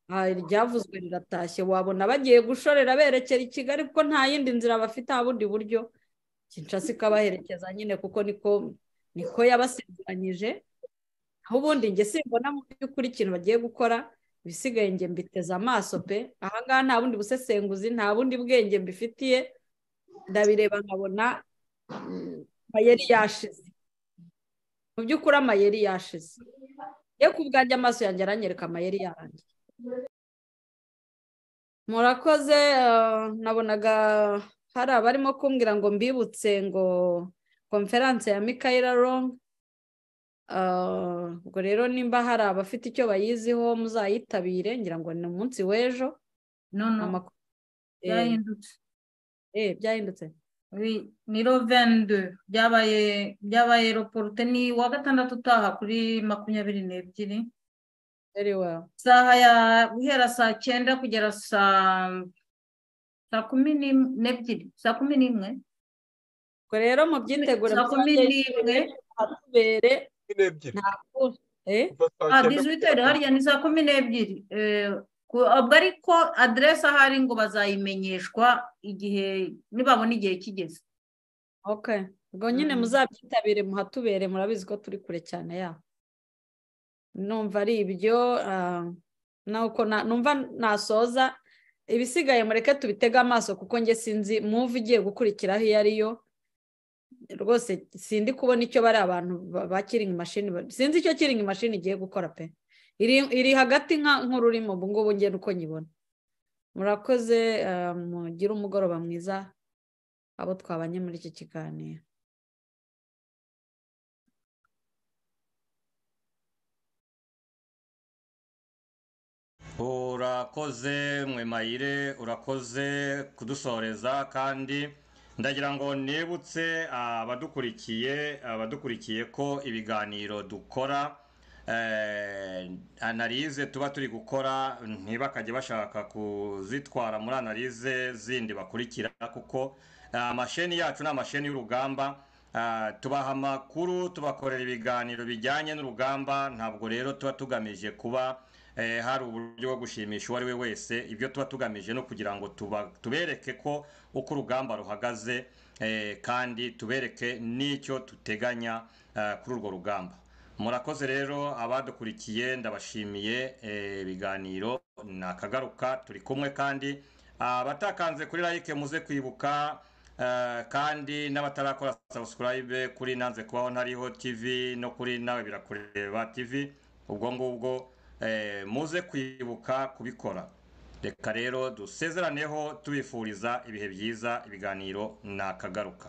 ryavuzwe riratashye, wabona bagiye gushorera berekera i Kigali kuko nta yindi nzira bafite, nta bundi buryo. Kinshasa ikabaherekeza nyine kuko niko yabasezeranyije. Aho ubundi njye simbona mu by'ukuri ikintu bagiye gukora. Ibisigaye njye mbiteze amaso pe. Ahangaha nta bundi busesenguzi, nta bundi bwenge mbifitiye. Ndabireba nkabona amayeri yashize. Mu by'ukuri amayeri yashize. Ye ku bwanjye amaso yanjye aranyereka amayeri yarangiye. Murakoze. Nabonaga hari abarimo kumbwira ngo mbibutse ngo konferanse ya Michaela Long. Ubwo rero nimba hari abafite icyo bayiziho muzayitabire, ngira ngo ni umunsi w'ejo. Byahindutse. Byahindutse. Ni lo 22 byabaye reporte ni wa gatandatu utaha kuri 22. Very well. Saha ya guhera saa 9 kugera saa 12, saa 11. Ubwo rero mu byitegure saa 11 hatubere 18 hariya ni saa 12. Ubwo ariko aderesi ahari ngo bazayimenyeshwa igihe nibabona igihe kigeze. Okay. Ubwo nyine muzabyitabire muhatubere, murabizi ko turi kure cyane yaho. Numva ari ibyo nuko numva nasoza ibisigaye mureke tubitege amaso kuko njye sinzi muvu igiye gukurikiraho iyo ariyo rwose sindi kubona icyo bari abantu ba kiringi mashini sinzi icyo kiringi mashini igiye gukora pe iri hagati nk'ururimo ubu ngubu njye uko nyibona murakoze mugire umugoroba mwiza abo twabanye muri iki kiganiro urakoze Mwemayire urakoze kudusoreza kandi ndagira ngo nibutse abadukurikiye ko ibiganiro dukora analize tuba turi gukora ntibakajye bashaka kuzitwara muri analize zindi bakurikira kuko amasheni yacu ni amasheni y'urugamba tubaha amakuru tubakorera ibiganiro bijyanye n'urugamba ntabwo rero tuba tugamije kuba hari uburyo bwo gushimisha uwo ari we wese ibyo tuba tugamije no kugira ngo tubereke ko uko urugamba ruhagaze kandi tubereke n'icyo tuteganya kuri urwo rugamba murakoze rero abadukurikiye ndabashimiye ibiganiro nakagaruka turi kumwe kandi abatakanze kuri like muze kwibuka kandi n'abatarakora subscribe kuri nanze kubaho ntariho TV no kuri nawe birakureba TV ubwo ngubwo muze kwibuka kubikora reka rero dusezeraneho tubifuriza ibihe byiza ibiganiro nakagaruka